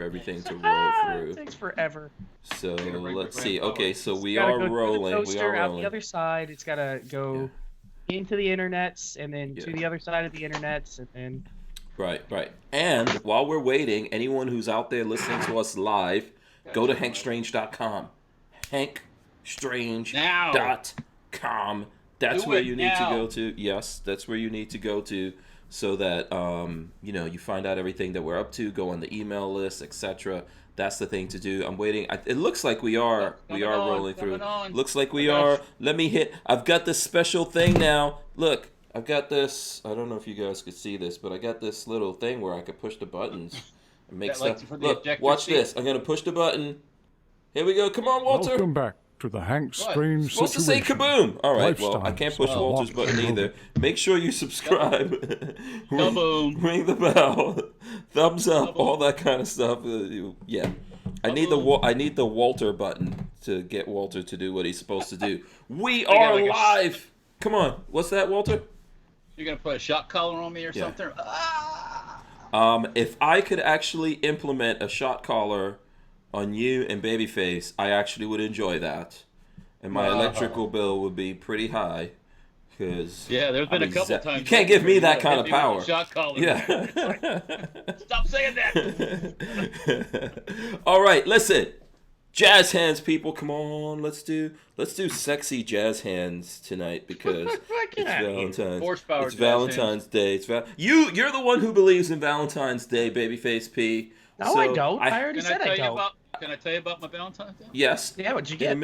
for everything to roll through. It takes forever. So let's see. Okay, so It's we gotta are go through the rolling. We toaster, are out the rolling. other side. It's gotta go into the internets, and then to the other side of the internets, and then. Right. And while we're waiting, anyone who's out there listening to us live, go to hankstrange.com. hankstrange.com. That's where you need to go to. Yes, that's where you need to go to, so that you find out everything that we're up to. Go on the email list, etc. That's the thing to do. I'm waiting. It looks like we are rolling through. Looks like we are. Let me hit. I've got this special thing now. Look, I've got this. I don't know if you guys could see this, but I got this little thing where I could push the buttons and make stuff. Look, watch this. I'm gonna push the button. Here we go. Come on, Walter. Welcome back to the Hank Strange Supposed to say kaboom. All right. Well, I can't push Walter's button either. Make sure you subscribe. Kaboom. Ring the bell. Thumbs up. All that kind of stuff. Yeah. I need the Walter button to get Walter to do what he's supposed to do. We are live. Come on. What's that, Walter? You're gonna put a shock collar on me or something? If I could actually implement a shot collar on you and Babyface, I actually would enjoy that, and my electrical bill would be pretty high. Because there's been a couple times you can't give me that kind of power. Shot collar. Yeah. Stop saying that. All right, listen, jazz hands, people. Come on, let's do sexy jazz hands tonight because it's Valentine's. Horsepower. It's Valentine's Day. You're the one who believes in Valentine's Day, Babyface P. No, I don't. I already said I don't. Can I tell you about my Valentine's Day? Yes. Yeah, what'd you get?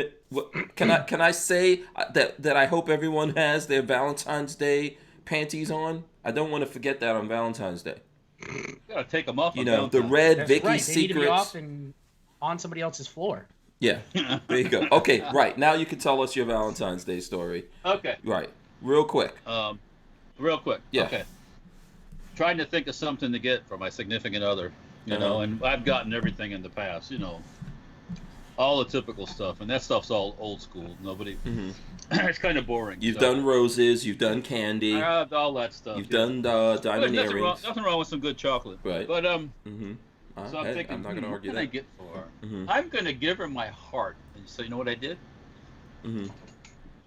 Can I say that I hope everyone has their Valentine's Day panties on? I don't want to forget that on Valentine's Day. You gotta take them off. The red That's Vicky right. Secrets. They need to be off and on somebody else's floor. Yeah. There you go. Okay. Right now you can tell us your Valentine's Day story. Okay. Right. Real quick. Real quick. Yeah. Okay. Trying to think of something to get for my significant other. You know, and I've gotten everything in the past, all the typical stuff, and that stuff's all old school. Nobody, it's kind of boring. You've done roses, you've done candy, all that stuff. You've done diamond earrings. Nothing wrong with some good chocolate, right? But so I'm thinking, I'm not gonna argue what can I get for her? I'm gonna give her my heart. And so you know what I did?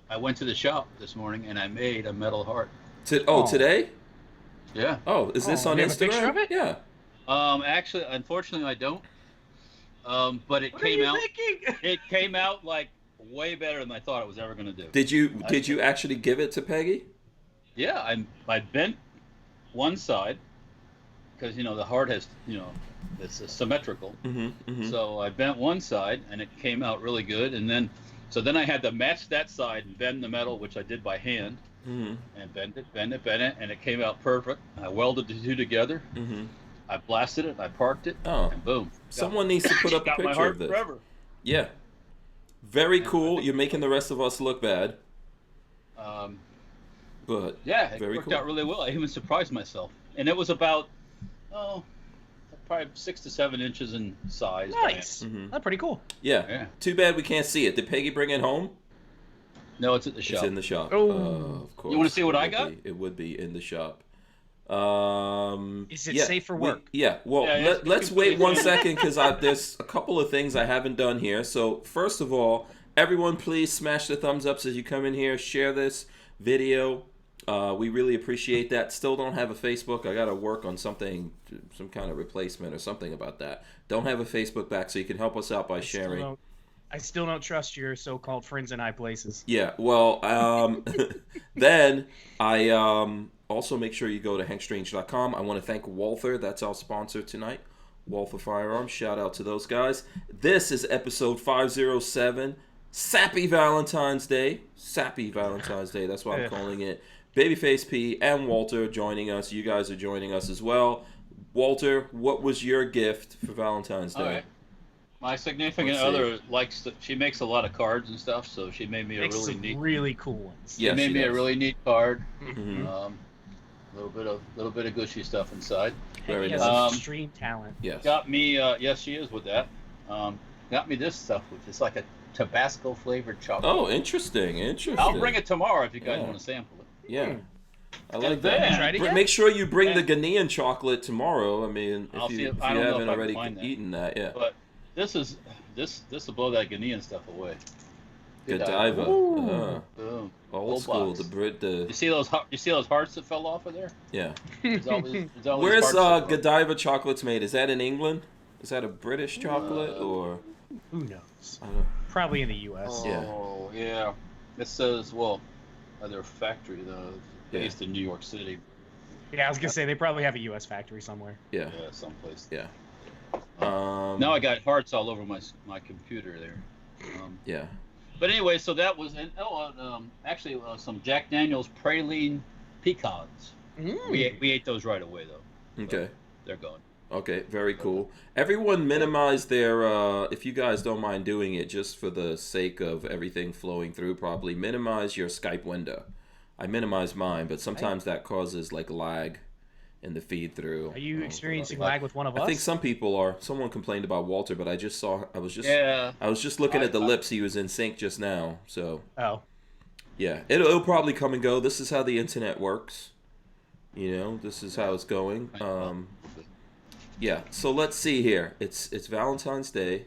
I went to the shop this morning and I made a metal heart. Today? Yeah. Oh, is this on you have Instagram? a picture of it? Yeah. Actually, unfortunately, I don't. But it came out. It came out like way better than I thought it was ever going to do. Did you actually give it to Peggy? Yeah, I bent one side because the heart has it's symmetrical. So I bent one side and it came out really good, and then I had to match that side and bend the metal, which I did by hand. And bend it, and it came out perfect. I welded the two together. I blasted it, I parked it, and boom. Someone needs to put up a picture of this. Forever. Yeah. Very cool. You're making the rest of us look bad. But yeah, it worked out really well. I even surprised myself. And it was about, probably 6 to 7 inches in size. Nice. That's pretty cool. Yeah. Too bad we can't see it. Did Peggy bring it home? No, it's at the shop. It's in the shop. Oh, of course. You want to see what I got? It would be in the shop. Is it safe for work? Well, let's wait 1 second because there's a couple of things I haven't done here. So first of all, everyone please smash the thumbs ups as you come in here. Share this video. We really appreciate that. Still don't have a Facebook. I got to work on something, some kind of replacement or something about that. Don't have a Facebook back, so you can help us out by sharing. I still don't trust your so-called friends in high places. Yeah, well, then I also make sure you go to hankstrange.com. I want to thank Walther. That's our sponsor tonight. Walther Firearms. Shout out to those guys. This is episode 507. Sappy Valentine's Day. Sappy Valentine's Day. That's why I'm calling it. Babyface P and Walter joining us. You guys are joining us as well. Walter, what was your gift for Valentine's Day? All right. My significant other she makes a lot of cards and stuff, so she made me a really cool ones. She made me a really neat card. A little bit of gushy stuff inside. Very nice. Extreme talent. Yes. Got me. Yes, she is with that. Got me this stuff, which is like a Tabasco flavored chocolate. Oh, interesting. I'll bring it tomorrow if you guys want to sample it. Yeah. I like that. Tried it yet? Make sure you bring the Ghanaian chocolate tomorrow. I mean, if you haven't already eaten that, yeah. But this will blow that Ghanaian stuff away. Godiva. Old school. Box. The You see those hearts that fell off of there? Yeah. Where's Godiva chocolates made? Is that in England? Is that a British chocolate or? Who knows? I don't know. Probably in the U.S. Oh yeah. It says their factory based in New York City. Yeah, I was gonna say they probably have a U.S. factory somewhere. Yeah. Yeah, someplace. Yeah. Now I got hearts all over my computer there. Yeah. But anyway, so that was actually some Jack Daniel's praline pecans. We ate those right away though. Okay. So they're gone. Okay, very cool. Everyone minimize their, if you guys don't mind doing it, just for the sake of everything flowing through properly, minimize your Skype window. I minimize mine, but sometimes that causes like lag in the feed through. Are you experiencing lag with one of us? I think some people are. Someone complained about Walter, but I was just looking at the lips. He was in sync just now, so. Oh. Yeah, it'll probably come and go. This is how the internet works. You know, this is how it's going. Yeah, so let's see here. It's Valentine's Day.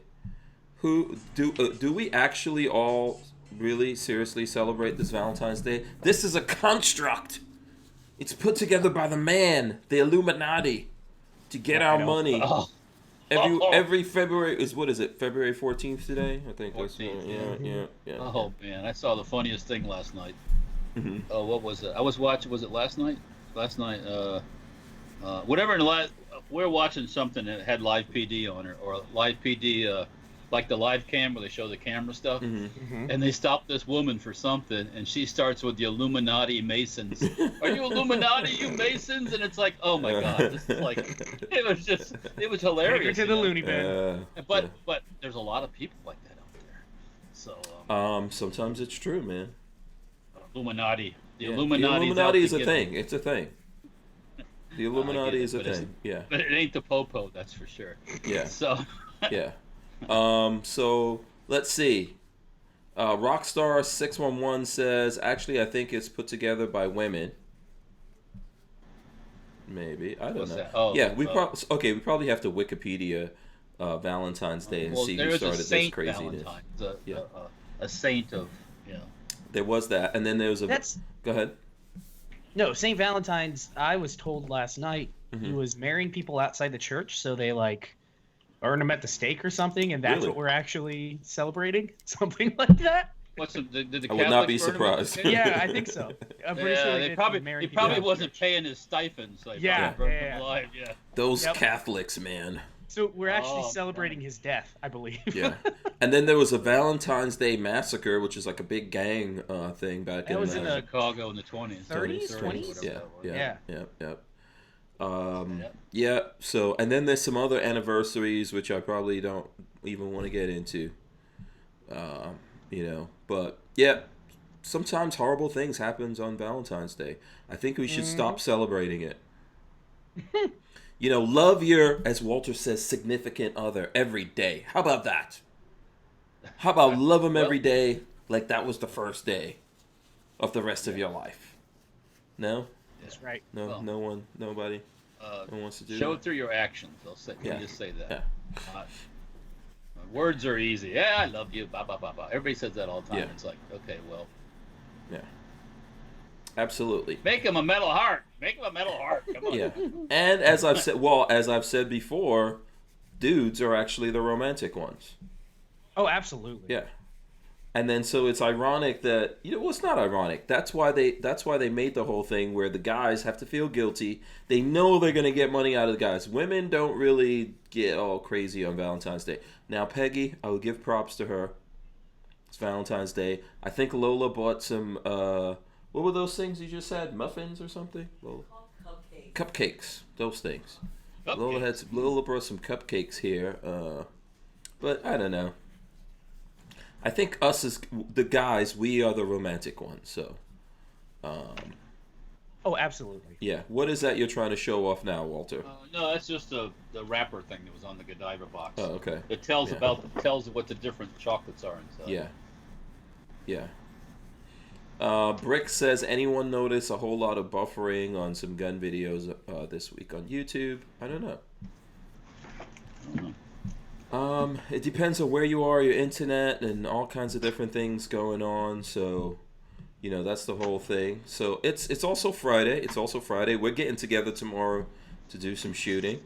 Who do we actually all really seriously celebrate this Valentine's Day? This is a construct. It's put together by the man, the Illuminati, to get our money. Every February is February 14th today? I think 14th, yeah. Oh man, I saw the funniest thing last night. Mm-hmm. Oh, what was it? I was watching. Was it last night? Whatever. We're watching something that had live PD on it, or live PD, like the live cam where they show the camera stuff. Mm-hmm. And they stop this woman for something, and she starts with the Illuminati Masons. Are you Illuminati, you Masons? And it's like, oh my God, this is like, it was hilarious. To the loony bin. But there's a lot of people like that out there. So. Sometimes it's true, man. Illuminati. The Illuminati is a thing. It's a thing. The Illuminati is a thing. Yeah. But it ain't the popo, that's for sure. Yeah. So. Yeah. So let's see. Rockstar 611 says, actually, I think it's put together by women. Maybe, I don't know. Oh, yeah, we probably have to Wikipedia Valentine's Day and see who started this craziness. A saint of, There was that, and then there was a. Go ahead. No, Saint Valentine's. I was told last night he was marrying people outside the church, so they burn them at the stake or something, and that's what we're actually celebrating, something like that. Did the I would not be surprised. Yeah, I think so. I'm pretty sure he probably wasn't paying his stipends. Those Catholics, man. So we're actually celebrating his death, I believe. Yeah. And then there was a Valentine's Day massacre, which is like a big gang thing back in Chicago in the 20s. 30s? Yeah. So, and then there's some other anniversaries, which I probably don't even want to get into. But yeah, sometimes horrible things happens on Valentine's Day. I think we should stop celebrating it. Love your, as Walter says, significant other every day. How about that? How about love them every day like that was the first day of the rest of your life? No? That's right. No, nobody? No one wants to do Show that? it through your actions. Just say that. Yeah. Words are easy. Yeah, I love you. Blah, blah, blah, blah. Everybody says that all the time. Yeah. It's like, okay, well. Yeah. Absolutely. Make him a metal heart. Come on. Yeah. And as I've said before, dudes are actually the romantic ones. Oh, absolutely. Yeah. And then so it's ironic that it's not ironic. That's why they made the whole thing where the guys have to feel guilty. They know they're gonna get money out of the guys. Women don't really get all crazy on Valentine's Day. Now Peggy, I will give props to her. It's Valentine's Day. I think Lola bought some what were those things you just said? Muffins or something? Lola? Cupcakes. Those things. Lola brought some cupcakes here. But I don't know. I think us as the guys, we are the romantic ones. So. Oh, absolutely. Yeah. What is that you're trying to show off now, Walter? No, that's just the wrapper thing that was on the Godiva box. Oh, okay. It tells what the different chocolates are inside. Yeah. Yeah. Brick says, anyone notice a whole lot of buffering on some gun videos this week on YouTube? I don't know. It depends on where you are, your internet, and all kinds of different things going on. So, that's the whole thing. So it's also Friday. We're getting together tomorrow to do some shooting.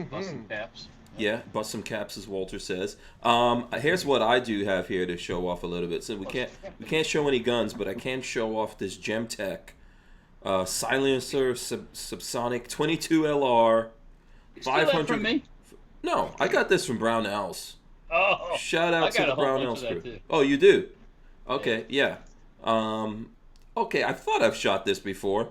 Bust some caps. Yeah, bust some caps, as Walter says. Here's what I do have here to show off a little bit. So we can't show any guns, but I can show off this Gemtech silencer subsonic 22 LR. You 500 from me? No, I got this from Barnauls. Oh, shout out to the Barnauls crew. Oh, you do? Okay, yeah. Okay, I thought I've shot this before.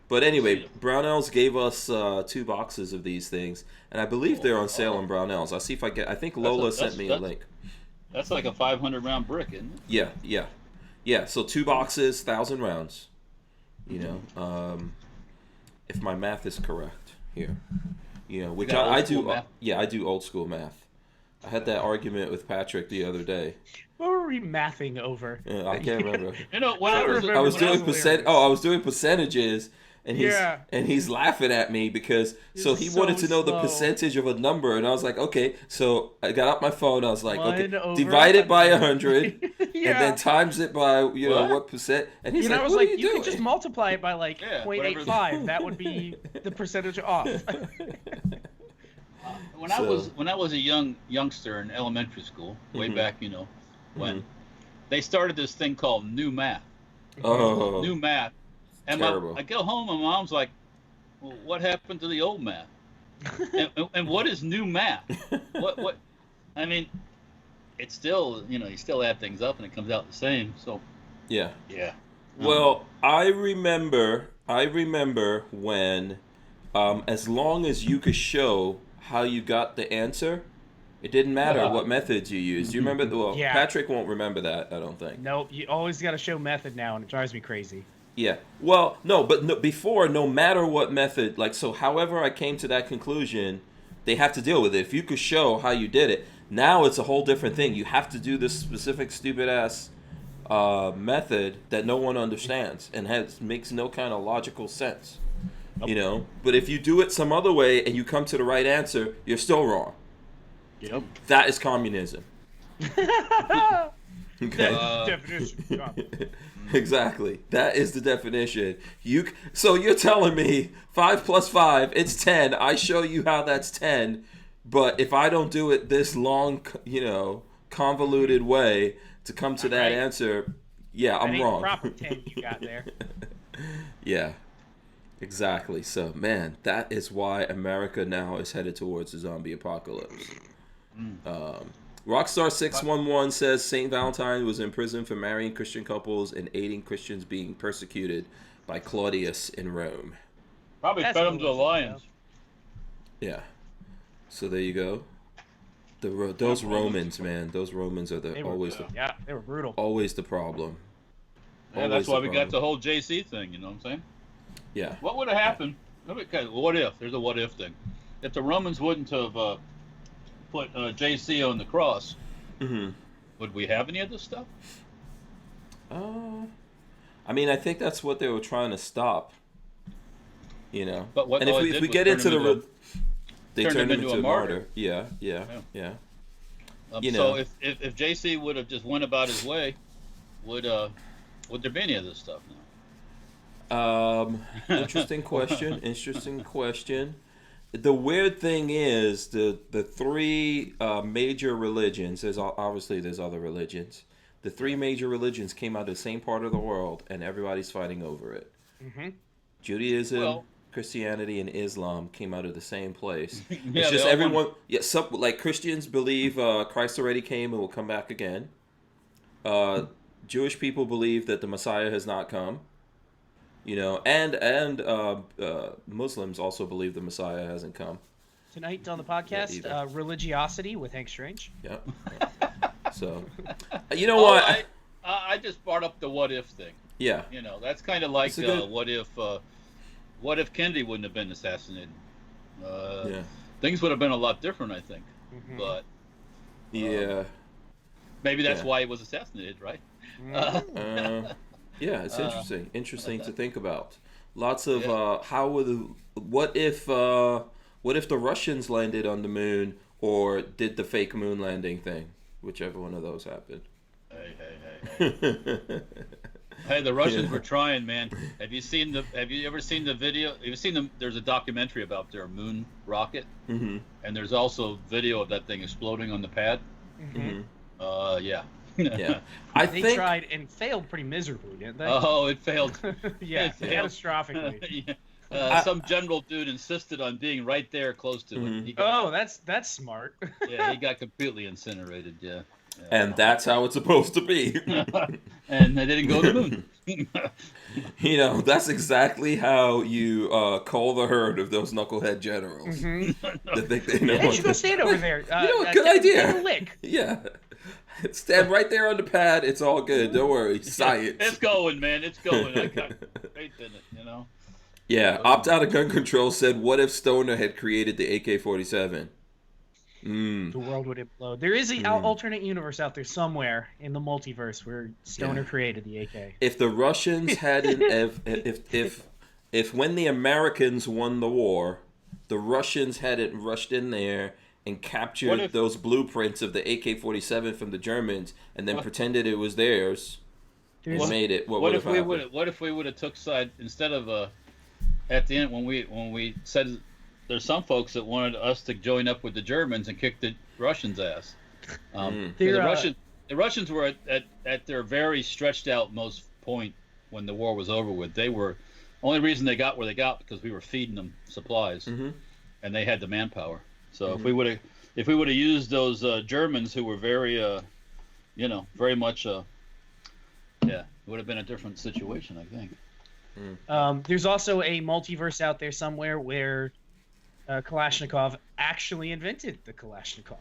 But anyway, Barnauls gave us 2 boxes of these things, and I believe they're on sale on Barnauls. I'll see if I think Lola sent me a link. That's like a 500 round brick, isn't it? Yeah. So 2 boxes, 1,000 rounds. If my math is correct here. Which I do. Yeah, I do old school math. I had that argument with Patrick the other day. What were we mathing over? Yeah, I can't remember. When I was doing percentages, and he's laughing at me because he wanted to know the percentage of a number, and I was like, okay. So I got out my phone. I was like, okay, divide it by 100, and then times it by what percent. And he's like, I was what like, are you doing? could just multiply it by 0.85. That would be the percentage off. When I was a youngster in elementary school, way back, when they started this thing called new math. Oh, new math. And I go home and mom's like, well, what happened to the old math? and what is new math? What? I mean, it's still, you still add things up and it comes out the same. So yeah. Well, I remember when, as long as you could show how you got the answer, it didn't matter what methods you used. Do you remember? Well, Patrick won't remember that, I don't think. Nope, you always got to show method now, and it drives me crazy. Yeah. Well, before, no matter what method, however I came to that conclusion, they have to deal with it. If you could show how you did it, now it's a whole different thing. You have to do this specific stupid-ass method that no one understands and makes no kind of logical sense. Nope. But if you do it some other way and you come to the right answer, you're still wrong. Yep. That is communism. Okay. Definition. Exactly. That is the definition. So you're telling me 5 plus 5, it's 10. I show you how that's 10. But if I don't do it this long, convoluted way to come to that answer, I'm wrong. Proper 10 you got there. Yeah. Exactly. So, man, that is why America now is headed towards a zombie apocalypse. Rockstar611 says St. Valentine was in prison for marrying Christian couples and aiding Christians being persecuted by Claudius in Rome. Probably fed them to the lions. Yeah. So there you go. Those Romans, man. Those Romans are they were brutal. Always the problem. Yeah, that's why we got the whole JC thing, you know what I'm saying? Yeah. What would have happened? What if? There's a what if thing. If the Romans wouldn't have put JC on the cross, would we have any of this stuff? I mean, I think that's what they were trying to stop. But what? And if we get into they turned him into a martyr. Yeah. So if JC would have just went about his way, would there be any of this stuff now? Interesting question. The weird thing is the 3 major religions. There's other religions. The 3 major religions came out of the same part of the world, and everybody's fighting over it. Judaism, Christianity, and Islam came out of the same place. It's just everyone. Christians believe Christ already came and will come back again. Jewish people believe that the Messiah has not come. And Muslims also believe the Messiah hasn't come. Tonight on the podcast, Religiosity with Hank Strange. Yep. So, what? I just brought up the what if thing. Yeah. That's kind of like what if Kennedy wouldn't have been assassinated? Things would have been a lot different, I think. But maybe that's why he was assassinated, right? Yeah, it's interesting to think about. Lots of what if the Russians landed on the moon or did the fake moon landing thing, whichever one of those happened. Hey. Hey, the Russians were trying, man. Have you ever seen the video? Have you seen them? There's a documentary about their moon rocket, and there's also video of that thing exploding on the pad. Yeah. Yeah. They tried and failed pretty miserably, didn't they? Oh, it failed. Yeah, it failed. Catastrophically. Some general dude insisted on being right there close to it. That's smart. Yeah, he got completely incinerated. Yeah. And that's how it's supposed to be. And they didn't go to the moon. You know, that's exactly how you call the herd of those knucklehead generals. That think they know. Yeah, you should go stand over there. Good idea. Lick. Yeah. Stand right there on the pad. It's all good. Don't worry. Science. It's going, man. It's going. I got faith in it, you know? Yeah. Opt Out of Gun Control said, what if Stoner had created the AK-47? The world would implode. There is an alternate universe out there somewhere in the multiverse where Stoner created the AK. If the Russians hadn't, if when the Americans won the war, the Russians hadn't rushed in there and captured those blueprints of the AK-47 from the Germans and then pretended it was theirs, and made it. What if we would have took side instead of at the end when we said. There's some folks that wanted us to join up with the Germans and kick the Russians' ass. The Russians were at their very stretched out most point when the war was over with. They were only reason they got where they got because we were feeding them supplies, and they had the manpower. So if we would have used those Germans who were very very much it would have been a different situation, I think. There's also a multiverse out there somewhere where Kalashnikov actually invented the Kalashnikov.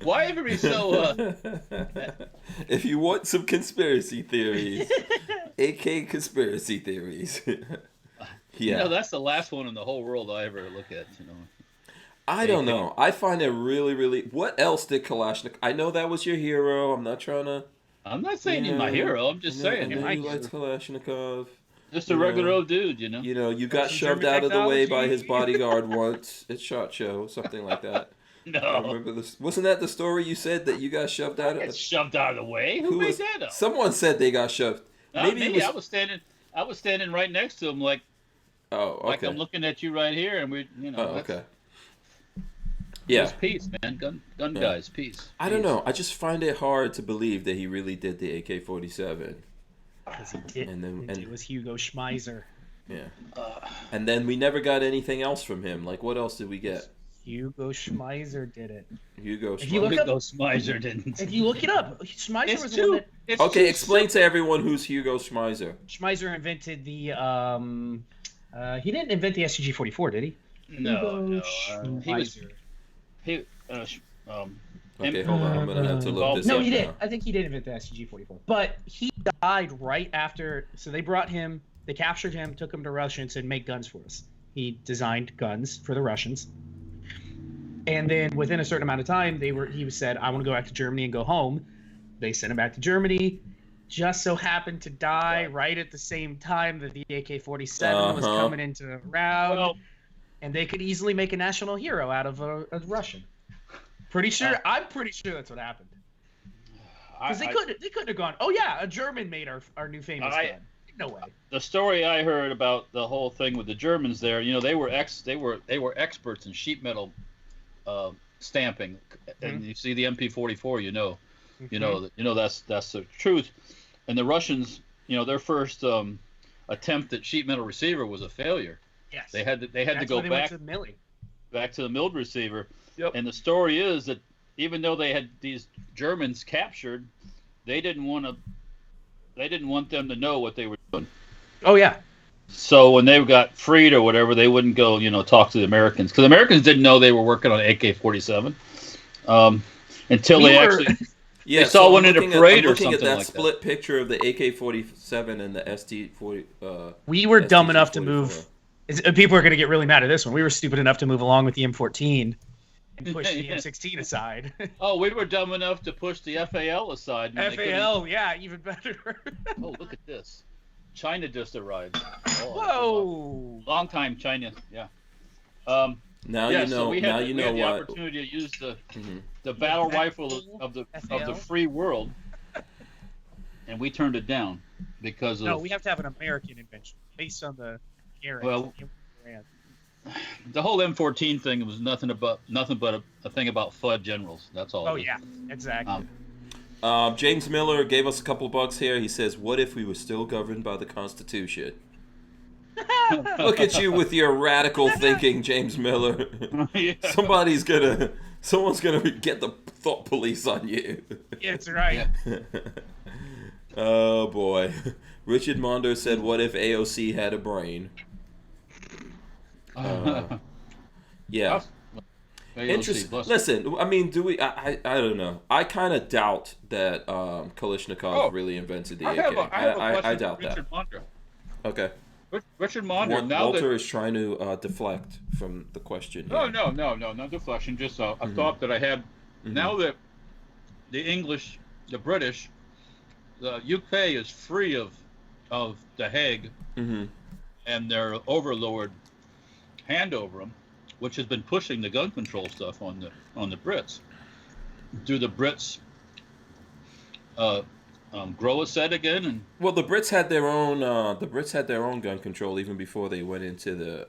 Why everybody so... If you want some conspiracy theories, AK conspiracy theories. Yeah. That's the last one in the whole world I ever look at, I don't know. I find it really, really... What else did Kalashnikov... I know that was your hero. I'm not trying to... I'm not saying he's my hero. I'm just saying. You liked Kalashnikov. Just a regular old dude, You you got shoved out of the way by his bodyguard once at SHOT Show, something like that. No. I remember this. Wasn't that the story you said that you got shoved out of? Shoved out of the way? Who made that up? Someone said they got shoved. Maybe I was standing right next to him, like. Oh, okay. Like I'm looking at you right here, and we, Oh, okay. Yeah. Just peace, man. Gun guys, peace. I don't know. I just find it hard to believe that he really did the AK-47. Because he did. And it was Hugo Schmeiser. Yeah. And then we never got anything else from him. Like, what else did we get? Hugo Schmeiser did it. Hugo Schmeiser didn't. If you look it up, Schmeiser was the one that... Okay, explain to everyone who's Hugo Schmeiser. Schmeiser invented the... he didn't invent the STG-44, did he? No. Okay, hold on. I'm going to have to look this up. No, he did. I think he did invent the STG-44. But he died right after... So they brought him... They captured him, took him to Russia, and said, make guns for us. He designed guns for the Russians. And then within a certain amount of time, he said, I want to go back to Germany and go home. They sent him back to Germany. Just so happened to die right at the same time that the AK-47 was coming into round. Well, and they could easily make a national hero out of a Russian. I'm pretty sure that's what happened. Because they couldn't have gone, oh yeah, a German made our new famous gun. No way. The story I heard about the whole thing with the Germans there, they were experts in sheet metal stamping, and you see the MP44, that's the truth. And the Russians, their first attempt at sheet metal receiver was a failure. Yes. They had to go back to the milled receiver. Yep. And the story is that even though they had these Germans captured, they didn't want them to know what they were doing. Oh yeah. So when they got freed or whatever, they wouldn't go, talk to the Americans, because the Americans didn't know they were working on AK-47 until they saw one in a parade or something like that. I'm looking at that split picture of the AK-47 and the ST-40. We were dumb enough to move. People are going to get really mad at this one. We were stupid enough to move along with the M14 and push the M16 aside. Oh, we were dumb enough to push the FAL aside. FAL, yeah, even better. Oh, look at this. China just arrived. Oh, whoa! Long time China, yeah. Now yeah, you know. So we now had, you we know had the what. opportunity to use the battle rifle of the free world, and we turned it down because of. No, we have to have an American invention based on the Garrett. Well, the whole M14 thing was nothing but a thing about FUD generals. That's all. Oh yeah, exactly. James Miller gave us a couple bucks here. He says, "What if we were still governed by the Constitution?" Look at you with your radical thinking, James Miller. Yeah. Someone's gonna get the thought police on you. Yeah, that's right. Yeah. Oh boy. Richard Mondo said, "What if AOC had a brain?" Yeah. Interesting. Listen, I mean, do we? I don't know. I kind of doubt that Kalashnikov really invented the AK. I doubt that. Mondo. Okay. Richard Mondo. Walter is trying to deflect from the question here. No, not deflection. Just a thought that I had. Mm-hmm. Now that the English, the British, the UK is free of the Hague and their overlord hand over them, which has been pushing the gun control stuff on the Brits. Do the Brits grow a set again? And well, the Brits had their own gun control even before they went into the.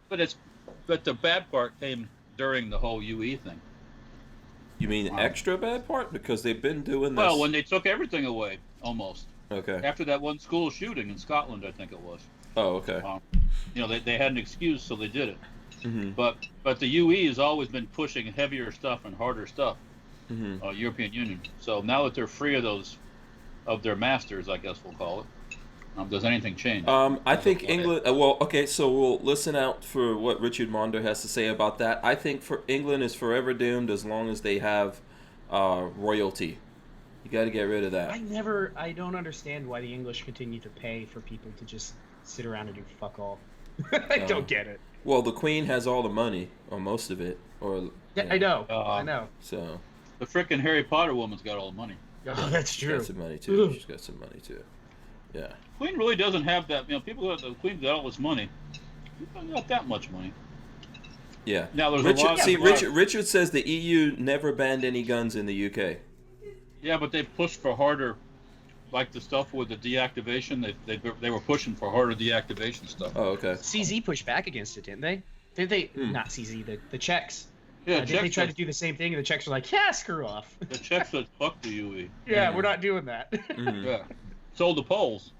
But the bad part came during the whole UE thing. You mean extra bad part because they've been doing this? Well, when they took everything away, almost. Okay. After that one school shooting in Scotland, I think it was. Oh, okay. They had an excuse, so they did it. Mm-hmm. But the UE has always been pushing heavier stuff and harder stuff. European Union. So now that they're free of their masters, I guess we'll call it. Does anything change? I think England. Well, okay, so we'll listen out for what Richard Mondo has to say about that. I think for England is forever doomed as long as they have royalty. You got to get rid of that. I don't understand why the English continue to pay for people to just sit around and do fuck all. I don't get it. Well, the Queen has all the money, or most of it, or yeah, I know. So the frickin' Harry Potter woman's got all the money. Oh, that's true. She's got some money too. She's got some money too. Yeah. Queen really doesn't have that. People go, the Queen's got all this money. She's not that much money. Yeah. Now there's Richard says the EU never banned any guns in the UK. Yeah, but they pushed for harder, like the stuff with the deactivation. They were pushing for harder deactivation stuff. Oh, okay. CZ pushed back against it, didn't they? Did they? Not CZ. The Czechs. Yeah, they tried to do the same thing, and the Czechs were like, "Yeah, screw off." The Czechs said, "Fuck the UE." Yeah, we're not doing that. Yeah. So the Poles.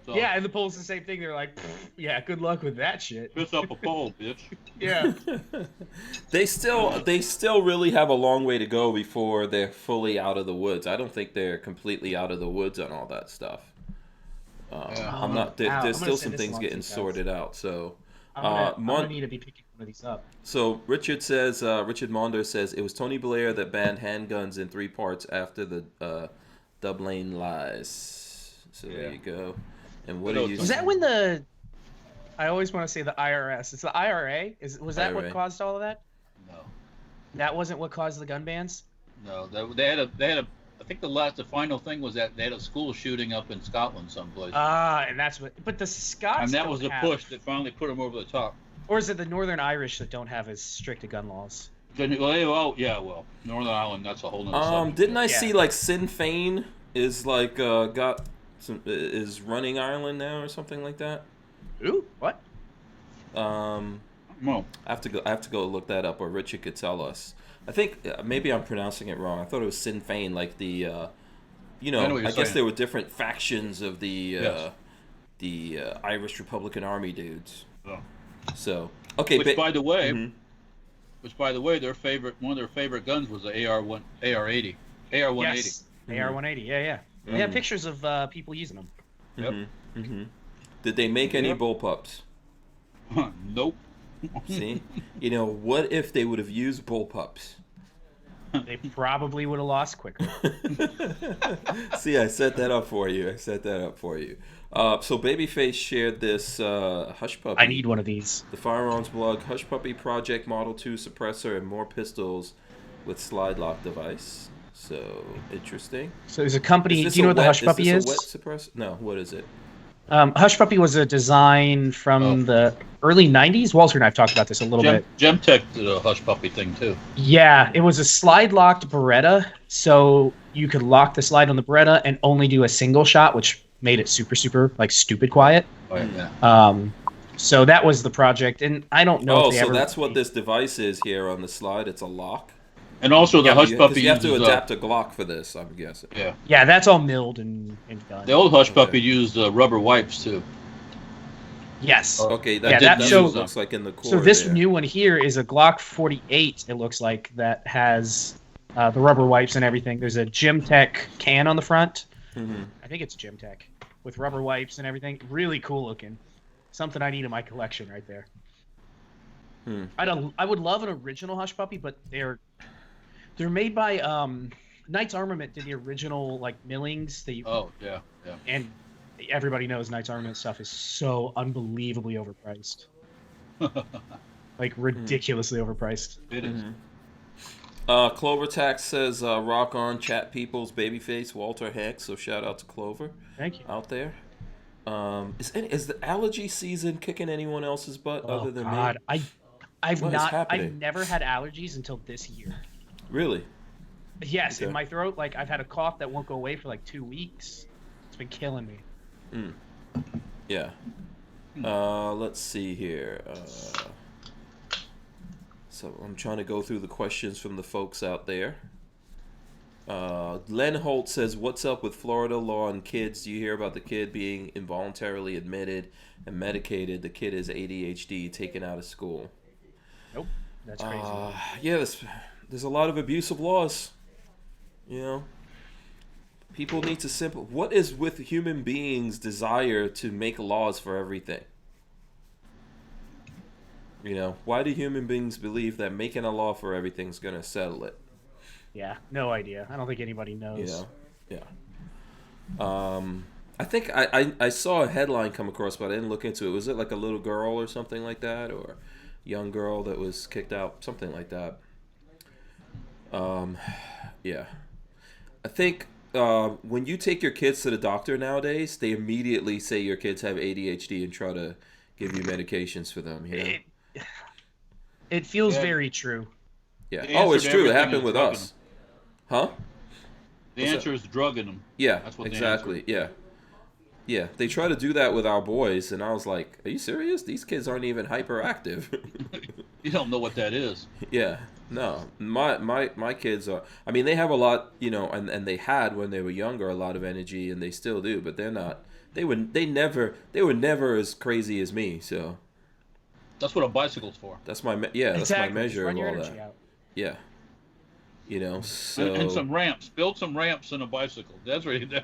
So, yeah, and the Poles the same thing. They're like, "Yeah, good luck with that shit." Piss up a pole, bitch. Yeah. They still really have a long way to go before they're fully out of the woods. I don't think they're completely out of the woods on all that stuff. I'm not. There's still some things getting sorted out. So I'm gonna need to be picking one of these up. So Richard Mondo says it was Tony Blair that banned handguns in 3 parts after the Dublin lies. So there you go. And what are you? Was that when the? I always want to say the IRS. It's the IRA. Was that IRA. what caused all of that? No. That wasn't what caused the gun bans. No, they had a. I think the final thing was that they had a school shooting up in Scotland someplace. And that's what. But the Scots. And that was the push that finally put them over the top. Or is it the Northern Irish that don't have as strict a gun laws? Well, Northern Ireland. That's a whole nother subject. Didn't I see like Sinn Féin is like is running Ireland now or something like that? Ooh, what? Well, I have to go look that up, or Richard could tell us. I think maybe I'm pronouncing it wrong. I thought it was Sinn Féin, like the, I guess there were different factions of the Irish Republican Army dudes. Oh. So okay, by the way, one of their favorite guns was the AR-180. AR-180. Yes, AR-180. Yeah. They have pictures of people using them. Yep. Mm-hmm. Did they make any bullpups? Nope. See, what if they would have used bullpups? They probably would have lost quicker. See, I set that up for you. So Babyface shared this Hush Puppy. I need one of these. The Firearms blog, Hush Puppy Project Model 2 suppressor and more pistols with slide lock device. So, interesting. So there's a company, do you know what the Hush Puppy is? A wet suppressor? No, what is it? Hush Puppy was a design from the early 90s. Walter and I have talked about this a little bit. Gemtech did a Hush Puppy thing, too. Yeah, it was a slide-locked Beretta, so you could lock the slide on the Beretta and only do a single shot, which made it super, super, like, stupid quiet. Oh, yeah. So that was the project, and I don't know if they so that's what this device is here on the slide. It's a lock? And also the Hush Puppy you have to adapt a Glock for this, I'm guessing. Yeah. Yeah, that's all milled and done. The old Hush Puppy used rubber wipes too. Yes. Okay, that looks like in the core. So this new one here is a Glock 48. It looks like that has the rubber wipes and everything. There's a Gemtech can on the front. Mm-hmm. I think it's Gemtech with rubber wipes and everything. Really cool looking. Something I need in my collection right there. I would love an original Hush Puppy, but they're made by Knight's Armament did the original like millings. Yeah. And everybody knows Knight's Armament stuff is so unbelievably overpriced. Like ridiculously overpriced. It is. Clover Tax says rock on chat people's Babyface Walter Heck. So shout out to Clover. Thank you. Out there. Is the allergy season kicking anyone else's butt other than me? I've never had allergies until this year. Really? Yes, in my throat. Like I've had a cough that won't go away for like 2 weeks. It's been killing me. Yeah. Let's see here. So I'm trying to go through the questions from the folks out there. Len Holt says, "What's up with Florida law on kids? Do you hear about the kid being involuntarily admitted and medicated? The kid is ADHD, taken out of school." Nope, that's crazy. Yeah, there's a lot of abusive laws. You know, people need to what is with human beings' desire to make laws for everything? You know, why do human beings believe that making a law for everything is going to settle it? Yeah, no idea. I don't think anybody knows. Yeah. I think I saw a headline come across, but I didn't look into it. Was it like a little girl or something like that, or young girl that was kicked out, something like that? Yeah. I think when you take your kids to the doctor nowadays, they immediately say your kids have ADHD and try to give you medications for them. You know? It feels very true. Yeah. Oh, it's true. It happened with us. Huh? The answer is drugging them. Yeah, that's what exactly. Yeah. They try to do that with our boys, and I was like, "Are you serious? These kids aren't even hyperactive." You don't know what that is. Yeah. No. My kids are. I mean, they have a lot, you know, and they had when they were younger a lot of energy, and they still do, but they're not. They were never as crazy as me. So. That's what a bicycle's for. That's my that's my measure of all that. Out. Yeah. You know, so and some ramps. Build some ramps in a bicycle. That's what you do.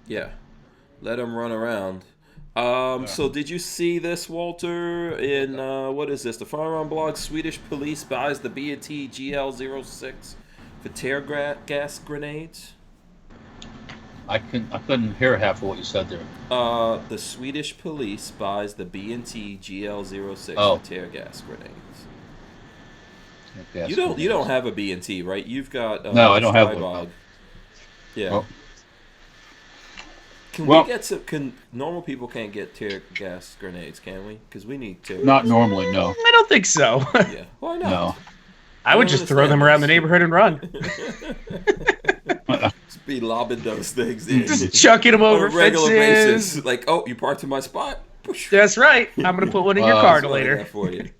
Yeah, let them run around. So did you see this, Walter? In what is this? The firearm blog. Swedish police buys the B&T GL06 for tear gas grenades. I couldn't hear half of what you said there. The Swedish police buys the B&T GL06 for tear gas grenades. You don't have a B&T, right? You've got no, I don't have one. Yeah. Well, normal people can't get tear gas grenades, can we? Because we need tear. Not normally, no. I don't think so. Yeah. Why not? No. I would just throw them around the neighborhood and run. Just be lobbing those things in. Just chucking them over on a regular fences. basis. Like, oh, you parked in my spot? That's right. I'm going to put one in your car later. For you.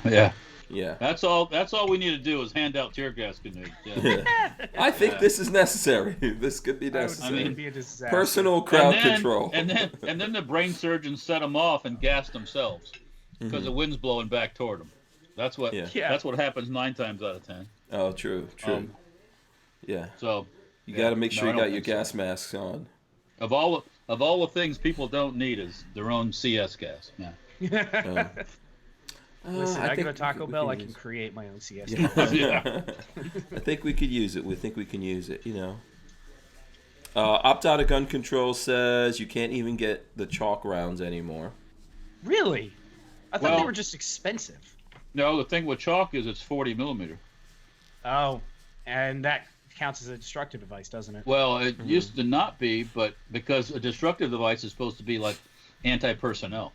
Yeah. Yeah. That's all we need to do is hand out tear gas grenades. Yeah. I think this is necessary. This could be necessary. I mean, be a disaster. Personal crowd control. And then the brain surgeons set them off and gas themselves because the wind's blowing back toward them. That's what happens 9 times out of 10. Oh, true. Yeah. So you got to make sure you got your gas masks on. Of all the things people don't need is their own CS gas. Yeah. Listen, I go to Taco Bell, I can create my own siesta. Yeah. I think we could use it. We think we can use it, Opt out of gun control says you can't even get the chalk rounds anymore. Really? I thought they were just expensive. No, the thing with chalk is it's 40 millimeter. Oh, and that counts as a destructive device, doesn't it? Well, it used to not be, but because a destructive device is supposed to be like anti-personnel.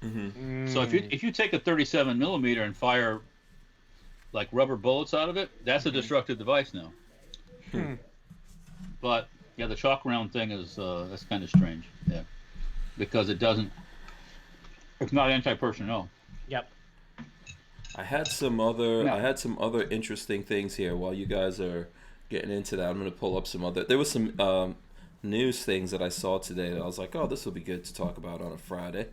So if you take a 37 millimeter and fire like rubber bullets out of it, that's a destructive device now. But yeah, the chalk round thing is that's kind of strange. Yeah, because it's not anti-personnel. Yep. I had some other interesting things here while you guys are getting into that. I'm going to pull up some other. There was some news things that I saw today that I was like, oh, this will be good to talk about on a Friday.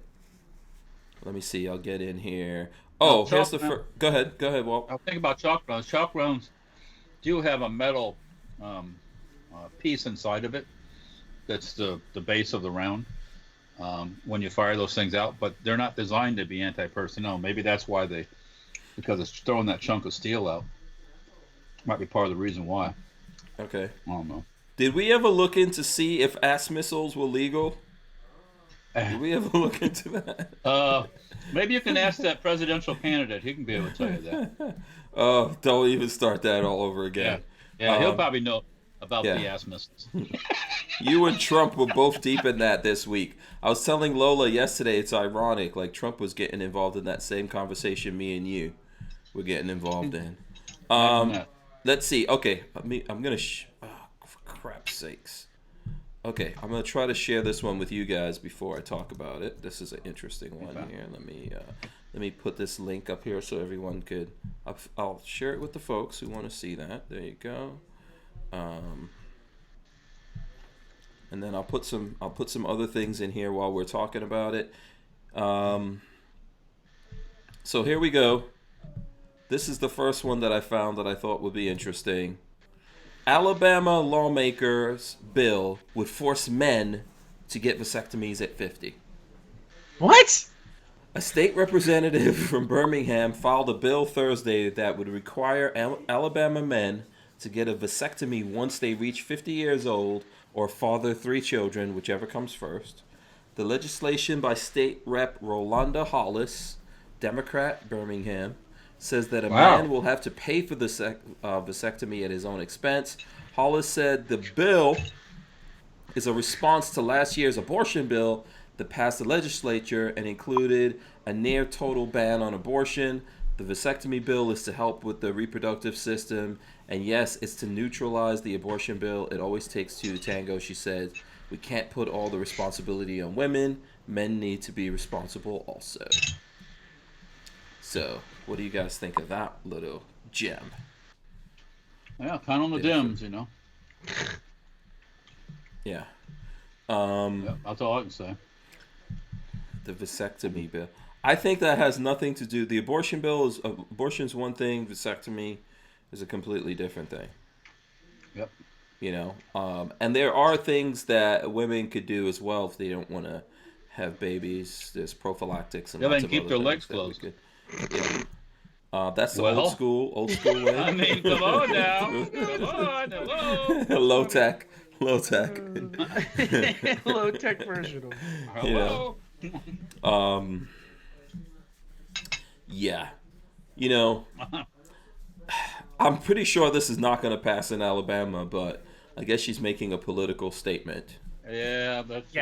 Let me see. I'll get in here. Oh, here's the first. Go ahead, Walt. I'll think about chalk rounds. Chalk rounds do have a metal piece inside of it. That's the base of the round. When you fire those things out, but they're not designed to be anti-personnel. Maybe that's why because it's throwing that chunk of steel out. Might be part of the reason why. Okay. I don't know. Did we ever look in to see if ass missiles were legal? Did we ever look into that? Maybe you can ask that presidential candidate. He can be able to tell you that. Oh, don't even start that all over again. Yeah, he'll probably know about the ass missiles. You and Trump were both deep in that this week. I was telling Lola yesterday, it's ironic, like Trump was getting involved in that same conversation me and you were getting involved in. Let's see. Okay, I'm going to... for crap's sakes. Okay, I'm going to try to share this one with you guys before I talk about it. This is an interesting one here. Let me put this link up here so everyone could... I'll share it with the folks who want to see that. There you go. And then I'll put some other things in here while we're talking about it. So here we go. This is the first one that I found that I thought would be interesting. Alabama lawmakers' bill would force men to get vasectomies at 50. What? A state representative from Birmingham filed a bill Thursday that would require Alabama men to get a vasectomy once they reach 50 years old or father 3 children, whichever comes first. The legislation by State Rep. Rolanda Hollis, Democrat, Birmingham, says that a man will have to pay for the vasectomy at his own expense. Hollis said the bill is a response to last year's abortion bill that passed the legislature and included a near total ban on abortion. The vasectomy bill is to help with the reproductive system, and yes, it's to neutralize the abortion bill. It always takes two to tango, she said. We can't put all the responsibility on women. Men need to be responsible also. So, what do you guys think of that little gem? Yeah, kind on the dims, Yeah. That's all I can say. The vasectomy bill. I think that has nothing to do. The abortion's one thing. Vasectomy is a completely different thing. Yep. And there are things that women could do as well if they don't want to have babies. There's prophylactics and lots they of keep other their things legs that closed. That's the old school way. I mean, come on now. Come on, hello. Low tech. Low tech version of hello. Yeah. I'm pretty sure this is not going to pass in Alabama, but I guess she's making a political statement. Yeah, that's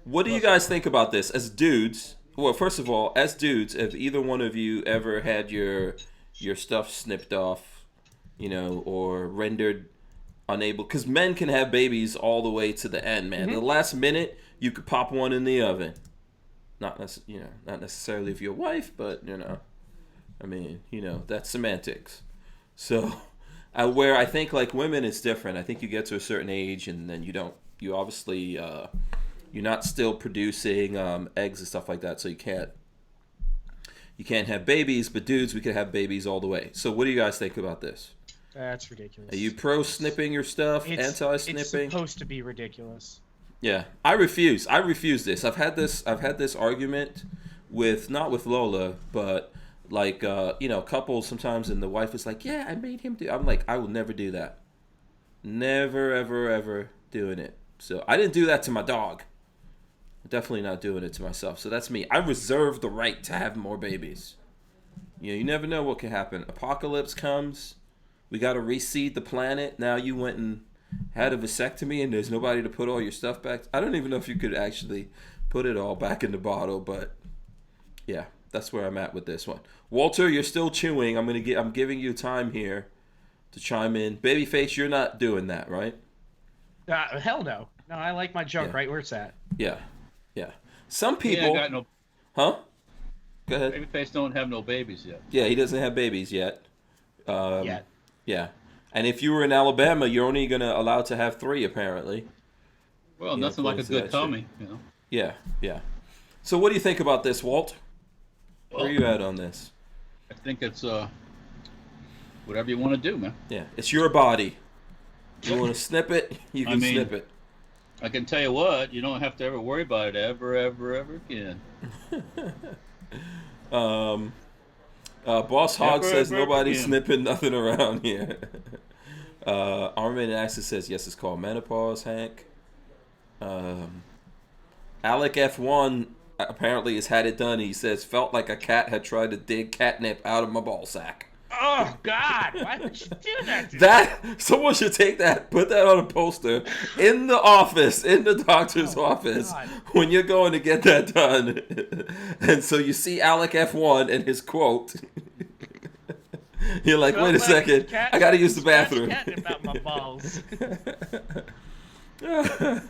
What do you guys think about this as dudes? Well, first of all, as dudes, have either one of you ever had your stuff snipped off, or rendered unable? Because men can have babies all the way to the end, man. The last minute, you could pop one in the oven. Not necessarily if your wife, but that's semantics. So, where I think like women, it's different. I think you get to a certain age, and then you obviously. You're not still producing eggs and stuff like that, so you can't have babies. But dudes, we can have babies all the way. So what do you guys think about this? That's ridiculous. Are you pro snipping your stuff? Anti-snipping? It's supposed to be ridiculous. Yeah, I refuse. I refuse this. I've had this argument not with Lola, but like couples sometimes, and the wife is like, yeah, I made him do. I'm like, I will never do that. Never, ever, ever doing it. So I didn't do that to my dog. Definitely not doing it to myself. So that's me. I reserve the right to have more babies. You never know what can happen. Apocalypse comes. We got to reseed the planet. Now you went and had a vasectomy and there's nobody to put all your stuff back. I don't even know if you could actually put it all back in the bottle, but yeah, that's where I'm at with this one. Walter, you're still chewing. I'm giving you time here to chime in. Babyface, you're not doing that, right? Hell no. No, I like my junk right where it's at. Yeah. Yeah. Some people... got no... Huh? Go ahead. Babyface don't have no babies yet. Yeah, he doesn't have babies yet. Yet. Yeah. And if you were in Alabama, you're only allowed to have 3, apparently. Well, nothing like a good tummy, Yeah, yeah. So what do you think about this, Walt? Where are you at on this? I think it's whatever you want to do, man. Yeah, it's your body. You want to snip it, you can snip it. I can tell you what, you don't have to ever worry about it ever again. Boss Hog says nobody's snipping nothing around here. Armin Axis says yes, it's called menopause, Hank. Alec F1 apparently has had it done. He says, felt like a cat had tried to dig catnip out of my ball sack. Oh, God. Why would you do that? Someone should take that, put that on a poster in the office, in the doctor's office, God, when you're going to get that done. And so you see Alec F1 and his quote. You're like, wait a second. I got to use the bathroom. Catnip out my balls.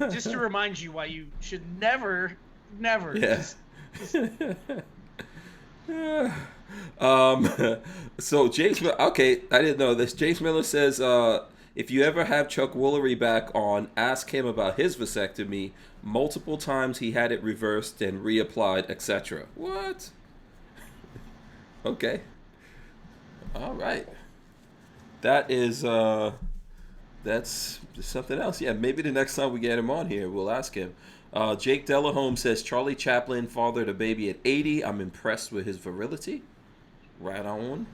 Just to remind you why you should never. Yeah. So James, okay, I didn't know this. James Miller says, if you ever have Chuck Woolery back on, ask him about his vasectomy. Multiple times he had it reversed and reapplied, etc. What? Okay. All right. That is, that's something else. Yeah, maybe the next time we get him on here, we'll ask him. Jake Delahome says, Charlie Chaplin fathered a baby at 80. I'm impressed with his virility. Right on.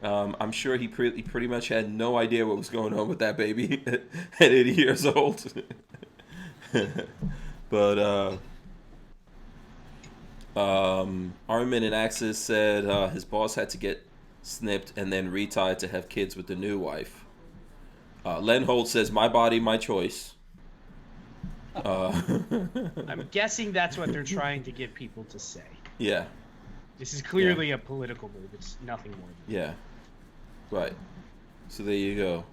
I'm sure he pretty much had no idea what was going on with that baby at 80 years old. But Armin and Axis said his boss had to get snipped and then retied to have kids with the new wife. Len Holt says, my body, my choice. I'm guessing that's what they're trying to get people to say. Yeah. This is clearly a political move. It's nothing more than that. Right. So there you go.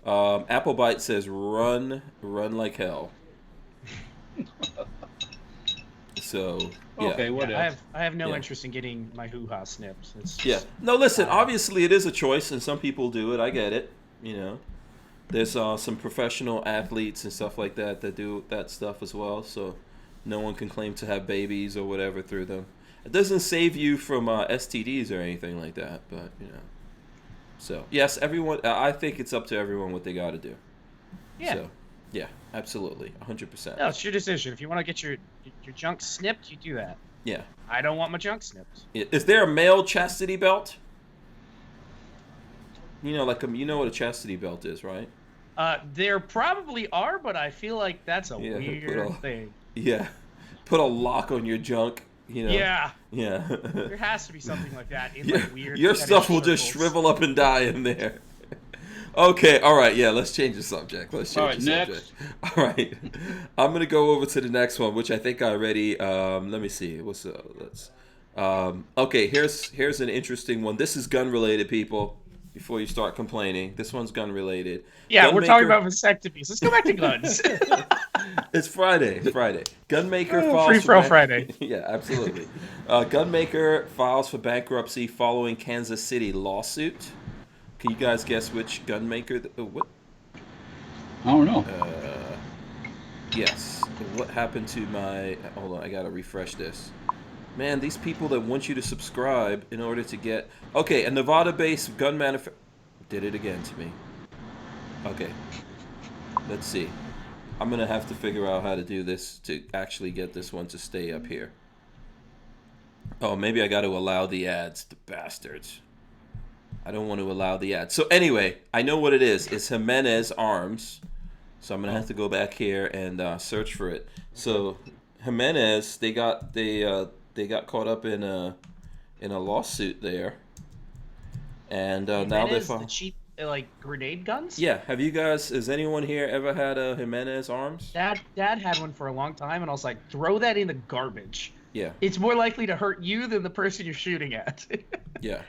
Applebite says, run like hell. So, yeah. Okay, what else? I have no interest in getting my hoo-ha snips. No, listen, obviously it is a choice, and some people do it. I get it, There's some professional athletes and stuff like that do that stuff as well, so no one can claim to have babies or whatever through them. It doesn't save you from STDs or anything like that, but, So, yes, everyone, I think it's up to everyone what they got to do. Yeah. So, yeah, absolutely, 100%. No, it's your decision. If you want to get your junk snipped, you do that. Yeah. I don't want my junk snipped. Is there a male chastity belt? Like you know what a chastity belt is, right? There probably are, but I feel like that's a weird thing. Yeah. Put a lock on your junk, Yeah. Yeah. There has to be something like that in like weird. Your stuff will just shrivel up and die in there. Okay, all right, yeah, let's change the subject. Next. All right. I'm going to go over to the next one, which I think I already let me see. Okay, here's an interesting one. This is gun related, people. Before you start complaining, this one's gun related. Yeah, we're talking about vasectomies. Let's go back to guns. It's Friday. Gunmaker files free throw Friday. Yeah, absolutely. Gunmaker files for bankruptcy following Kansas City lawsuit. Can you guys guess which gunmaker? What? I don't know. Yes. What happened to my? Hold on, I gotta refresh this. Man, these people that want you to subscribe in order to get... Okay, a Nevada-based gun manufacturer... Did it again to me. Okay. Let's see. I'm going to have to figure out how to do this to actually get this one to stay up here. Oh, maybe I got to allow the ads, the bastards. I don't want to allow the ads. So anyway, I know what it is. It's Jimenez Arms. So I'm gonna have to go back here and search for it. So Jimenez, they got caught up in a lawsuit there, and now they the cheap like grenade guns. Yeah, has anyone here ever had a Jimenez Arms? Dad had one for a long time, and I was like, throw that in the garbage. Yeah, it's more likely to hurt you than the person you're shooting at. Yeah,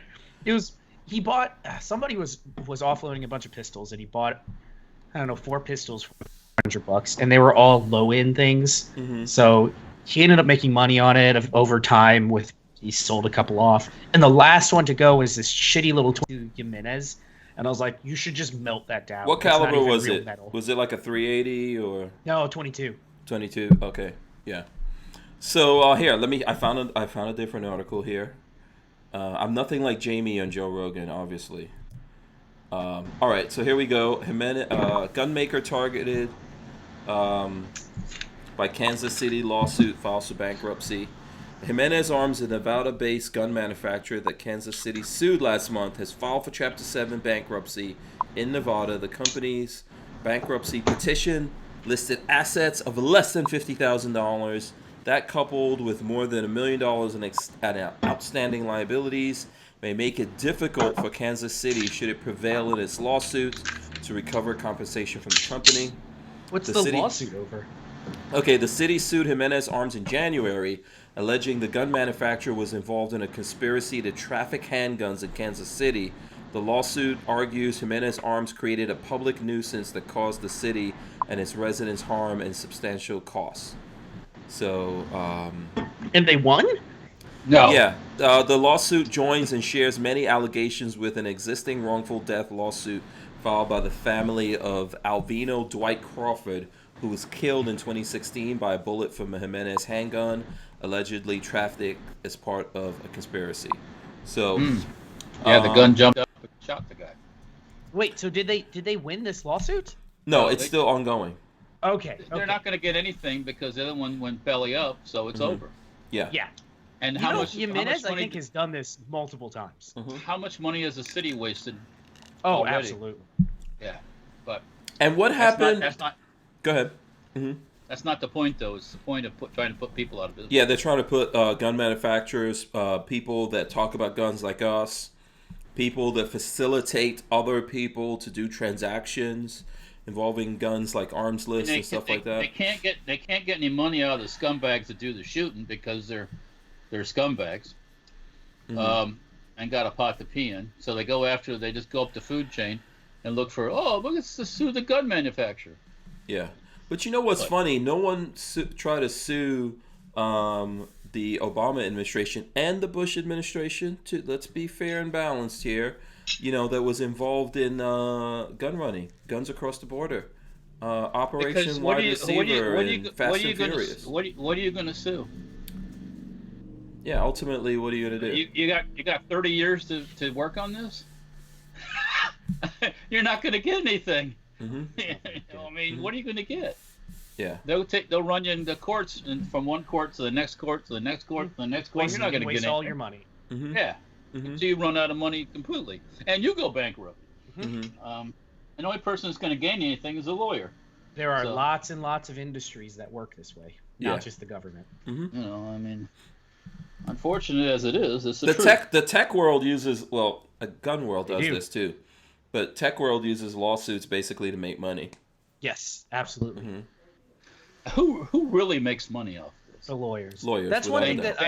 he bought somebody was offloading a bunch of pistols, and he bought, I don't know, 4 pistols for $100, and they were all low-end things. Mm-hmm. So he ended up making money on it over time. He sold a couple off, and the last one to go was this shitty little 22 Jimenez, and I was like, you should just melt that down. What caliber was it? Metal. Was it like a 380 or? No, 22. 22. Okay, yeah. So here, I found a different article here. I'm nothing like Jamie on Joe Rogan, obviously. All right, so here we go. Jimenez, gunmaker targeted by Kansas City lawsuit files for bankruptcy. Jimenez Arms, a Nevada-based gun manufacturer that Kansas City sued last month, has filed for Chapter 7 bankruptcy in Nevada. The company's bankruptcy petition listed assets of less than $50,000. That, coupled with more than $1 million in outstanding liabilities, may make it difficult for Kansas City, should it prevail in its lawsuit, to recover compensation from the company. What's the lawsuit over? Okay, the city sued Jimenez Arms in January, alleging the gun manufacturer was involved in a conspiracy to traffic handguns in Kansas City. The lawsuit argues Jimenez Arms created a public nuisance that caused the city and its residents harm and substantial costs. So, and they won? No. Yeah. The lawsuit joins and shares many allegations with an existing wrongful death lawsuit filed by the family of Alvino Dwight Crawford, who was killed in 2016 by a bullet from a Jimenez handgun, allegedly trafficked as part of a conspiracy. So, yeah, the gun jumped up and shot the guy. Wait, so did they win this lawsuit? No, it's still ongoing. Okay. They're not going to get anything because the other one went belly up, so it's over. Yeah. Yeah. And Jimenez, I think, has done this multiple times. Mm-hmm. How much money has the city wasted? Oh, already? Absolutely. Yeah, but. And what happened? That's not. Go ahead. Mm-hmm. That's not the point, though. It's the point of trying to put people out of business. Yeah, they're trying to put gun manufacturers, people that talk about guns like us, people that facilitate other people to do transactions involving guns like arms lists and stuff like that. They can't get any money out of the scumbags that do the shooting because they're scumbags, and got a pot to pee in. So they just go up the food chain and look for, let's sue the gun manufacturer. Yeah, but you know what's funny? No one tried to sue the Obama administration and the Bush administration. Let's be fair and balanced here. That was involved in gun running, guns across the border, Operation Wide Receiver, and Fast and Furious. What are you going to sue? Yeah, ultimately, what are you going to do? You got 30 years to work on this. You're not going to get anything. Mm-hmm. What are you going to get? Yeah, they'll run you into courts, and from one court to the next court to the next court to the next court. You're not going to get all your money. Mm-hmm. Yeah. Mm-hmm. So you run out of money completely, and you go bankrupt. Mm-hmm. And the only person that's going to gain anything is a lawyer. There are lots and lots of industries that work this way, not just the government. Mm-hmm. Unfortunate as it is, it's the truth. The tech world uses a gun world does this too, but tech world uses lawsuits basically to make money. Yes, absolutely. Mm-hmm. Who really makes money off this? The lawyers. That's one thing that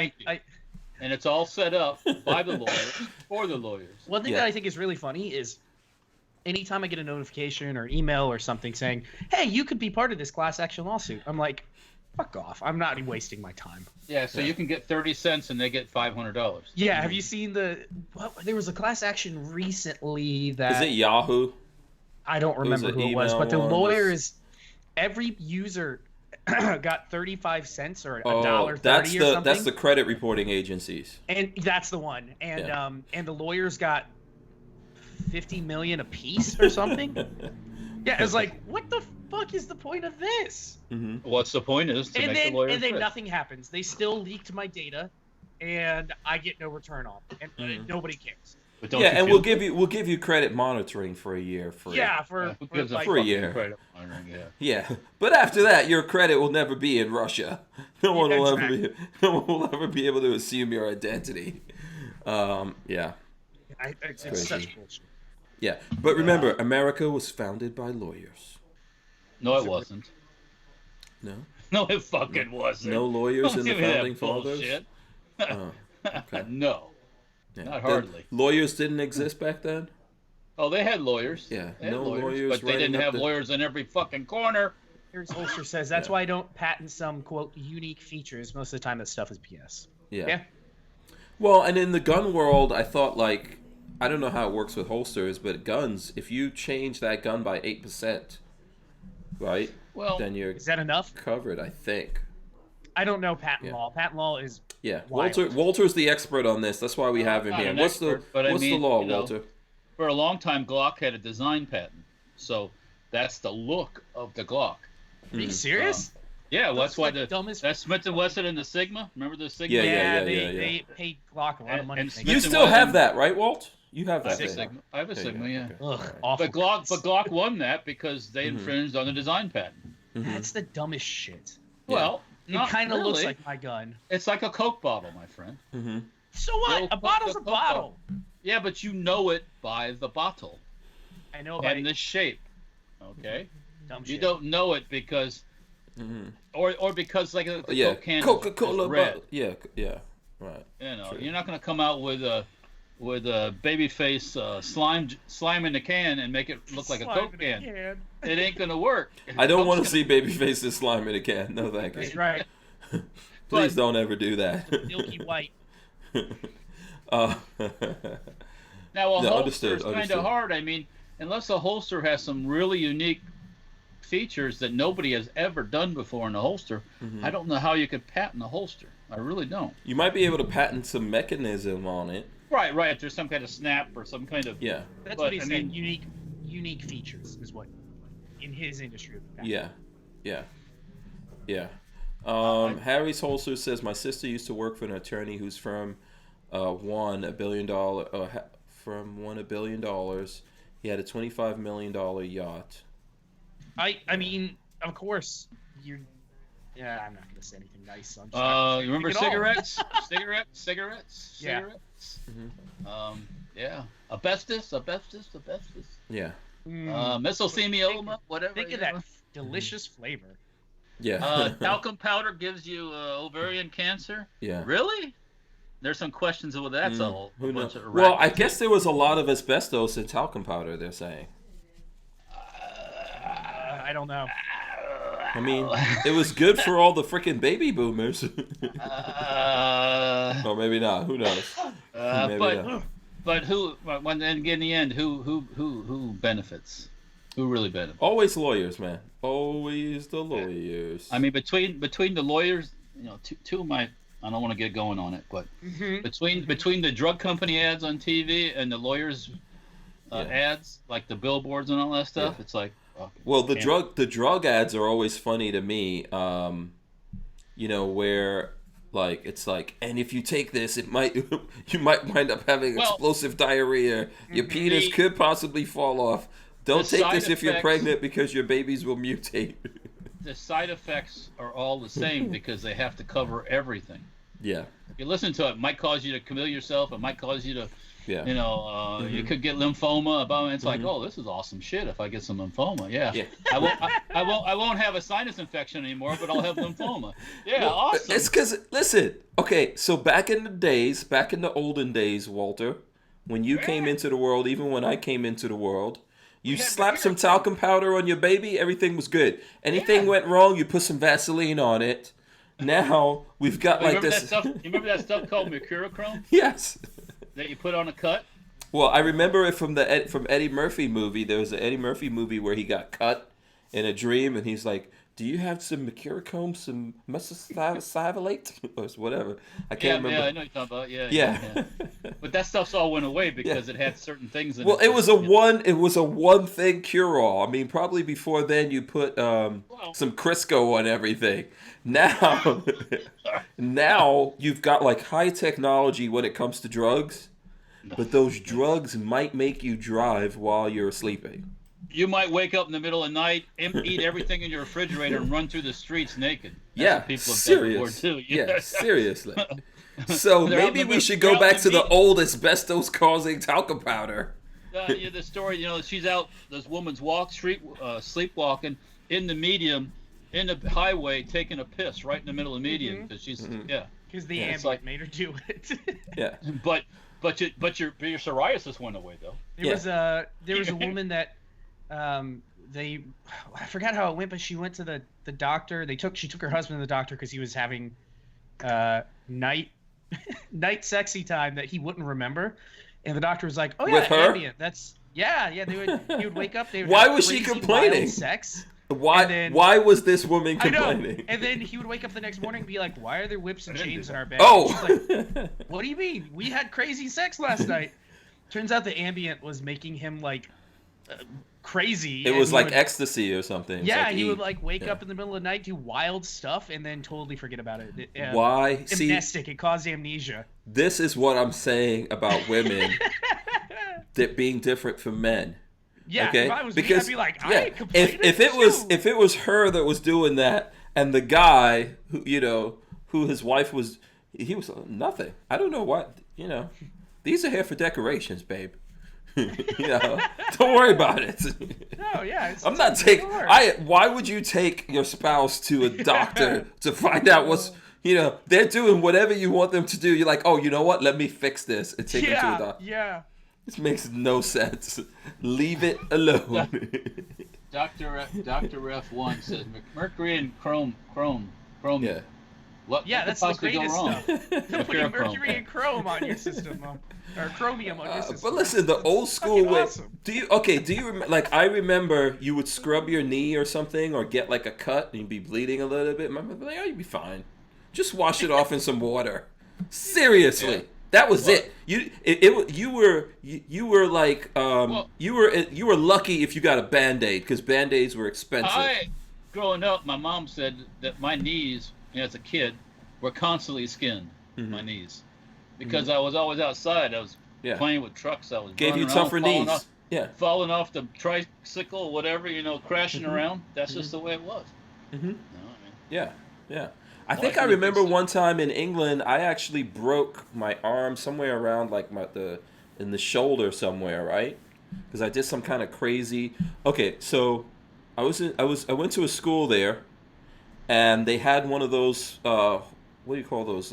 and it's all set up by the lawyers for the lawyers. One thing that I think is really funny is anytime I get a notification or email or something saying, hey, you could be part of this class action lawsuit, I'm like, fuck off. I'm not wasting my time. Yeah, so you can get 30 cents and they get $500. Yeah, have you seen there was a class action recently that... Is it Yahoo? I don't remember who it was, but the lawyers, every user... got 35 cents or $1.30 or something. That's the credit reporting agencies. And that's the one. And and the lawyers got 50 million a piece or something. Yeah, it's like, what the fuck is the point of this? Mm-hmm. What's the point is to make the lawyers and then rich. Nothing happens. They still leaked my data, and I get no return on it, and nobody cares. Yeah, and we'll give you credit monitoring for a year free. Yeah, for a year. Credit monitoring, yeah. But after that, your credit will never be in Russia. No one will ever be able to assume your identity. It's such bullshit. Yeah, but remember, America was founded by lawyers. No, it wasn't. No? No, it fucking wasn't. No lawyers in the founding fathers? Okay. No. Yeah. Not hardly. Lawyers didn't exist back then? Oh, they had lawyers. Yeah, they had lawyers. But they didn't have lawyers in every fucking corner. Here's Holster says, that's why I don't patent some, quote, unique features. Most of the time that stuff is BS. Yeah. Well, and in the gun world, I thought, like, I don't know how it works with holsters, but guns, if you change that gun by 8%, right? Well, then you're is that enough? Covered, I think. I don't know patent law. Patent law is Walter's the expert on this. That's why we have him here. What's the law, Walter? For a long time, Glock had a design patent, so that's the look of the Glock. Are you serious? Yeah, that's why that's Smith & Wesson and the Sigma. Remember the Sigma? Yeah. They paid Glock a lot of money. You still have that, right, Walt? You have that. I have a Sigma, yeah. Ugh, awful. But Glock won that because they infringed on the design patent. That's the dumbest shit. Well, it kind of looks like my gun. It's like a Coke bottle, my friend. So what? A bottle's a bottle. Yeah, but you know it by the bottle. I know about and the shape. Okay. Dumb you shit. Don't know it because, or because like the Coke can Coca-Cola is red. Bottle. Yeah, right. You know, True. You're not going to come out with a baby face slime in the can and make it look like a Coke can. It ain't going to work. I don't want to see baby faces slime in a can. No, thank you. That's right. Please don't ever do that. Milky white. Now a holster is kind of hard. I mean, unless a holster has some really unique features that nobody has ever done before in a holster, I don't know how you could patent a holster. I really don't. You might be able to patent some mechanism on it. Right. If there's some kind of snap or some kind of That's what he said. Unique features is what in his industry. Yeah. Harry's holster says my sister used to work for an attorney whose firm won $1 billion. Won $1 billion. He had a $25 million yacht. I mean, of course, you're. Yeah, I'm not going to say anything nice. You remember cigarettes? Cigarettes? Yeah. Yeah. Asbestos. Yeah. Mesothelioma, whatever. Think of that delicious flavor. Yeah. Talcum powder gives you ovarian cancer. Yeah. Really? There's some questions with that. Who knows? Well, I guess there was a lot of asbestos in talcum powder. They're saying. I don't know. I mean, it was good for all the freaking baby boomers. Or maybe not. Who knows? But who? When in the end, who benefits? Who really benefits? Always lawyers, man. Always the lawyers. I mean, between the lawyers, two of my. I don't want to get going on it, but between the drug company ads on TV and the lawyers' ads, like the billboards and all that stuff, it's like. Well, the drug ads are always funny to me. Where like it's like, and if you take this, you might wind up having explosive diarrhea. Your penis could possibly fall off. Don't take this if you're pregnant because your babies will mutate. The side effects are all the same because they have to cover everything. Yeah. If you listen to it, might cause you to kill yourself. It might cause you to. You could get lymphoma. It's like, oh, this is awesome shit. If I get some lymphoma, I won't have a sinus infection anymore, but I'll have lymphoma. Yeah, awesome. It's because okay, so back in the olden days, Walter, when you came into the world, even when I came into the world, you slapped some talcum powder on your baby, everything was good. Anything went wrong, you put some Vaseline on it. Now we've got this. You remember that stuff called mercurochrome? Yes. That you put on a cut? Well, I remember it from Eddie Murphy movie. There was an Eddie Murphy movie where he got cut in a dream, and he's like, do you have some mercurochrome, some methacrylate, or whatever? I can't remember. Yeah, I know what you're talking about. Yeah. Yeah. But that stuff's all went away because it had certain things in Well, it. it was a one thing cure all. I mean, probably before then you put some Crisco on everything. Now, now you've got like high technology when it comes to drugs, but those drugs might make you drive while you're sleeping. You might wake up in the middle of the night, eat everything in your refrigerator, and run through the streets naked. That's what people have done before too. Yeah, seriously. So maybe we should go back to the old asbestos causing talcum powder. The story, she's out. This woman's sleepwalking in the medium, in the highway, taking a piss right in the middle of the medium because she's because the ambient made her do it. Yeah, but your psoriasis went away though. There was a woman that I forgot how it went, but she went to the doctor. She took her husband to the doctor because he was having night sexy time that he wouldn't remember, and the doctor was like, "Oh yeah, with her? Ambient. That's he would wake up. They would Why have was she crazy, complaining? wild sex. Why was this woman complaining? I know. And then he would wake up the next morning and be like, "Why are there whips and chains in our bed?" Oh, she's like, "What do you mean? We had crazy sex last night." Turns out the Ambient was making him like crazy. It was like ecstasy or something. Yeah, like he would like wake up in the middle of the night, do wild stuff, and then totally forget about it. Why? Amnestic. It caused amnesia. This is what I'm saying about women that being different from men. Yeah, okay? if I was because me, I'd be like, I ain't complaining. If it was her that was doing that, and the guy who his wife was, he was nothing. I don't know what These are here for decorations, babe. Don't worry about it. No, yeah. I'm not taking. Why would you take your spouse to a doctor to find out what's? They're doing whatever you want them to do. You're like, oh, you know what? Let me fix this and take them to a doctor. Yeah. This makes no sense. Leave it alone. Dr. F1 says mercury and chromium. Yeah. What that's the greatest stuff. Putting mercury and chrome on your system, or chromium on your system. But listen, the old school way. Awesome. Do you remember? Like, I remember you would scrub your knee or something, or get like a cut and you'd be bleeding a little bit. My mother like, oh, you'd be fine. Just wash it off in some water. Seriously. Yeah. That was it. You were lucky if you got a Band-Aid because Band-Aids were expensive. Growing up, my mom said that my knees, as a kid, were constantly skinned. Mm-hmm. My knees, because I was always outside. I was playing with trucks. I was gave you tougher knees. Falling off the tricycle or whatever, crashing around. That's just the way it was. Mm-hmm. Yeah. I think I remember one time in England, I actually broke my arm somewhere around like in the shoulder somewhere, right? Because I did some kind of crazy. Okay, so I went to a school there, and they had one of those what do you call those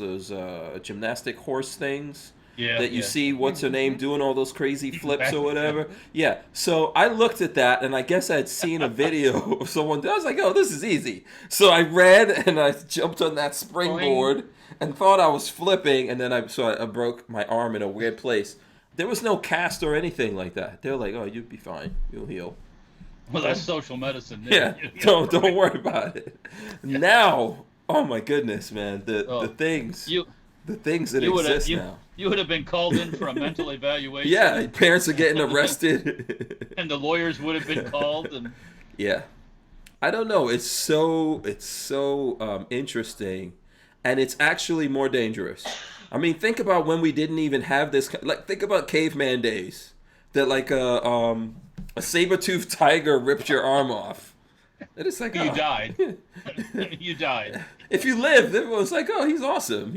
gymnastic horse things that you see what's her name doing all those crazy flips or whatever. Yeah. So I looked at that, and I guess I'd seen a video of someone. I was like, oh, this is easy. So I ran and I jumped on that springboard and thought I was flipping, and then I broke my arm in a weird place. There was no cast or anything like that. They're like, oh, you'll be fine. You'll heal. Well, that's social medicine. Yeah. Don't worry about it. Now, oh my goodness, man, the things that exist now. You would have been called in for a mental evaluation. Yeah, parents are getting arrested. And the lawyers would have been called. And yeah, I don't know. It's so interesting, and it's actually more dangerous. I mean, think about when we didn't even have this. Like, think about caveman days. That like a saber-toothed tiger ripped your arm off. And it's like you died. You died. If you lived, it was like, oh, he's awesome.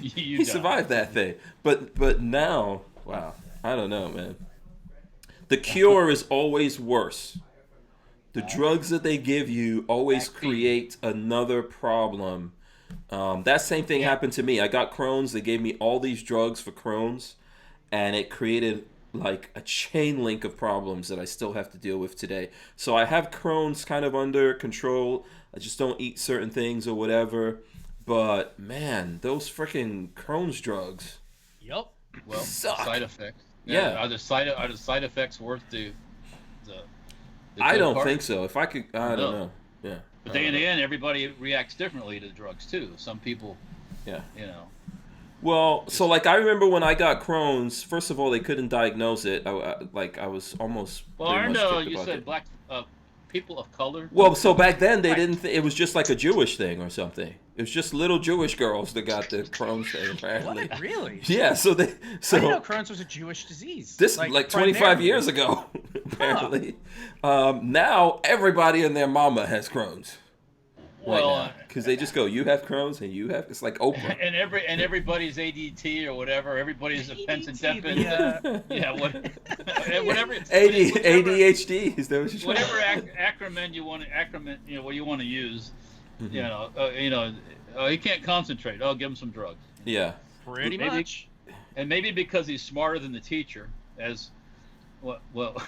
He survived that thing. But now, wow, I don't know, man. The cure is always worse. The drugs that they give you always create another problem. That same thing happened to me. I got Crohn's. They gave me all these drugs for Crohn's, and it created like a chain link of problems that I still have to deal with today. So I have Crohn's kind of under control. I just don't eat certain things or whatever. But man, those freaking Crohn's drugs. Yep. Well, suck. Side effects. Yeah. Are the side effects worth the I don't think so. If I could, I don't know. Yeah. But then in the end, everybody reacts differently to drugs too. Some people, yeah, you know. Well, so like I remember when I got Crohn's. First of all, they couldn't diagnose it. I was almost. Well, aren't you said black people of color? Well, so back then they didn't. It was just like a Jewish thing or something. It was just little Jewish girls that got the Crohn's thing. Apparently. What? Really? Yeah. So I didn't know Crohn's was a Jewish disease. This like 25 years ago. Apparently. Now everybody and their mama has Crohn's. Well, because they just go, you have Crohn's and you have. It's like Oprah. And everybody's ADT or whatever. Everybody's a Pensadepin. Yeah, whatever. ADHD is that what you're whatever acronym you want to what you want to use. Mm-hmm. He can't concentrate. I'll give him some drugs. Yeah, pretty much. And maybe because he's smarter than the teacher, well,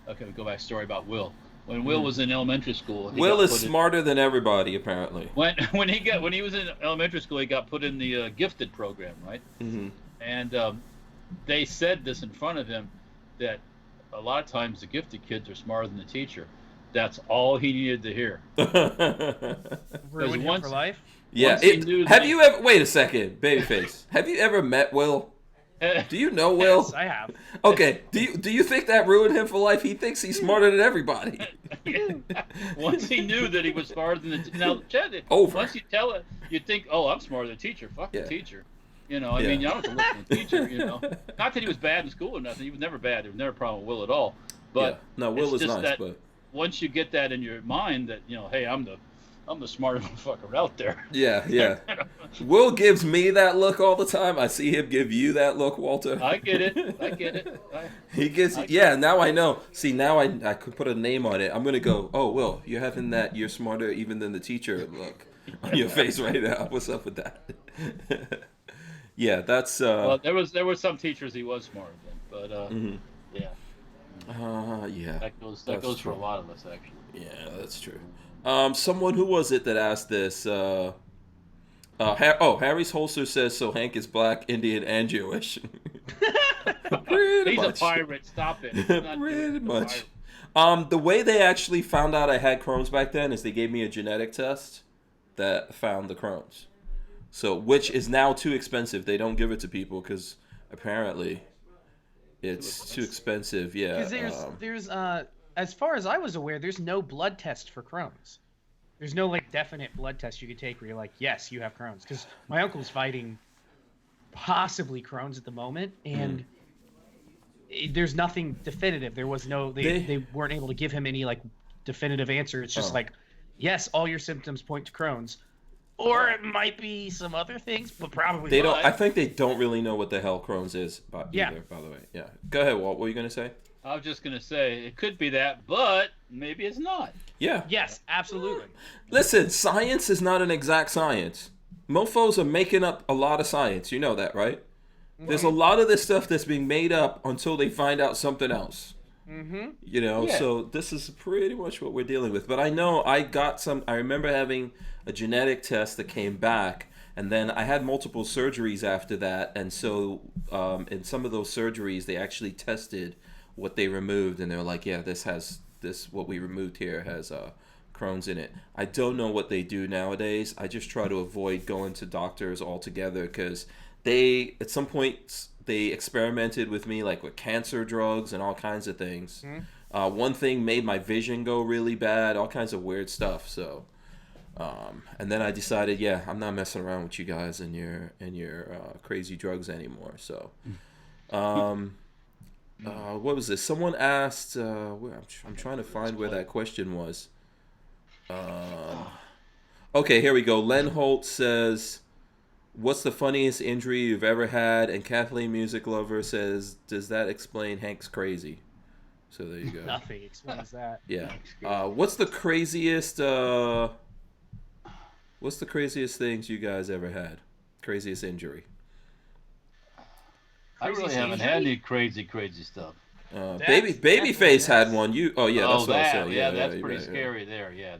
okay, we go back to the story about Will. When Will was in elementary school, Will is smarter than everybody apparently. When he was in elementary school, he got put in the gifted program, right? Mm-hmm. And they said this in front of him that a lot of times the gifted kids are smarter than the teacher. That's all he needed to hear. Ruined him for life. Yeah. Have you ever? Wait a second, babyface. Have you ever met Will? Do you know Will? Yes, I have. Okay. Do you think that ruined him for life? He thinks he's smarter than everybody. Once he knew that he was smarter than the now, Chad, once you tell it, you think, oh, I'm smarter than the teacher. Fuck the teacher. I mean, you don't have to listen to the teacher. Not that he was bad in school or nothing. He was never bad. There was never a problem with Will at all. But no, Will is nice. That but once you get that in your mind, that hey, I'm the smartest motherfucker out there. Yeah. Will gives me that look all the time. I see him give you that look, Walter. I get it. He gives. Now I know. See, now I could put a name on it. I'm gonna go. Oh, Will, you're having that. You're smarter even than the teacher look on your face right now. What's up with that? Yeah, that's. Well, there were some teachers he was smarter than, but mm-hmm. Yeah. That goes for a lot of us actually. Yeah, that's true. Someone, who was it that asked this? Harry's holster says, so Hank is black, Indian, and Jewish. He's a pirate. Stop it. Pretty much. The way they actually found out I had Crohn's back then is they gave me a genetic test that found the Crohn's. So, which is now too expensive. They don't give it to people because apparently it's too expensive. Yeah. Because there's as far as I was aware, there's no blood test for Crohn's. There's no definite blood test you could take where you're like, yes, you have Crohn's. Because my uncle's fighting possibly Crohn's at the moment, and there's nothing definitive. There was no, they weren't able to give him any definitive answer. It's just yes, all your symptoms point to Crohn's, or it might be some other things, but probably they don't. I think they don't really know what the hell Crohn's is. Either, by the way, yeah. Go ahead, Walt. What were you gonna say? I was just going to say, it could be that, but maybe it's not. Yeah. Yes, absolutely. Listen, science is not an exact science. Mofos are making up a lot of science. You know that, right? There's a lot of this stuff that's being made up until they find out something else. Mm-hmm. So this is pretty much what we're dealing with. But I know I remember having a genetic test that came back, and then I had multiple surgeries after that. And so in some of those surgeries, they actually tested what they removed, and they were like, yeah, what we removed here has Crohn's in it. I don't know what they do nowadays. I just try to avoid going to doctors altogether because at some point they experimented with me with cancer drugs and all kinds of things. Mm-hmm. One thing made my vision go really bad, all kinds of weird stuff. So and then I decided, I'm not messing around with you guys and your crazy drugs anymore. So what was this? Someone asked. I'm trying to find where that question was. Okay, here we go. Len Holt says, "What's the funniest injury you've ever had?" And Kathleen Music Lover says, "Does that explain Hank's crazy?" So there you go. Nothing explains that. Yeah. What's the craziest? What's the craziest things you guys ever had? Craziest injury? I really haven't had any crazy stuff. Babyface had one. That's what I was saying. Yeah, that's pretty scary there. Yeah,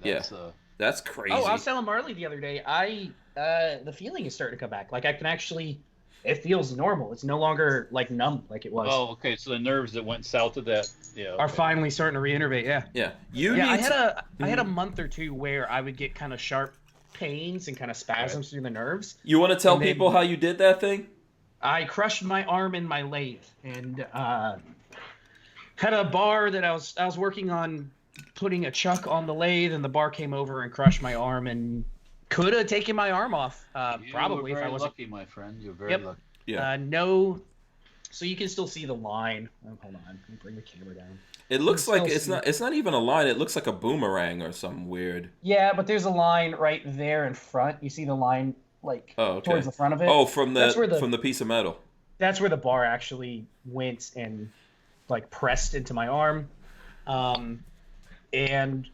that's crazy. Oh, I was telling Marley the other day, the feeling is starting to come back. I can actually It feels normal. It's no longer like numb like it was. Oh, okay. So the nerves that went south of that, are finally starting to reinnervate. Yeah. Yeah. I had a month or two where I would get kind of sharp pains and kind of spasms through the nerves. You want to tell people how you did that thing? I crushed my arm in my lathe and had a bar that I was working on putting a chuck on the lathe, and the bar came over and crushed my arm and could have taken my arm off. Probably if I wasn't lucky, my friend. You're very lucky. Yeah. No. So you can still see the line. Oh, hold on. Let me bring the camera down. It looks like it's not even a line. It looks like a boomerang or something weird. Yeah, but there's a line right there in front. You see the line towards the front of it. Oh, from the piece of metal. That's where the bar actually went and like pressed into my arm. And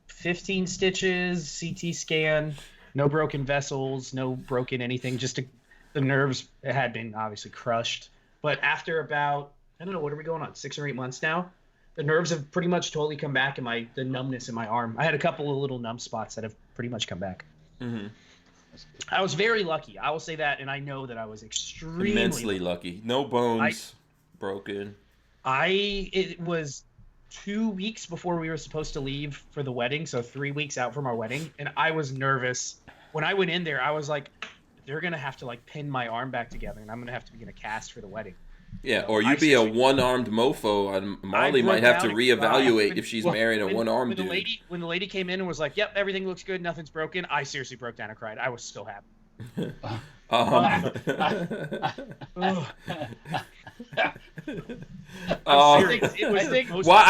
15 stitches, CT scan, no broken vessels, no broken anything. Just the nerves had been obviously crushed. But after about, I don't know, what are we going on, 6 or 8 months now? The nerves have pretty much totally come back, and the numbness in my arm. I had a couple of little numb spots that have pretty much come back. Mm-hmm. I was very lucky. I will say that, and I know that I was extremely immensely lucky. No bones broken. It was 2 weeks before we were supposed to leave for the wedding, so 3 weeks out from our wedding, and I was nervous. When I went in there, I was like, they're going to have to like pin my arm back together, and I'm going to have to begin a cast for the wedding. Yeah, or you be a one-armed mofo, and Molly might have to reevaluate if she's marrying a one-armed dude. When the lady came in and was like, "Yep, everything looks good, nothing's broken," I seriously broke down and cried. I was so happy. I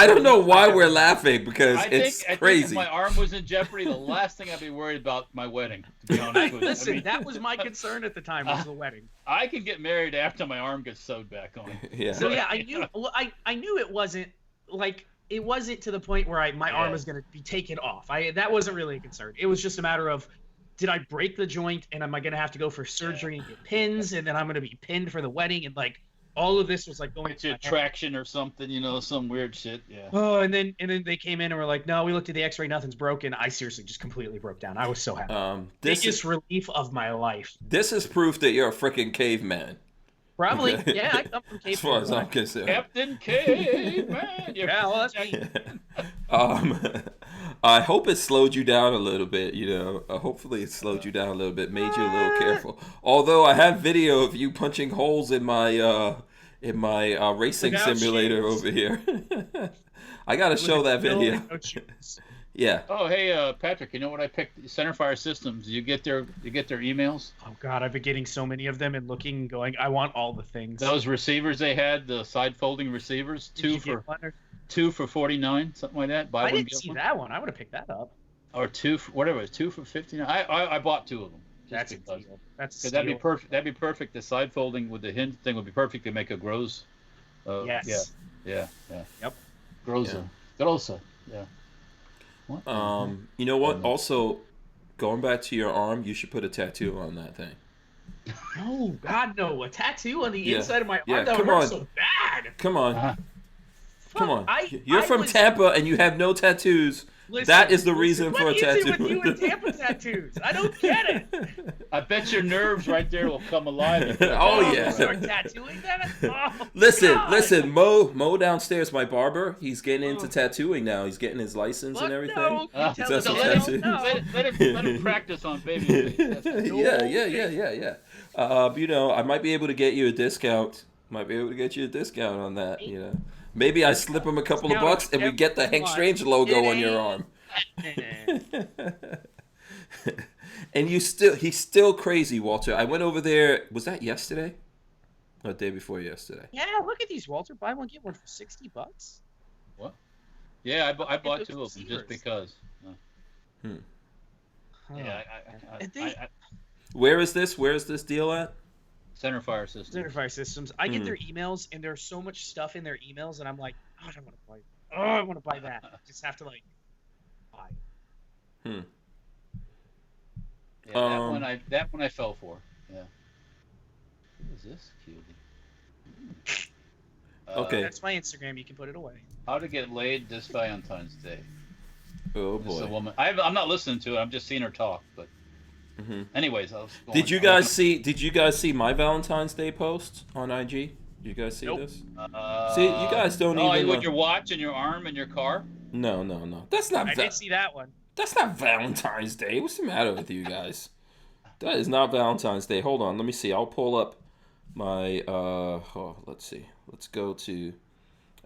don't know why we're laughing, because it's crazy. I think if my arm was in jeopardy, the last thing I'd be worried about my wedding. To be honest with you. Listen, that was my concern at the time, was the wedding. I can get married after my arm gets sewed back on. Yeah. So yeah, I knew. Well, I knew it wasn't to the point where my arm was going to be taken off. That wasn't really a concern. It was just a matter of, did I break the joint, and am I going to have to go for surgery and get pins, and then I'm going to be pinned for the wedding, and like all of this was like going to traction or something, some weird shit. Yeah. Oh, and then they came in and were like, "No, we looked at the X-ray, nothing's broken." I seriously just completely broke down. I was so happy. Biggest relief of my life. This is proof that you're a freaking caveman. Probably, yeah. I come from caveman. As far as I'm concerned. Captain Caveman. Yeah, well, that's me. I hope it slowed you down a little bit. Hopefully it slowed you down a little bit, made you a little careful. Although I have video of you punching holes in my racing simulator over here. I gotta show that video. Yeah. Oh, hey, Patrick. You know what I picked? Centerfire Systems. You get their emails? Oh God, I've been getting so many of them and looking and going, I want all the things. Those receivers they had, the side folding receivers, two for $49, something like that. I didn't see that one. I would have picked that up. Or two for $59. I bought 2 of them. That's a deal. That's that'd be perfect. That'd be perfect. The side folding with the hinge thing would be perfect to make a Groza. Yes. Yeah. Yep. Groza. Yeah. What? You know what? Also, going back to your arm, you should put a tattoo on that thing. No, God, no! A tattoo on the inside of my arm? Yeah, that would hurt so bad. Come on. Come on. You're from Tampa and you have no tattoos. That is the reason for a tattoo. What is it with you and Tampa tattoos? I don't get it. I bet your nerves right there will come alive. Oh yeah. Start tattooing that? Oh, listen. Mo downstairs, my barber. He's getting into tattooing now. He's getting his license and everything. No, let him practice on baby. Yeah. I might be able to get you a discount. On that. Maybe I slip him a couple of bucks and we get the Hank Strange logo on your arm. And he's still crazy, Walter. I went over there. Was that yesterday? Or the day before yesterday? Yeah, look at these, Walter. Buy one, get one for $60. What? Yeah, I bought 2 of them just because. Yeah, Where is this deal at? Centerfire Systems. I get their emails, and there's so much stuff in their emails, and I'm like, oh, I want to buy. Oh, I want to buy that. I just have to buy it. Yeah, that one I fell for. Yeah. Who is this cutie? Okay. That's my Instagram. You can put it away. How to get laid this Valentine's Day. Oh This is boy. a woman. I'm not listening to it. I'm just seeing her talk, but. Anyways, I was going, Did you guys see? Did you guys see my Valentine's Day post on IG? Did you guys see this? See, you guys don't even. With your watch and your arm and your car. No. That's not. I did see that one. That's not Valentine's Day. What's the matter with you guys? That is not Valentine's Day. Hold on, let me see. I'll pull up my. Let's see. Let's go to.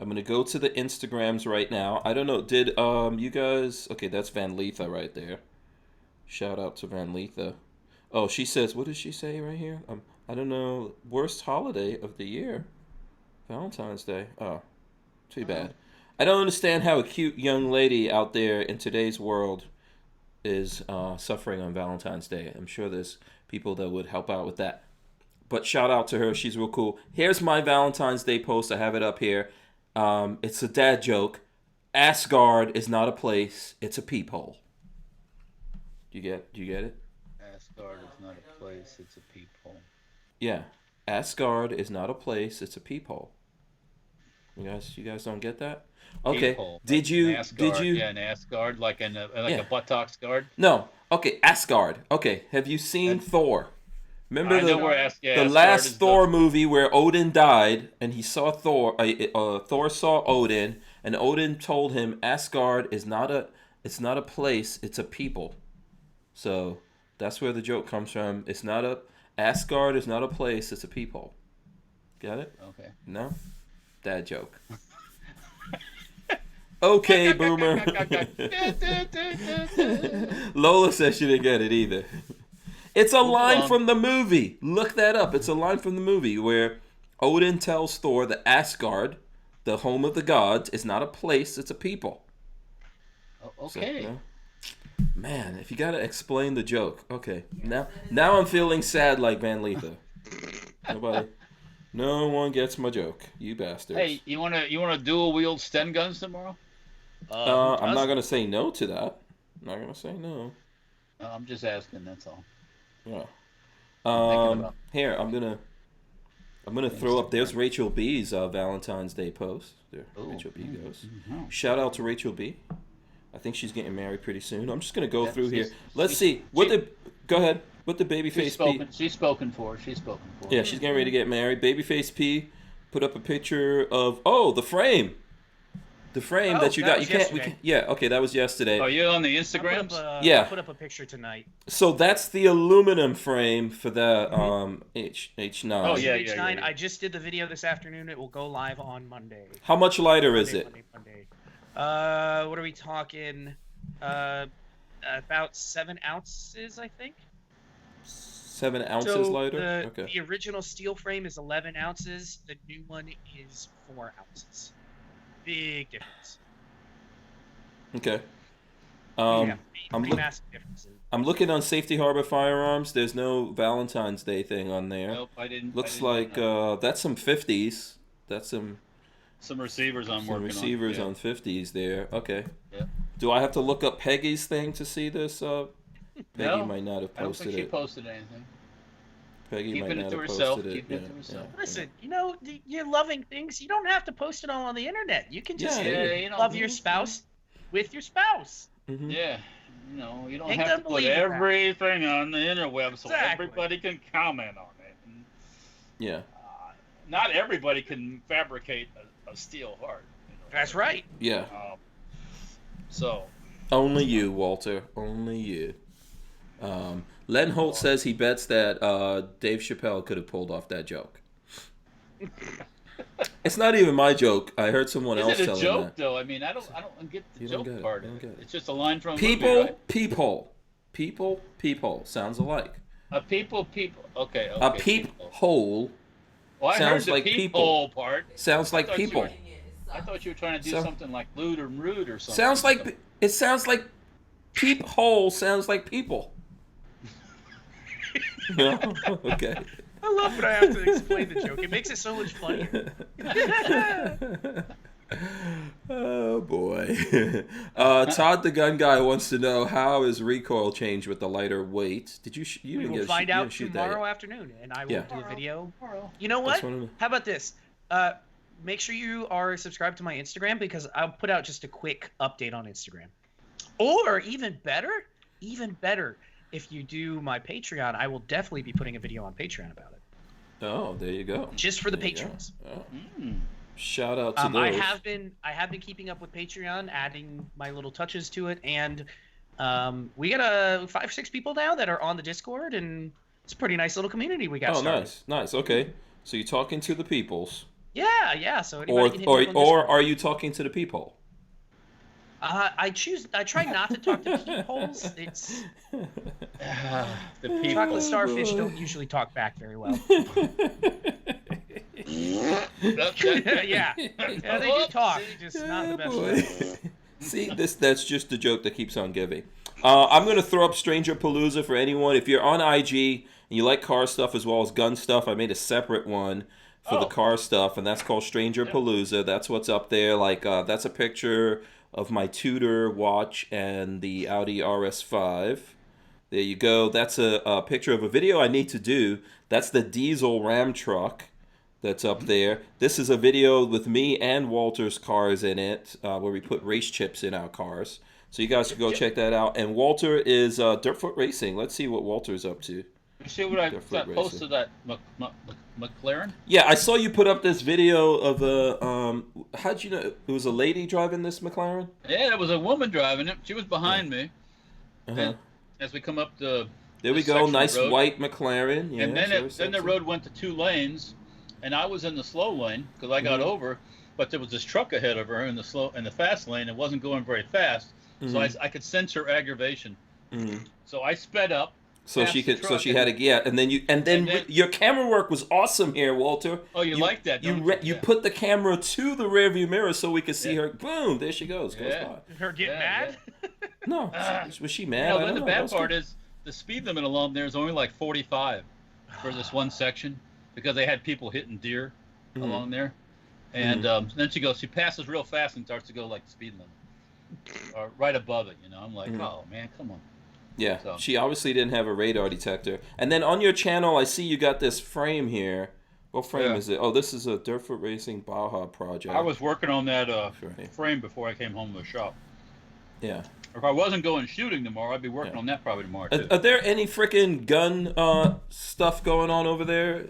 I'm gonna go to the Instagrams right now. I don't know. Did you guys? Okay, that's Van Letha right there. Shout out to Van Letha. Oh, she says, what does she say right here? I don't know. Worst holiday of the year, Valentine's Day. Oh, too bad. I don't understand how a cute young lady out there in today's world is suffering on Valentine's Day. I'm sure there's people that would help out with that. But shout out to her. She's real cool. Here's my Valentine's Day post. I have it up here. It's a dad joke. Asgard is not a place. It's a peephole. Do you get it? Asgard is not a place. It's a peephole. Yeah. Asgard is not a place. It's a peephole. You guys don't get that? Okay. Peephole. Did you? Yeah, an Asgard, like a buttocks guard. No. Okay. Asgard. Okay. Have you seen Thor? Remember the last Thor movie where Odin died and he saw Thor. Thor saw Odin, and Odin told him Asgard is not a place. It's a people. So that's where the joke comes from. Asgard is not a place. It's a people. Got it? Okay. No? Dad joke. Okay, boomer. Lola says she didn't get it either. It's a line from the movie. Look that up. It's a line from the movie where Odin tells Thor that Asgard, the home of the gods, is not a place. It's a people. Okay. So, man, if you gotta explain the joke, okay. Now I'm feeling sad like Van Letha. No one gets my joke. You bastards. Hey, you wanna dual wield Sten guns tomorrow? I'm not gonna say no to that. I'm not gonna say no. I'm just asking. That's all. Yeah. Here I'm gonna throw up. There's Rachel B's Valentine's Day post. There, Rachel B goes. Shout out to Rachel B. I think she's getting married pretty soon. I'm just gonna go through here. Let's see. Go ahead. What the Babyface P? She's spoken for. Yeah, she's getting ready to get married. Babyface P put up a picture of the frame. The frame that you got. Okay, that was yesterday. Are you on the Instagrams? I'll put up a picture tonight. So that's the aluminum frame for the H9. Oh yeah, H9. Yeah. I just did the video this afternoon. It will go live on Monday. How much lighter is it? Monday. What are we talking? About 7 ounces, I think. 7 ounces lighter? Okay. The original steel frame is 11 ounces. The new one is 4 ounces. Big difference. Okay. Massive differences. I'm looking on Safety Harbor Firearms. There's no Valentine's Day thing on there. Nope, I didn't. Looks like that's some 50s. That's some receivers I'm working on. Some receivers on 50s there. Okay. Yeah. Do I have to look up Peggy's thing to see this? Peggy might not have posted it. I don't think she posted anything. Peggy might not have herself. posted it. Keep it to herself. Listen, you're loving things. You don't have to post it all on the internet. You can just love your spouse with your spouse. Mm-hmm. Yeah. You don't have to put everything on the interweb so everybody can comment on it. And, yeah. Not everybody can fabricate a steel heart. That's right. Yeah. So. Only you, Walter. Only you. Len Holt says he bets that Dave Chappelle could have pulled off that joke. It's not even my joke. I heard someone else telling that. Is it a joke, though? I mean, I don't get the joke part of it. It's just a line from people, movie, right? peephole. People, peephole. Sounds alike. A people. Okay. A peephole. Well, I sounds heard the like peephole part. Sounds like people. I thought you were trying to do something like lewd or rude or something. It sounds like peephole sounds like people. No? Okay. I love when I have to explain the joke. It makes it so much funnier. Oh boy. Todd the gun guy wants to know how is recoil changed with the lighter weight. Did you? We will find out tomorrow afternoon, and I will do a video. You know what? How about this? Make sure you are subscribed to my Instagram because I'll put out just a quick update on Instagram. Or even better, if you do my Patreon, I will definitely be putting a video on Patreon about it. Oh, there you go. Just for the patrons. Oh. Shout out to those. I have been keeping up with Patreon, adding my little touches to it, and we got 5 or 6 people now that are on the Discord, and it's a pretty nice little community we got started. Nice. Okay, so you're talking to the peoples. Yeah. So anybody can hit me up on or Discord. are you talking to the people? I try not to talk to peepholes. It's the people. Chocolate starfish don't usually talk back very well. Yeah, they do talk, just not the best way. See, that's just the joke that keeps on giving. I'm going to throw up Stranger Palooza for anyone. If you're on IG and you like car stuff as well as gun stuff, I made a separate one for the car stuff, and that's called Stranger Palooza. That's what's up there. Like, that's a picture of my Tudor watch and the Audi RS5. There you go. That's a picture of a video I need to do. That's the diesel Ram truck that's up there. This is a video with me and Walter's cars in it, where we put race chips in our cars. So you guys should go check that out. And Walter is Dirtfoot Racing. Let's see what Walter's up to. You see what I posted that McLaren? Yeah, I saw you put up this video of a how'd you know it was a lady driving this McLaren? Yeah, it was a woman driving it. She was behind me. And as we come up the there we go, nice white McLaren. Yeah, and then the road went to 2 lanes, and I was in the slow lane because I got over, but there was this truck ahead of her in the fast lane. It wasn't going very fast, so I could sense her aggravation. So I sped up. So she could. So she had a and then your camera work was awesome here, Walter. Oh, you like that? You put the camera to the rearview mirror so we could see her. Boom! There she goes. Her getting mad? No, was she mad? Then the bad part is the speed limit along there is only like 45 for this one section because they had people hitting deer along there, and then she passes real fast and starts to go like the speed limit, or right above it. I'm like, oh man, come on. Yeah, she obviously didn't have a radar detector. And then on your channel, I see you got this frame here. What frame is it? Oh, this is a Dirtfoot Racing Baja project. I was working on that frame before I came home to the shop. Yeah. If I wasn't going shooting tomorrow, I'd be working on that probably tomorrow, too. Are there any freaking gun stuff going on over there?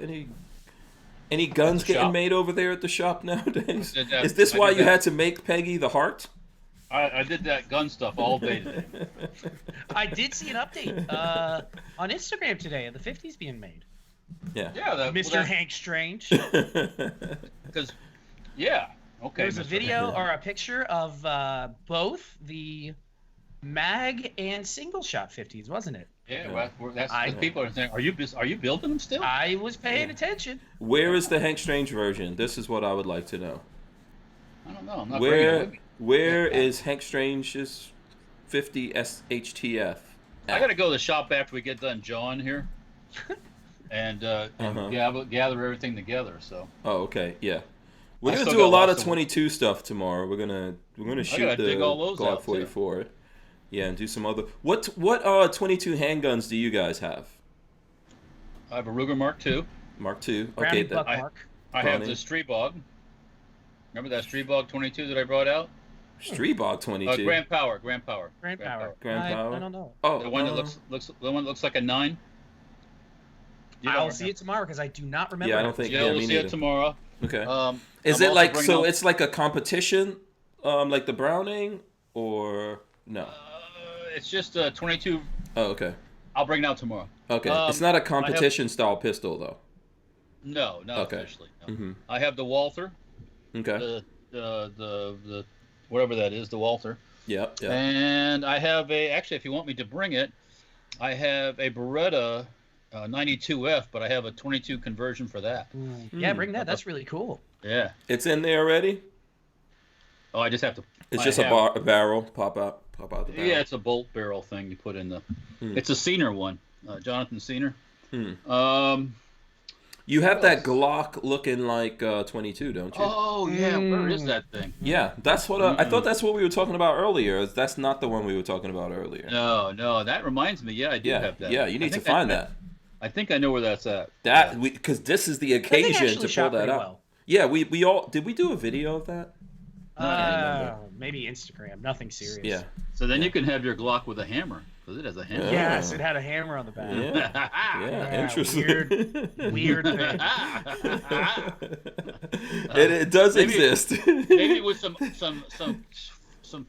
Any guns getting made over there at the shop nowadays? Is this why you had to make Peggy the heart? I did that gun stuff all day today. I did see an update on Instagram today of the 50s being made. Yeah. Mr. Hank Strange. Because, okay. There's a video or a picture of both the mag and single shot 50s, wasn't it? Yeah, that's people are saying, are you building them still? I was paying attention. Where is the Hank Strange version? This is what I would like to know. I don't know. I'm not bringing it with me. Where is Hank Strange's 50 SHTF? I got to go to the shop after we get done jawing here, and gather everything together. So. Oh, okay, yeah. We're gonna do a lot of 22 stuff tomorrow. We're gonna shoot the Glock 44. Yeah, and do some other. What 22 handguns do you guys have? I have a Ruger Mark II. Mark II. Okay, I have the Streetbog. Remember that Streetbog 22 that I brought out? Streetbog 22. Grand Power. I don't know. Oh, the one that looks like a 9. I'll see it tomorrow because I do not remember. Yeah, I don't think. Yeah, we'll see it tomorrow. Okay. Is it like so? It's like a competition, like the Browning, or no? It's just a 22. Oh, okay. I'll bring it out tomorrow. Okay. It's not a competition style pistol though. No, not officially. No. I have the Walther. Okay. The whatever that is, the Walther. Yep. And I have actually, if you want me to bring it, I have a Beretta 92F, but I have a 22 conversion for that. Yeah, bring that. That's really cool. Yeah. It's in there already? Oh, I just have to. It's just a barrel pop out the barrel. Yeah, it's a bolt barrel thing you put in the. It's a Cena one, Jonathan Cena. You have that Glock looking like 22, don't you? Oh yeah, where is that thing? Yeah, that's what I thought. That's what we were talking about earlier. That's not the one we were talking about earlier. No, that reminds me. Yeah, I do have that. Yeah, you need to find that. I think I know where that's at. Because this is the occasion to pull that out. Well. Yeah, we all did. We do a video of that? Maybe Instagram. Nothing serious. Yeah. So then you can have your Glock with a hammer. Because it has a hammer. Yes, it had a hammer on the back. Yeah, interesting. Weird thing. It does exist. Maybe with some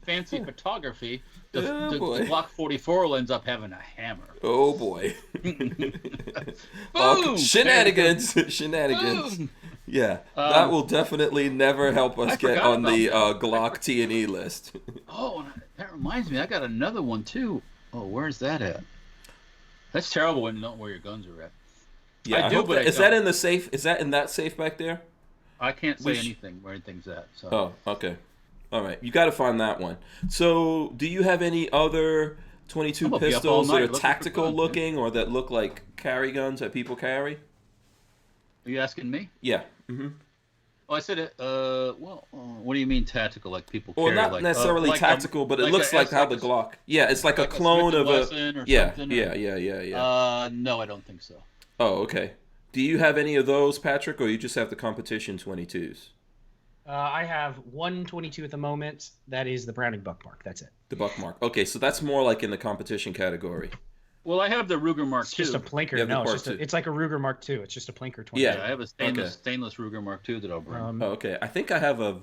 fancy photography, the Glock 44 will ends up having a hammer. Oh boy. Boom! Shenanigans. Shenanigans. Yeah, that will definitely never help us get on the Glock T&E list. Oh, that reminds me, I got another one too. Oh, where's that at? That's terrible when you don't know where your guns are at. Yeah, is that in the safe? Is that in that safe back there? I can't say anything where anything's at. So. Oh, okay. All right, you got to find that one. So, do you have any other 22 pistols that are tactical looking or that look like carry guns that people carry? Are you asking me? Yeah. Mm-hmm. Oh, I said it. What do you mean tactical? Like people carry? Well, not necessarily tactical, but it looks like how the Glock. Yeah, it's like a clone of a. Yeah. No, I don't think so. Oh, okay. Do you have any of those, Patrick, or you just have the competition 22s? I have 122 at the moment. That is the Browning Buckmark. That's it. The Buckmark. Okay, so that's more like in the competition category. Well, I have the Ruger Mark II. It's just a plinker. No, it's like a Ruger Mark II. It's just a plinker 20. Yeah, I have a stainless Ruger Mark II that I'll bring. Okay, I think I have a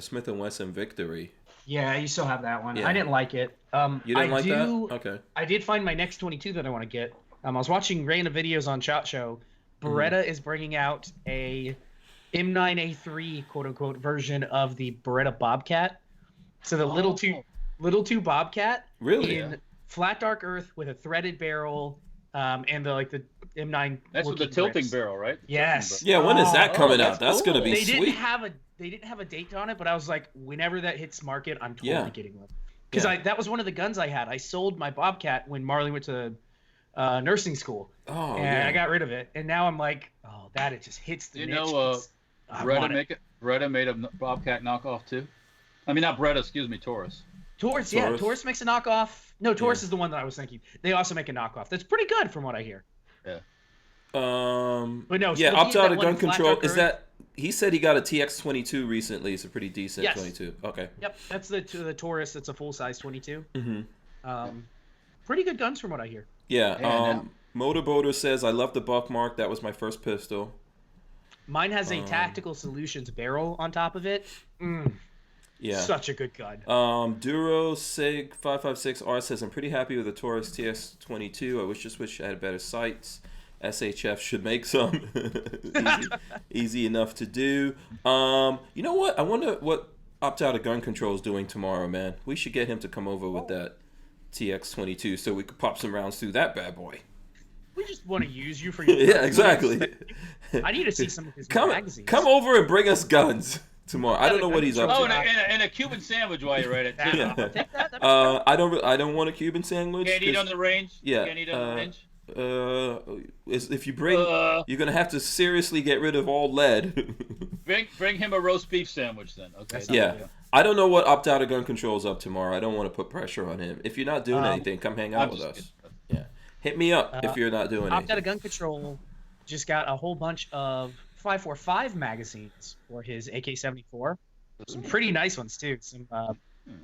Smith & Wesson Victory. Yeah, you still have that one. Yeah. I didn't like it. You didn't like that? Okay. I did find my next 22 that I want to get. I was watching random videos on SHOT Show. Beretta is bringing out a M9A3 quote-unquote version of the Beretta Bobcat. So the little two Bobcat in flat dark earth with a threaded barrel and the M9. That's with the tilting barrel, right? Yes. Yeah, when is that coming out? That's going to be sweet. They didn't have a date on it, but I was like, whenever that hits market, I'm totally getting one. Because that was one of the guns I had. I sold my Bobcat when Marley went to nursing school. Oh, and I got rid of it. And now I'm like, it just hits the niche. Beretta made a Bobcat knockoff too? I mean, not Beretta, excuse me, Taurus. Taurus, yeah. Taurus makes a knockoff. No, Taurus is the one that I was thinking. They also make a knockoff. That's pretty good from what I hear. Yeah. But no. Yeah, opt out of gun control. Is that... He said he got a TX22 recently. It's a pretty decent 22. Okay. Yep, that's the Taurus. That's a full-size 22. Mm-hmm. Pretty good guns from what I hear. Yeah. Motorboater says, I love the Buckmark. That was my first pistol. Mine has a Tactical Solutions barrel on top of it. Yeah. Such a good gun. Duro Sig 556R says, I'm pretty happy with the Taurus TX22. I just wish I had better sights. SHF should make some. Easy enough to do. You know what? I wonder what Opt Out of Gun Control is doing tomorrow, man. We should get him to come over with that TX22 so we could pop some rounds through that bad boy. We just want to use you for your yeah, exactly. I need to see some of his magazines. Come over and bring us guns tomorrow. I don't know what he's up to. Oh, and a Cuban sandwich while you're at it too. Yeah. Take that. I don't want a Cuban sandwich. Can't eat on the range. Yeah. Can't eat on the range. If you bring, you're gonna have to seriously get rid of all lead. bring him a roast beef sandwich then. Okay. Yeah. I don't know what Opt Out of Gun Control is up tomorrow. I don't want to put pressure on him. If you're not doing anything, come hang out with us. Yeah. Hit me up if you're not doing anything. Opt Out of Gun Control just got a whole bunch of 545 magazines for his AK-74. Some pretty nice ones too. Some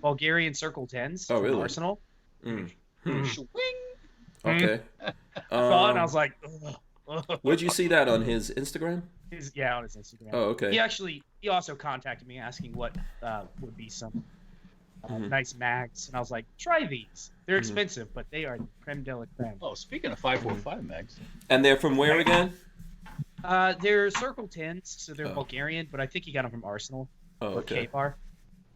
Bulgarian Circle 10s from Arsenal. Swing. Okay. And I was like, where'd you see that on his Instagram? On his Instagram. Oh, okay. He also contacted me asking what would be some nice mags, and I was like, try these. They're expensive, but they are creme de la creme. Oh, speaking of 545 mags. And they're from where again? They're Circle 10s, so they're Bulgarian, but I think he got them from Arsenal or K-Bar.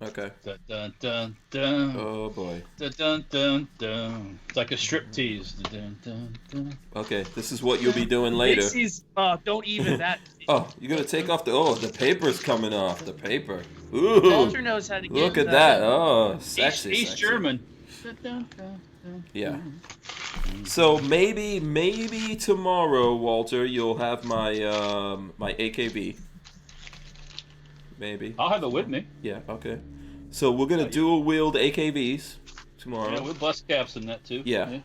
Okay. Dun, dun, dun, dun. Oh boy. Dun, dun, dun, dun. It's like a strip tease. Dun, dun, dun. Okay, this is what you'll be doing later. This is don't even that. Oh, you're gonna take off the paper's coming off. The paper. Ooh. Walter knows how to get. Look at that. Oh, sexy. East German. Yeah. So maybe tomorrow, Walter, you'll have my my AKB. Maybe. I'll have it with me. Yeah, okay. So we're going to dual wield AKBs tomorrow. Yeah, we'll bust caps in that too. Yeah.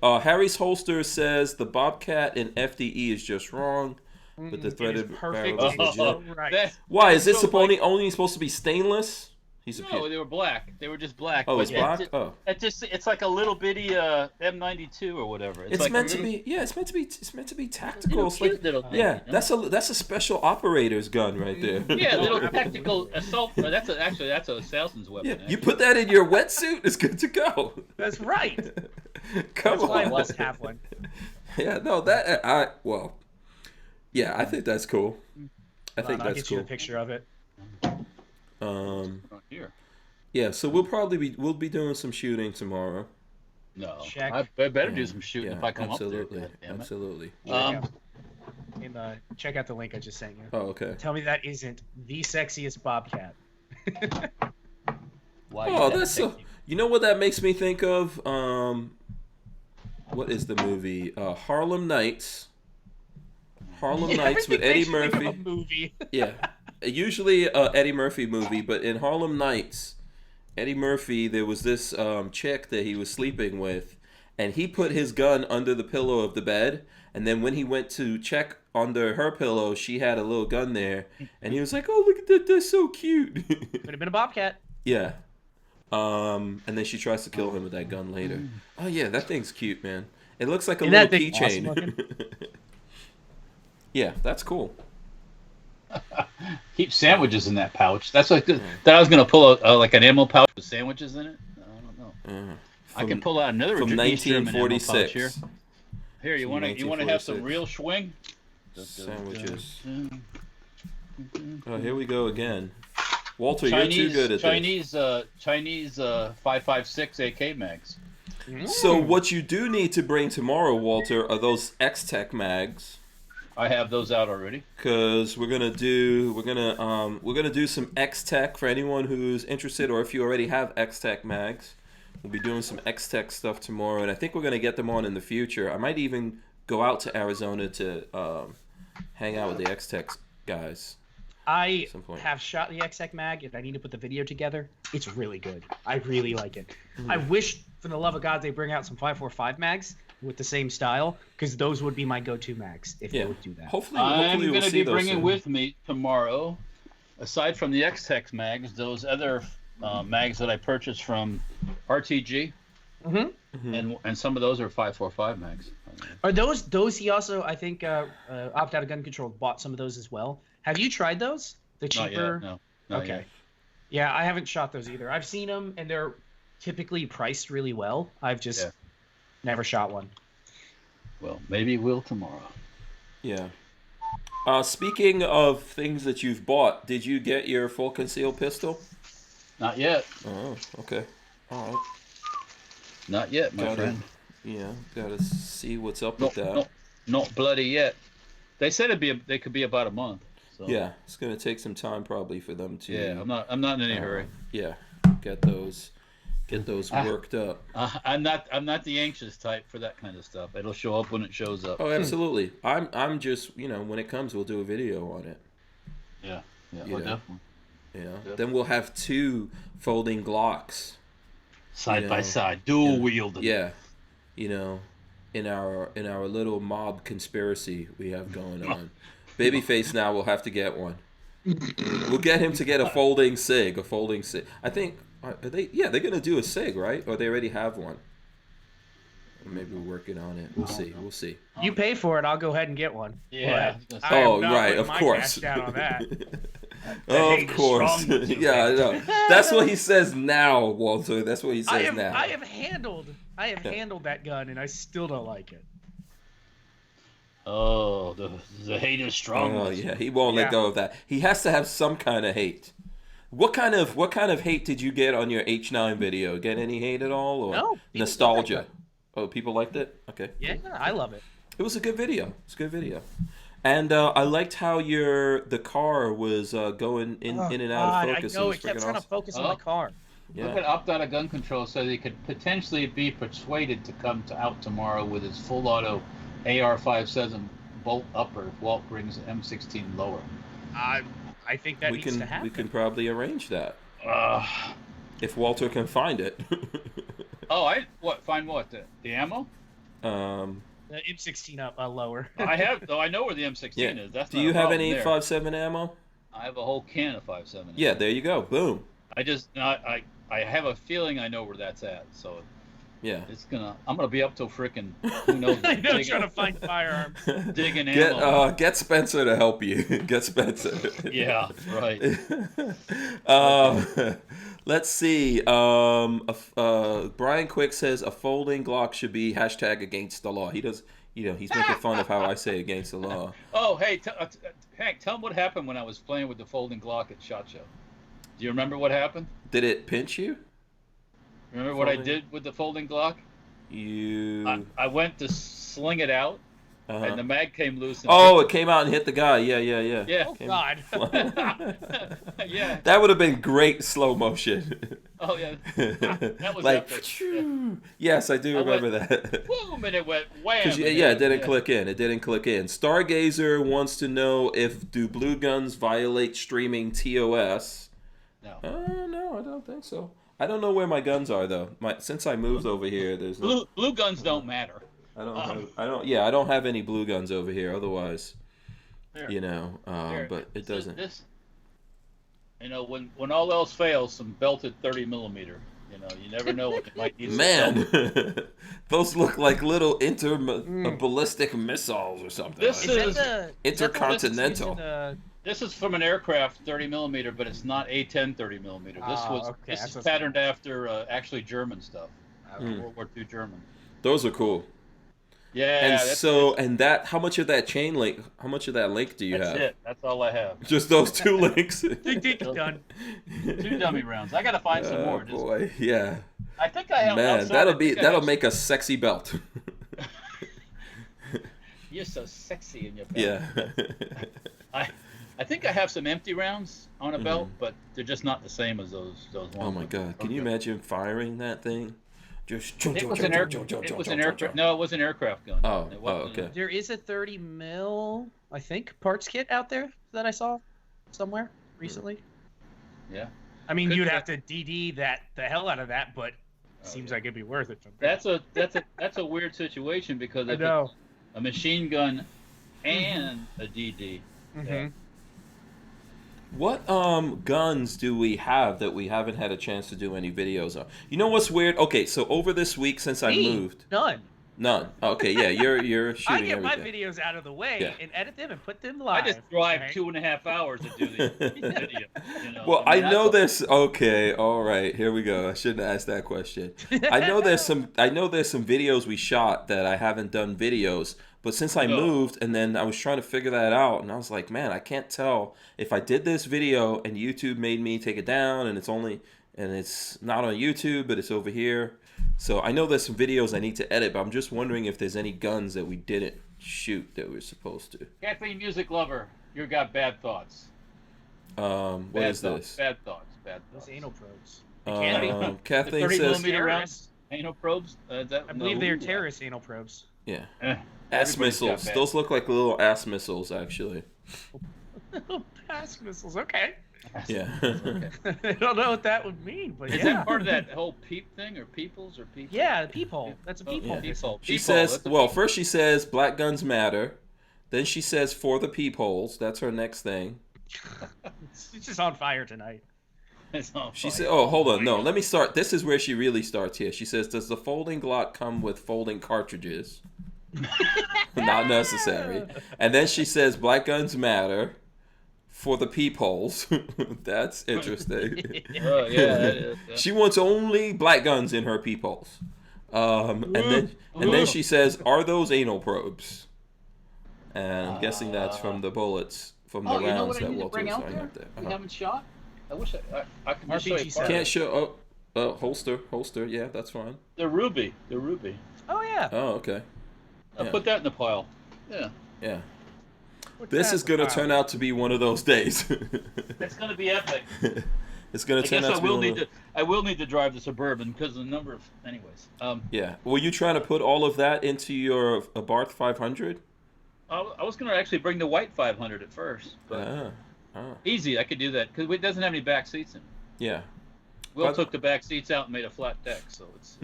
Harry's Holster says the Bobcat in FDE is just wrong. But the threaded barrel is legit. Right. Why? Is it only supposed to be stainless? He's a No, they were black. They were just black. Oh, it's black. It's like a little bitty M92 or whatever. It's meant to be. Yeah, it's meant to be tactical. It's like, little thing, yeah, that's a special operator's gun right there. Yeah, little tactical assault. That's a salesman's weapon. Yeah, you put that in your wetsuit, it's good to go. That's right. Come That's on. why I must have one. Yeah, no, yeah, I think that's cool. I'll get you a picture of it. Here. Yeah, so we'll be doing some shooting tomorrow. No, Check. I better do some shooting if I come absolutely, up there. Absolutely. Check out the link I just sent you. Oh, okay. Tell me that isn't the sexiest bobcat. Why? That's so. You know what that makes me think of? What is the movie? Harlem Nights. Harlem Nights with Eddie Murphy. Movie. Yeah, usually a Eddie Murphy movie, but in Harlem Nights, Eddie Murphy, there was this chick that he was sleeping with, and he put his gun under the pillow of the bed, and then when he went to check under her pillow, she had a little gun there, and he was like, "Oh, look at that! That's so cute." Could have been a bobcat. Yeah. And then she tries to kill him with that gun later. Oh yeah, that thing's cute, man. It looks like a little keychain. Awesome. Yeah, that's cool. Keep sandwiches in that pouch. That's like that. I was gonna pull out like an ammo pouch with sandwiches in it. I don't know. I can pull out another from 1946 here. Here, you want to have some real swing? Sandwiches. Oh, here we go again. Walter, Chinese, you're too good at Chinese 5.56 AK mags. So what you do need to bring tomorrow, Walter, are those X-Tech mags. I have those out already. Because we're gonna do some X-Tech for anyone who's interested, or if you already have X-Tech mags. We'll be doing some X-Tech stuff tomorrow, and I think we're gonna get them on in the future. I might even go out to Arizona to hang out with the X-Tech guys. I have shot the X-Tech mag. If I need to put the video together, it's really good. I really like it. I wish, for the love of God, they bring out some 5.45 mags with the same style, because those would be my go-to mags if they would do that. Hopefully I'm we'll going to be bringing soon. with me tomorrow, aside from the X-Tech mags, those other mags that I purchased from RTG, and some of those are 5.45 mags. Are those he also, I think, Opt Out of Gun Control bought some of those as well. Have you tried those? The cheaper? Not yet, no. Okay. Yet. Yeah, I haven't shot those either. I've seen them, and they're typically priced really well. I've just never shot one. Well, maybe we'll tomorrow. Yeah. Speaking of things that you've bought, did you get your full concealed pistol? Not yet. Oh, okay. All right. Not yet, my friend. Yeah, gotta see what's up with that. Not bloody yet. They said they could be about a month. So. Yeah, it's gonna take some time probably for them to. Yeah, I'm not in any hurry. Yeah, get those worked up. I'm not the anxious type for that kind of stuff. It'll show up when it shows up. Oh, absolutely. I'm just when it comes, we'll do a video on it. Yeah, definitely. Yeah. Definitely. Then we'll have 2 folding Glocks. Side by side, dual wielding. Yeah. In our little mob conspiracy we have going on. Babyface now will have to get one. We'll get him to get a folding SIG. I think they're gonna do a SIG, right? Or they already have one. Or maybe we're working on it. We'll see. You pay for it, I'll go ahead and get one. Yeah. Oh, right, of course. Down on that. Of course. Yeah, I know. That's what he says now, Walter. That's what he says now. I have handled that gun, and I still don't like it. Oh, the hate is strong. Oh yeah, he won't let go of that. He has to have some kind of hate. What kind of hate did you get on your H9 video? Get any hate at all, or no, nostalgia? Oh, people liked it. Okay. Yeah, I love it. It was a good video. It's a good video. And I liked how the car was going in and out of focus. I know, it kept trying to focus on the car. Yeah. Look at Opt Out of Gun Control, so they could potentially be persuaded to come out tomorrow with his full auto AR-57 bolt upper if Walt brings M16 lower. I think that needs to happen. We can probably arrange that. If Walter can find it. Find what? The ammo? The M16 up lower. I have, though. I know where the M16 is. That's Do you have any 5.7 ammo? I have a whole can of 5.7. Yeah, there you go. Boom. I have a feeling I know where that's at. So Yeah. I'm gonna be up till frickin' who knows. I know, trying to find firearms. Digging ammo. Get Spencer to help you. Get Spencer. Yeah, right. Let's see. Brian Quick says a folding Glock should be hashtag against the law. He does. He's making fun of how I say against the law. Oh, hey, Hank, tell him what happened when I was playing with the folding Glock at SHOT Show. Do you remember what happened? Did it pinch you? Remember what I did with the folding Glock? I went to sling it out, and the mag came loose. And it came out and hit the guy. Yeah. Yeah. Oh, God. Yeah. That would have been great slow motion. Oh, yeah. That was like, epic. Yes, I do remember that. Boom, and it went wham. It didn't click in. It didn't click in. Stargazer wants to know do blue guns violate streaming TOS? No. No, I don't think so. I don't know where my guns are though. Since I moved over here, there's blue guns don't matter. I don't have any blue guns over here. Otherwise, but it doesn't. When all else fails, some belted 30 millimeter. You never know what you might need. Man, those look like little ballistic missiles or something. This is intercontinental. This is from an aircraft 30 millimeter, but it's not A-10 30 millimeter. This is patterned after actually German stuff, World War II German. Those are cool. Yeah. How much of that chain link? How much of that link do you have? That's it. That's all I have. Just those 2 links. Done. 2 dummy rounds. I gotta find some more. Boy, yeah. I think I have. Man, that'll make a sexy belt. You're so sexy in your belt. Yeah. I think I have some empty rounds on a belt, but they're just not the same as those ones. Oh my God! Can you imagine firing that thing? It was an aircraft. No, it was an aircraft gun. Okay. There is a 30 mil, I think, parts kit out there that I saw somewhere recently. Yeah. I mean, you'd have to DD the hell out of that, but seems like it'd be worth it. That's a weird situation because if it's a machine gun and a DD. Mm-hmm. What guns do we have that we haven't had a chance to do any videos on? You know what's weird? Okay, so over this week since I moved, none. Okay, yeah, you're shooting. I get everything. my videos out of the way and edit them and put them live. I just drive 2.5 hours to do the video. Well, I know this. Okay, all right, here we go. I shouldn't have asked that question. I know there's some videos we shot that I haven't done videos. But since I moved, and then I was trying to figure that out, and I was like, man, I can't tell if I did this video and YouTube made me take it down, and it's not on YouTube, but it's over here. So I know there's some videos I need to edit, but I'm just wondering if there's any guns that we didn't shoot that we were supposed to. Kathleen Music Lover, you got bad thoughts. What is this? Bad thoughts. Those anal probes. Kathleen the 30 says millimeter rounds, anal probes. I believe they are terrorist anal probes. Yeah. Ass missiles. Those look like little ass missiles, actually. Ass missiles, okay. Yeah. Okay. I don't know what that would mean, but is that part of that whole peep thing or peoples or people? Yeah, the peephole. That's a peephole. Peephole. She says, first she says black guns matter. Then she says for the peepholes. That's her next thing. It's just on fire tonight. She said, oh, hold on. No, let me start. This is where she really starts here. She says, does the folding Glock come with folding cartridges? Not necessary. And then she says black guns matter for the peepholes. That's interesting. Yeah. She wants only black guns in her peepholes. And then she says, are those anal probes? And I'm guessing that's from the bullets from the rounds that Walter was firing up there. We haven't shot. I wish I could just show you. Can't show. Holster. Yeah, that's fine. The ruby. Oh yeah. Oh, okay. I'll put that in the pile. Yeah. This is going to turn out to be one of those days. It's going to be epic. It's going to turn out to be I will need to drive the Suburban because of the number of... Anyways. Yeah. Were you trying to put all of that into your Barth 500? I was going to actually bring the white 500 at first. But easy, I could do that because it doesn't have any back seats in it. Yeah. Will took the back seats out and made a flat deck, so it's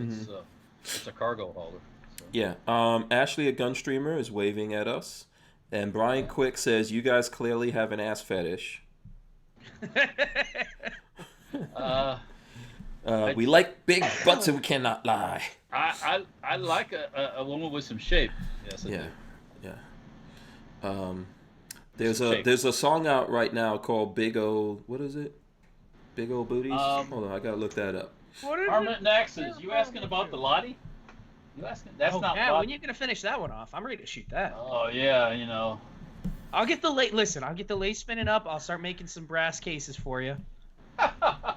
a cargo hauler. So. Yeah. Ashley, a gun streamer, is waving at us. And Brian Quick says, you guys clearly have an ass fetish. We like big butts and we cannot lie. I like a woman with some shape. Yes, I do. Yeah. There's a song out right now called Big O. What is it? Big O Booties. Hold on, I gotta look that up. Permanent Nexus. You asking about the Lottie? You asking? That's not. Yeah, when are you gonna finish that one off? I'm ready to shoot that. Oh yeah, you know. I'll get the lathe spinning up. I'll start making some brass cases for you.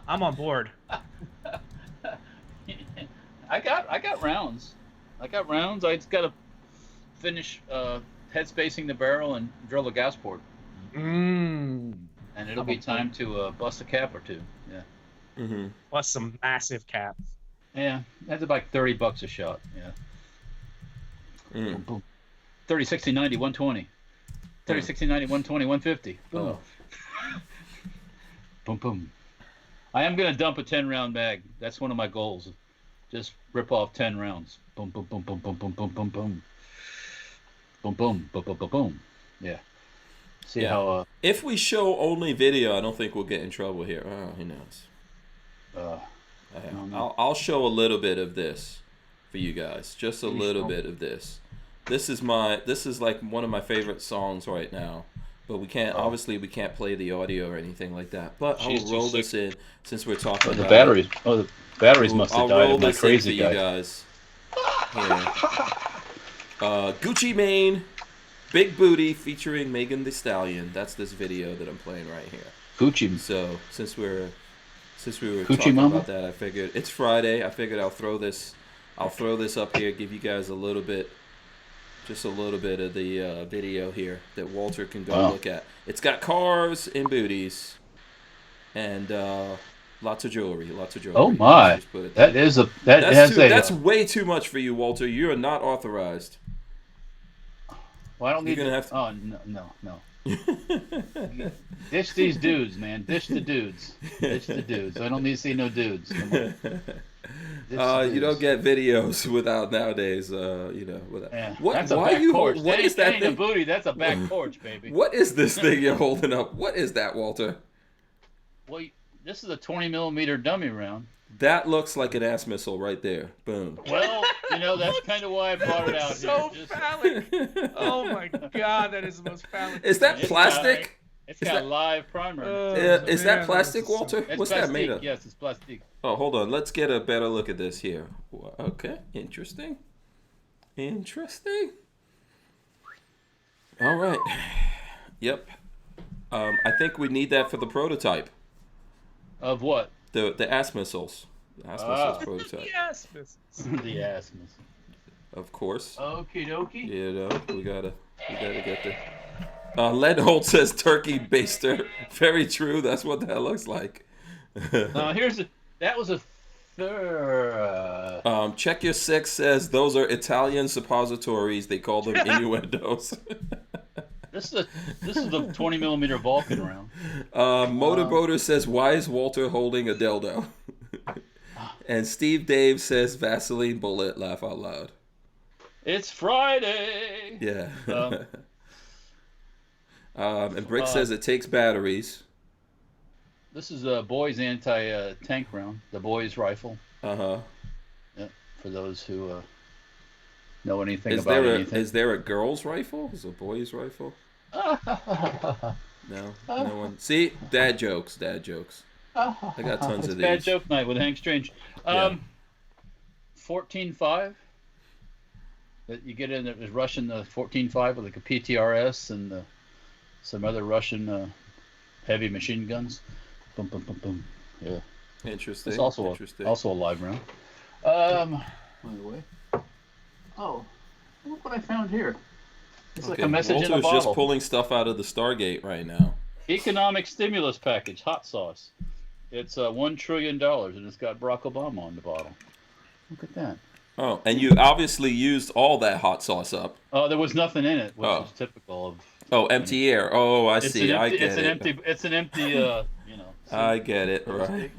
I'm on board. I got rounds. I just gotta finish head spacing the barrel and drill the gas port. And it'll be time to bust a cap or two. Yeah. Mm-hmm. Plus some massive caps. Yeah, that's about $30 a shot. Yeah. Boom, boom. 30, 60, 90, 120. 30, 60, 90, 120, 150. Boom. Oh. Boom, boom. I am going to dump a 10-round mag. That's one of my goals. Just rip off 10 rounds. Boom, boom, boom, boom, boom, boom, boom, boom, boom. Boom, boom, boom, boom, boom, boom. Yeah. See how... If we show only video, I don't think we'll get in trouble here. Oh, who knows? I'll show a little bit of this for you guys. Just a little bit of this. This is like one of my favorite songs right now. But we can't obviously we can't play the audio or anything like that. But I'll roll this in since we're talking about batteries. Oh, the batteries must have died. I'll roll this in for you guys. Here. Gucci Mane, Big Booty featuring Megan Thee Stallion. That's this video that I'm playing right here. Gucci. So since we were Gucci talking Mama? about that, I figured it's Friday. I figured I'll throw this up here, give you guys just a little bit of the video here that Walter can go look at. It's got cars and booties, and lots of jewelry. Oh my! That's way too much for you, Walter. You are not authorized. Well, I don't need to. Oh no. Ditch these dudes, man. Ditch the dudes. I don't need to see no dudes. Come on. You don't get videos without nowadays. Without. Yeah, what? That's a why back you? porch. What is that thing? A booty. That's a back porch, baby. What is this thing you're holding up? What is that, Walter? Well, this is a 20mm dummy round. That looks like an ass missile right there. Boom. Well, that's kind of why I brought it out so here. phallic. Oh my God, that is the most phallic. Is that plastic? It's got live primer. Is that plastic, Walter? What's plastic. that made of? Yes, it's plastic. Oh, hold on. Let's get a better look at this here. Okay, interesting. All right. Yep. I think we need that for the prototype. Of what? The ass missiles. The ass missiles prototype. The ass missiles. The ass missiles. Of course. Okie dokie. We gotta get there. Len Holt says turkey baster. Very true. That's what that looks like. That was a third. Check Your Six says those are Italian suppositories. They call them innuendos. This is the 20mm Vulcan round. Motorboater says, why is Walter holding a dildo? And Steve Dave says, Vaseline bullet, laugh out loud. It's Friday. Yeah. And Brick says it takes batteries. This is a boys anti-tank round, the boys rifle. Uh-huh. Yeah, for those who know anything about anything. Is there a girl's rifle? Is it a boy's rifle? No one. See, dad jokes. I got tons of these. Bad joke night with Hank Strange. 14.5. That you get in. It was Russian 14.5 with like a PTRS and some other Russian heavy machine guns. Boom, boom, boom, boom. Yeah. Interesting. It's also a live round. By the way. Oh, look what I found here. It's like a message in a bottle. Walter's just pulling stuff out of the Stargate right now. Economic stimulus package, hot sauce. It's $1 trillion, and it's got Barack Obama on the bottle. Look at that. Oh, and you obviously used all that hot sauce up. Oh, there was nothing in it, which is typical of. Oh, empty air. Oh, I see. I get it. It's an empty. I get it. Right.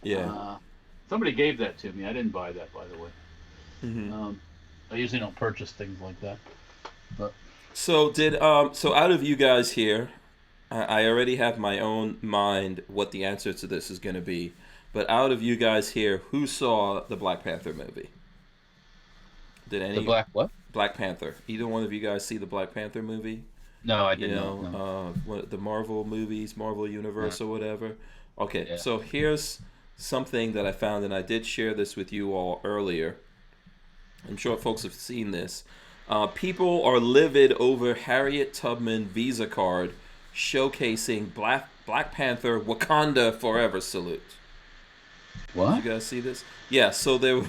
Yeah. Somebody gave that to me. I didn't buy that, by the way. Mm-hmm. I usually don't purchase things like that. But so out of you guys here, I already have my own mind what the answer to this is going to be, But out of you guys here, who saw the Black Panther movie? Did any? The Black what? Black Panther. Either one of you guys see the Black Panther movie? No, I didn't. What the Marvel movies, Marvel Universe or whatever. Okay, Yeah. so here's something that I found, and I did share this with you all earlier. I'm sure folks have seen this. People are livid over Harriet Tubman Visa card showcasing Black Panther Wakanda Forever salute. What? Did you guys see this? Yeah, so there.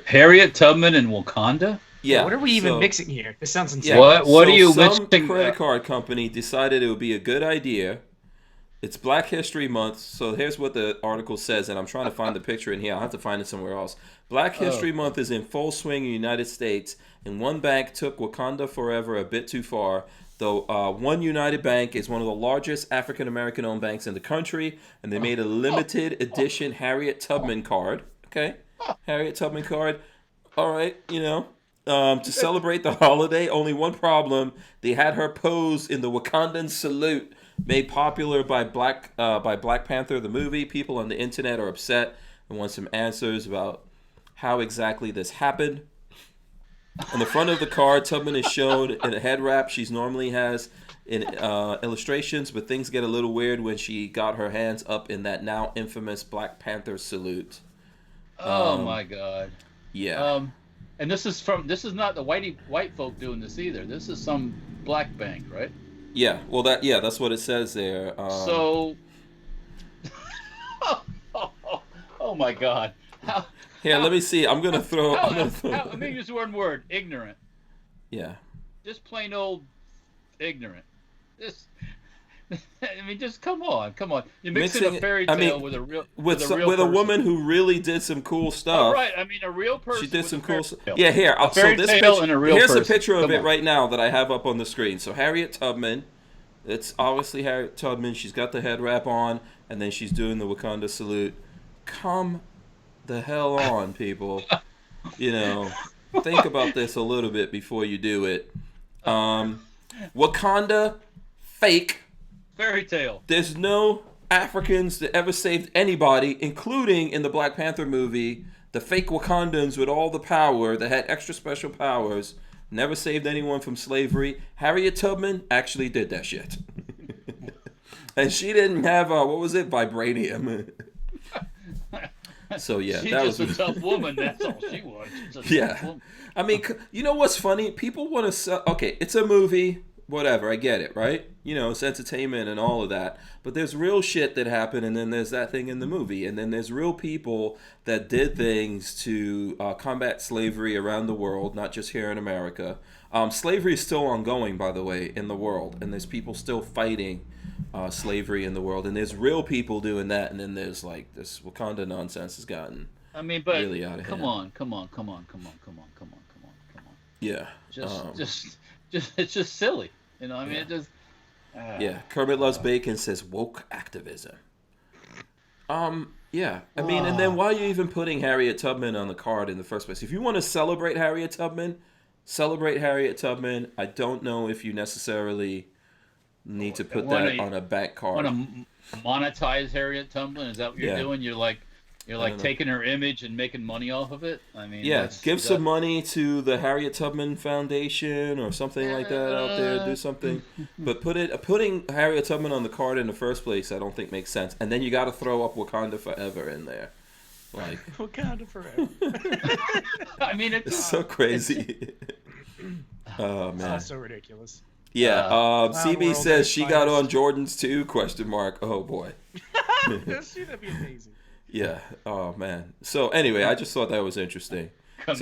Harriet Tubman and Wakanda? Yeah. What are we even mixing here? This sounds insane. Yeah, What are you some mixing? credit card company decided it would be a good idea. It's Black History Month, so here's what the article says, and I'm trying to find the picture in here. I'll have to find it somewhere else. Black History Month is in full swing in the United States, and one bank took Wakanda Forever a bit too far. Though One United Bank is one of the largest African-American owned banks in the country, and they made a limited edition Harriet Tubman card. Okay, Harriet Tubman card. All right, to celebrate the holiday. Only one problem: they had her pose in the Wakandan salute, made popular by Black Panther the movie. People on the internet are upset and want some answers about how exactly this happened. On the front of the card, Tubman is shown in a head wrap she normally has in illustrations, but things get a little weird when she got her hands up in that now infamous Black Panther salute. Oh my God. Yeah. And this is not the white folk doing this either. This is some black bank, right? Yeah. Well, that's what it says there. So. Oh my God. Here, let me see. I'm gonna throw. Let me use one word: ignorant. Yeah. Just plain old ignorant. Just come on. You're mixing a fairy tale with a real with a person. woman who really did some cool stuff. Oh, right. A real person. She did some cool stuff. Tale. Yeah, here. A fairy tale and a real here's person. a picture of Come it on. right now that I have up on the screen. So Harriet Tubman, it's obviously Harriet Tubman. She's got the head wrap on, and then she's doing the Wakanda salute. Come the hell on, people. Think about this a little bit before you do it. Wakanda, fake. Fairy tale. There's no Africans that ever saved anybody, including in the Black Panther movie, the fake Wakandans with all the power that had extra special powers, never saved anyone from slavery. Harriet Tubman actually did that shit. And she didn't have, vibranium. So yeah, she's that just was a tough woman. That's all she was. She's a yeah. tough woman. I mean, you know what's funny? People want to sell. Okay, it's a movie. Whatever, I get it, right? It's entertainment and all of that. But there's real shit that happened, and then there's that thing in the movie, and then there's real people that did things to combat slavery around the world, not just here in America. Slavery is still ongoing, by the way, in the world, and there's people still fighting slavery in the world, and there's real people doing that, and then there's like this Wakanda nonsense has gotten really out of hand. Come on. Yeah. It's just silly. It just. Yeah, Kermit Loves Bacon says woke activism. Yeah, I mean, and then why are you even putting Harriet Tubman on the card in the first place? If you want to celebrate Harriet Tubman. I don't know if you necessarily need to put that on a back card. Want to monetize Harriet Tubman? Is that what you're doing? You're like taking her image and making money off of it. I mean, yeah, give some money to the Harriet Tubman Foundation or something like that out there. Do something, but putting Harriet Tubman on the card in the first place, I don't think makes sense. And then you got to throw up Wakanda Forever in there, like Wakanda Forever. I mean, it's so crazy. Oh man, that's so ridiculous. Yeah, CB says she got on Jordans too? ? Oh boy. That'd be amazing. Yeah. Oh man. So anyway, I just thought that was interesting. Is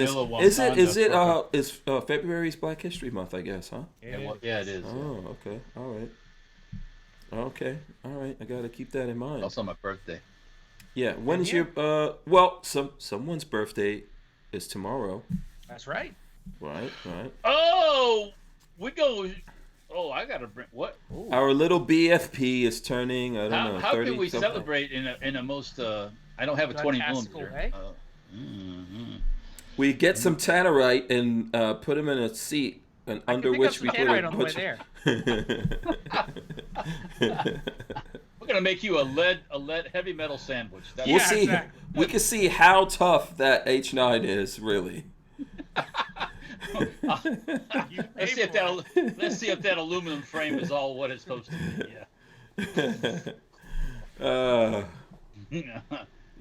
February's Black History Month? I guess, huh? Yeah, it is. Oh, okay. All right. Okay. All right. I gotta keep that in mind. Also, my birthday. Yeah. When's your someone's birthday is tomorrow. That's right. Right. Oh, we go. Oh, I gotta bring what? Ooh. Our little BFP is turning. I don't know. How 30 can we something. Celebrate in a most? I don't have a 20 millimeter. We get some tannerite and put him in a seat, and under which we put tannerite on the way there. We're gonna make you a lead heavy metal sandwich. We'll see. Exactly. We can see how tough that H9 is, really. Let's see if that aluminum frame is all what it's supposed to be. Yeah.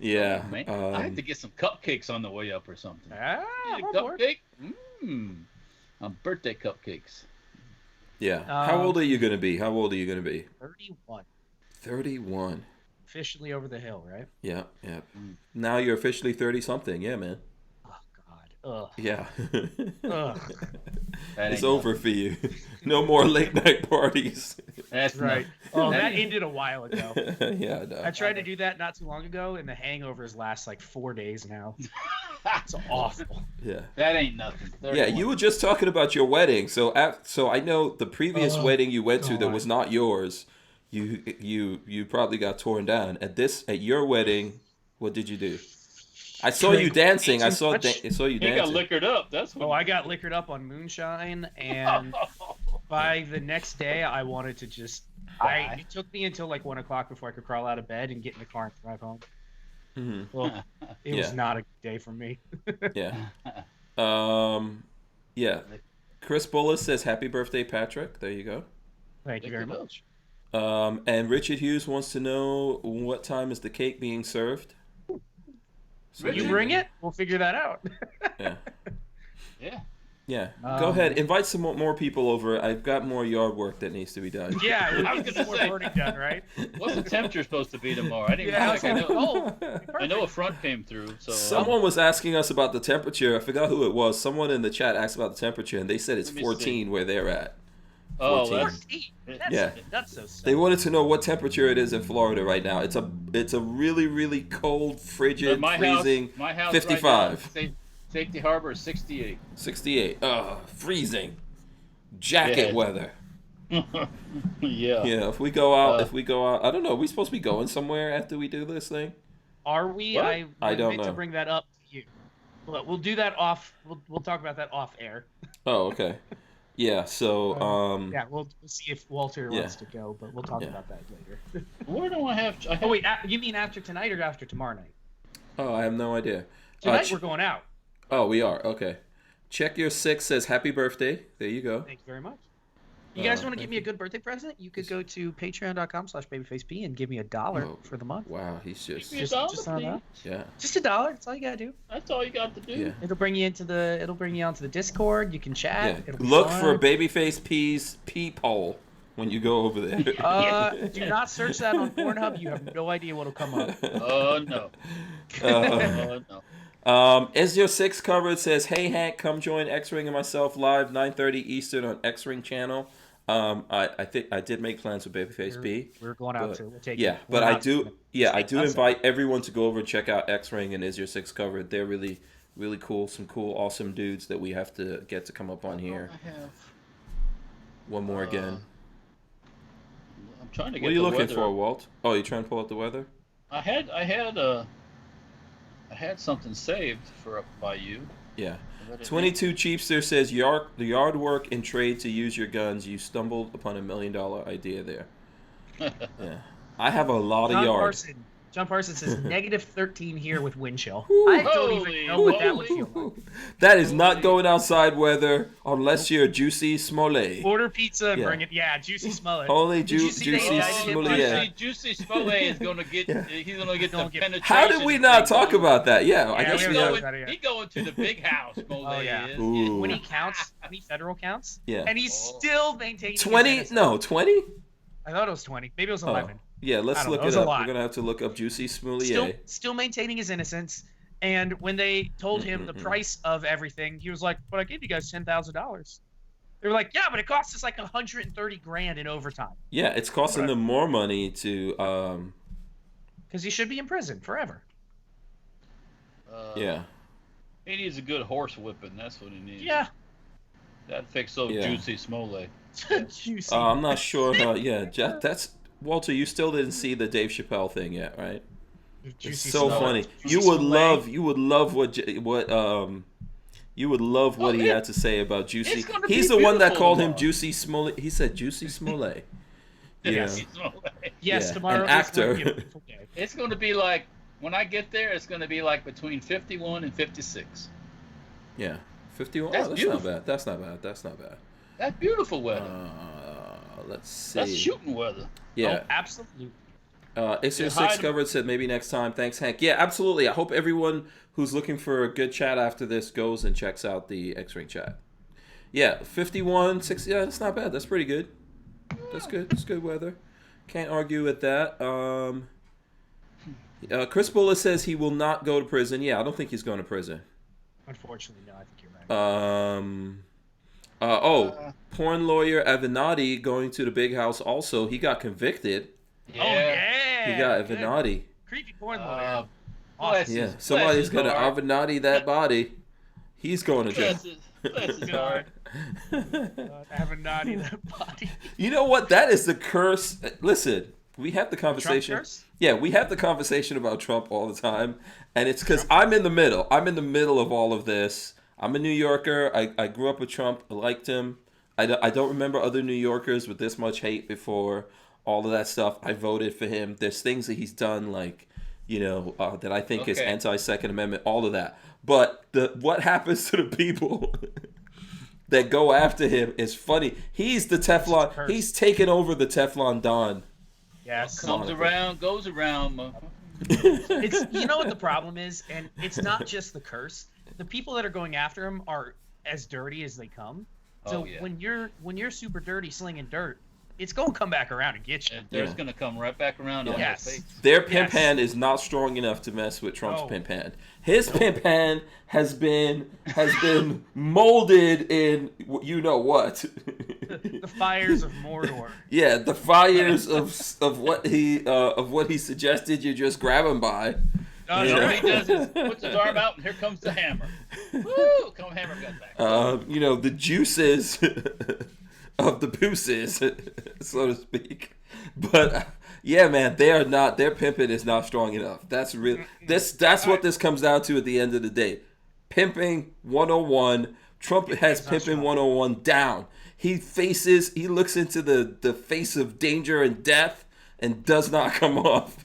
Yeah. Man, I have to get some cupcakes on the way up or something. Ah, cupcake? Birthday cupcakes. Yeah. How old are you going to be? 31. 31. Officially over the hill, right? Yeah. Now you're officially 30-something. Yeah, man. Oh, God. Ugh. Yeah. Ugh. It's over for you. No more late night parties. That's right. That ended a while ago. Yeah, I know. I tried to do that not too long ago, and the hangovers last like 4 days now. It's awful. Yeah. That ain't nothing. 31. Yeah, you were just talking about your wedding. So I know the previous wedding you went to that was not yours. You probably got torn down. At your wedding, what did you do? I saw you dancing. I saw you dancing. He got liquored up. That's what. I got liquored up on moonshine, and by the next day, I wanted to just. It took me until like 1 o'clock before I could crawl out of bed and get in the car and drive home. Mm-hmm. Well, it was not a good day for me. Yeah. Yeah. Chris Bullis says, "Happy birthday, Patrick." There you go. Thank you very much. And Richard Hughes wants to know, what time is the cake being served? So you bring it, we'll figure that out. Yeah. Yeah. Yeah. Go ahead. Invite some more people over. I've got more yard work that needs to be done. Yeah, I was going to say, more burning done, right? What's the temperature supposed to be tomorrow? I didn't I know a front came through. So someone was asking us about the temperature. I forgot who it was. Someone in the chat asked about the temperature, and they said it's 14 where they're at. 14. Oh, that's so sad. They wanted to know what temperature it is in Florida right now. It's a really, really cold, frigid, freezing my house 55. Right now, Safety Harbor is 68. 68. Freezing. Jacket weather. Yeah. Yeah. If we go out, I don't know. Are we supposed to be going somewhere after we do this thing? Are we? What? I don't meant know. to bring that up to you, but we'll do that off. We'll talk about that off air. Oh, okay. Yeah. So. Yeah, we'll see if Walter wants to go, but we'll talk about that later. Where do I have? Oh wait, you mean after tonight or after tomorrow night? Oh, I have no idea. Tonight we're going out. Oh, we are. Okay. Check Your Six says happy birthday. There you go. Thank you very much. You guys want to give me a good birthday present? You could go to patreon.com/babyfacepea and give me $1 for the month. Wow, he's just on that. Yeah. Just $1. That's all you gotta do. That's all you got to do. Yeah. It'll bring you onto the Discord. You can chat. Yeah. Look for Babyface P's peephole when you go over there. Do not search that on Pornhub. You have no idea what'll come up. Oh no. Oh no. Is Your Six covered? Says, "Hey Hank, come join X-Ring and myself live 9:30 Eastern on X-Ring channel." I think I did make plans with Babyface B. We're going out to. We'll take yeah, but I do invite everyone to go over and check out X-Ring and Is Your Six covered. They're really, really cool. Some cool, awesome dudes that we have to get to come up on here. I have one more again. I'm trying to get. What are you looking weather. for, Walt? Oh, you trying to pull out the weather? I had something saved by you. Yeah. 22 Cheapster says, the yard work and trade to use your guns. You stumbled upon $1 million idea there. Yeah. I have a lot of yard. John Parsons says, -13 here with wind chill. I don't even know what that would feel like. That is not going outside weather unless you're Juicy Smollett. Order pizza and bring it. Yeah, Juicy Smollett. Only Juicy Smollett. Juicy Smollett is going to get. He's going to get the penetration. How did we not talk about that? Yeah, I guess he's going to the big house. Smollett is. When he counts, 20 federal counts. Yeah. And he's still maintaining. 20? No, 20. I thought it was 20. Maybe it was 11. Yeah, let's look it up. We're going to have to look up Juicy Smollett. Still maintaining his innocence. And when they told him the price of everything, he was like, "But I gave you guys $10,000." They were like, "Yeah, but it cost us like $130,000 in overtime." Yeah, it's costing them more money to. Because he should be in prison forever. Yeah. He needs a good horse whipping. That's what he needs. Yeah. That fix old Juicy Smollett. Juicy. I'm not sure. That's Walter. You still didn't see the Dave Chappelle thing yet, right? It's so funny. You would love what he had to say about Juicy. He's the one that called him Juicy Smollett. He said Juicy Smollett. Yes. Yes, Yeah. tomorrow An actor. is going to be a beautiful day. It's going to be like, when I get there, it's going to be like between 51 and 56. Yeah. 51. That's That's beautiful. not bad. That's not bad. That's not bad. That's beautiful weather. Let's see. That's shooting weather. Yeah. Oh, absolutely. It's your six covered said maybe next time. Thanks, Hank. Yeah, absolutely. I hope everyone who's looking for a good chat after this goes and checks out the X-Ring chat. Yeah, 51, 6. Yeah, that's not bad. That's pretty good. That's good. That's good weather. Can't argue with that. Chris Bullis says he will not go to prison. Yeah, I don't think he's going to prison. Unfortunately, no. I think you're right. Porn lawyer Avenatti going to the big house also. He got convicted. Yeah. Oh, yeah. He got Avenatti. Creepy porn lawyer. Awesome. Yeah, somebody's going to Avenatti that body. He's going to jail. Bless his heart. Avenatti that body. You know what? That is the curse. Listen, we have the conversation. Trump curse? Yeah, we have the conversation about Trump all the time. And it's because I'm in the middle. I'm in the middle of all of this. I'm a New Yorker. I grew up with Trump. I liked him. I don't remember other New Yorkers with this much hate before. All of that stuff. I voted for him. There's things that he's done, like, that I think is anti-Second Amendment. All of that. But what happens to the people that go after him is funny. He's the Teflon. He's taken over the Teflon Don. Yes. Comes around, goes around. It's, you know what the problem is, and it's not just the curse. The people that are going after him are as dirty as they come. So when you're super dirty slinging dirt, it's going to come back around and get you. And there's going to come right back around on your face. Their pimp hand is not strong enough to mess with Trump's pimp hand. His pimp hand has been molded in you know what. The fires of Mordor. Yeah, the fires of what he suggested you just grab him by. No, what he does is puts his arm out and here comes the hammer. Woo! Come hammer gun back. The juices of the booses, so to speak. But yeah, man, their pimping is not strong enough. That's real. That's what this comes down to at the end of the day. Pimping 101. Trump has pimping 101 down. He looks into the face of danger and death and does not come off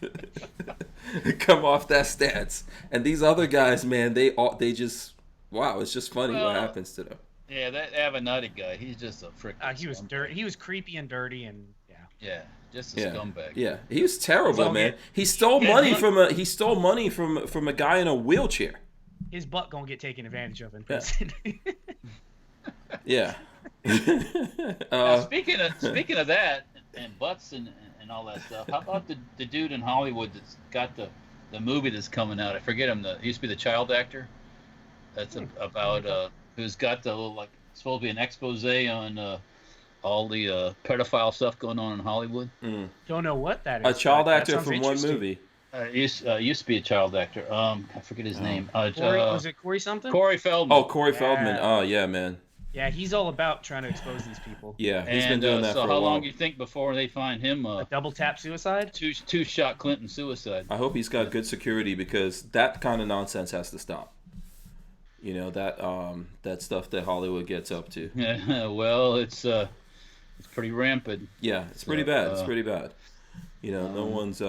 that stance. And these other guys, man, they just it's just funny what happens to them. Yeah, that Avenatti guy, he's just a freaking he was dirty. He was creepy and dirty, and yeah, just a scumbag. Yeah, he was terrible, man. He stole money from a guy in a wheelchair. His butt gonna get taken advantage of in prison. Yeah. Speaking of that and butts and all that stuff, how about the dude in Hollywood that's got the movie that's coming out? I forget him. He used to be the child actor. That's about who's got the little, like, supposed to be an expose on all the pedophile stuff going on in Hollywood. Don't know what that is. A child actor from one movie. Used to be a child actor. I forget his name. Was it Corey something? Corey Feldman. Oh, Corey Feldman. Oh, yeah, man. Yeah, he's all about trying to expose these people. Yeah, he's been doing that for a while. So how long do you think before they find him? A double tap suicide? Two-shot Clinton suicide. I hope he's got good security because that kind of nonsense has to stop. You know, that stuff that Hollywood gets up to. Yeah, well, it's pretty rampant. Yeah, it's pretty bad. It's pretty bad. You know, no one's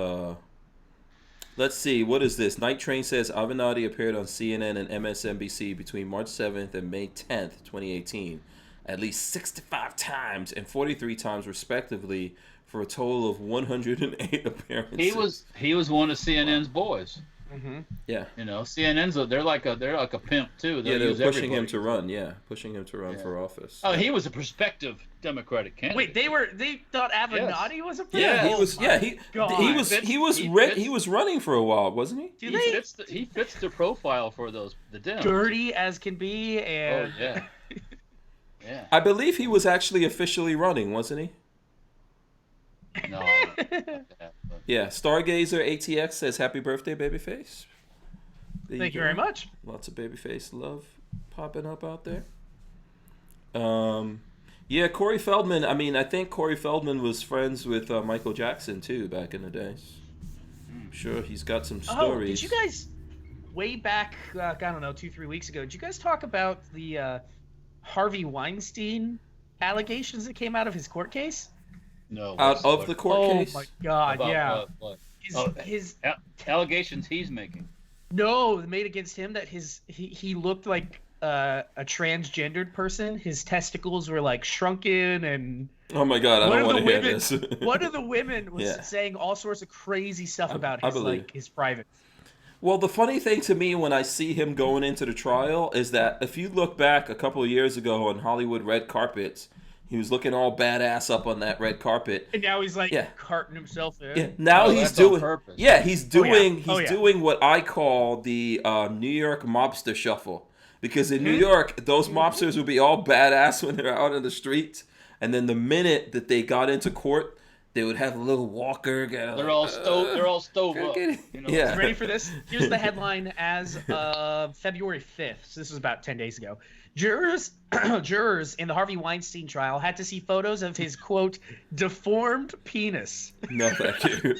Let's see, what is this? Night Train says Avenatti appeared on CNN and MSNBC between March 7th and May 10th, 2018, at least 65 times and 43 times respectively, for a total of 108 appearances. He was one of CNN's boys. Mm-hmm. Yeah. You know, CNN's they're like a pimp too. They're pushing him to run. Yeah, pushing him to run for office. Oh, he was a prospective Democratic candidate. Wait, they thought Avenatti was a pimp? Yeah, he was running for a while, wasn't he? He fits the profile for the Dems. Dirty as can be, and yeah. Yeah. I believe he was actually officially running, wasn't he? No. Yeah, Stargazer ATX says happy birthday, Babyface. Thank you very much. Lots of Babyface love popping up out there. Yeah, Corey Feldman. I mean, I think Corey Feldman was friends with Michael Jackson too back in the day. I'm sure he's got some stories. Did you guys way back? I don't know, 2-3 weeks ago? Did you guys talk about the Harvey Weinstein allegations that came out of his court case? No. Out of the court case? Oh my God! About Yeah. what? His Allegations he's making. No, made against him that he looked like a transgendered person. His testicles were like shrunken, and Oh my God, I don't want to hear this. one of the women was Yeah. saying all sorts of crazy stuff about I his believe. his private. Well, the funny thing to me when I see him going into the trial is that if you look back a couple of years ago on Hollywood red carpets, he was looking all badass up on that red carpet. And now he's like carting himself in. Yeah, now he's doing. Purpose. Yeah, he's doing. Oh, yeah. He's doing what I call the New York mobster shuffle. Because in New York, those mobsters would be all badass when they're out in the streets, and then the minute that they got into court, they would have a little walker. They're all stove up. You know? Yeah. Ready for this? Here's the headline as of February 5th. So this was about 10 days ago. Jurors in the Harvey Weinstein trial had to see photos of his, quote, deformed penis. No, thank you.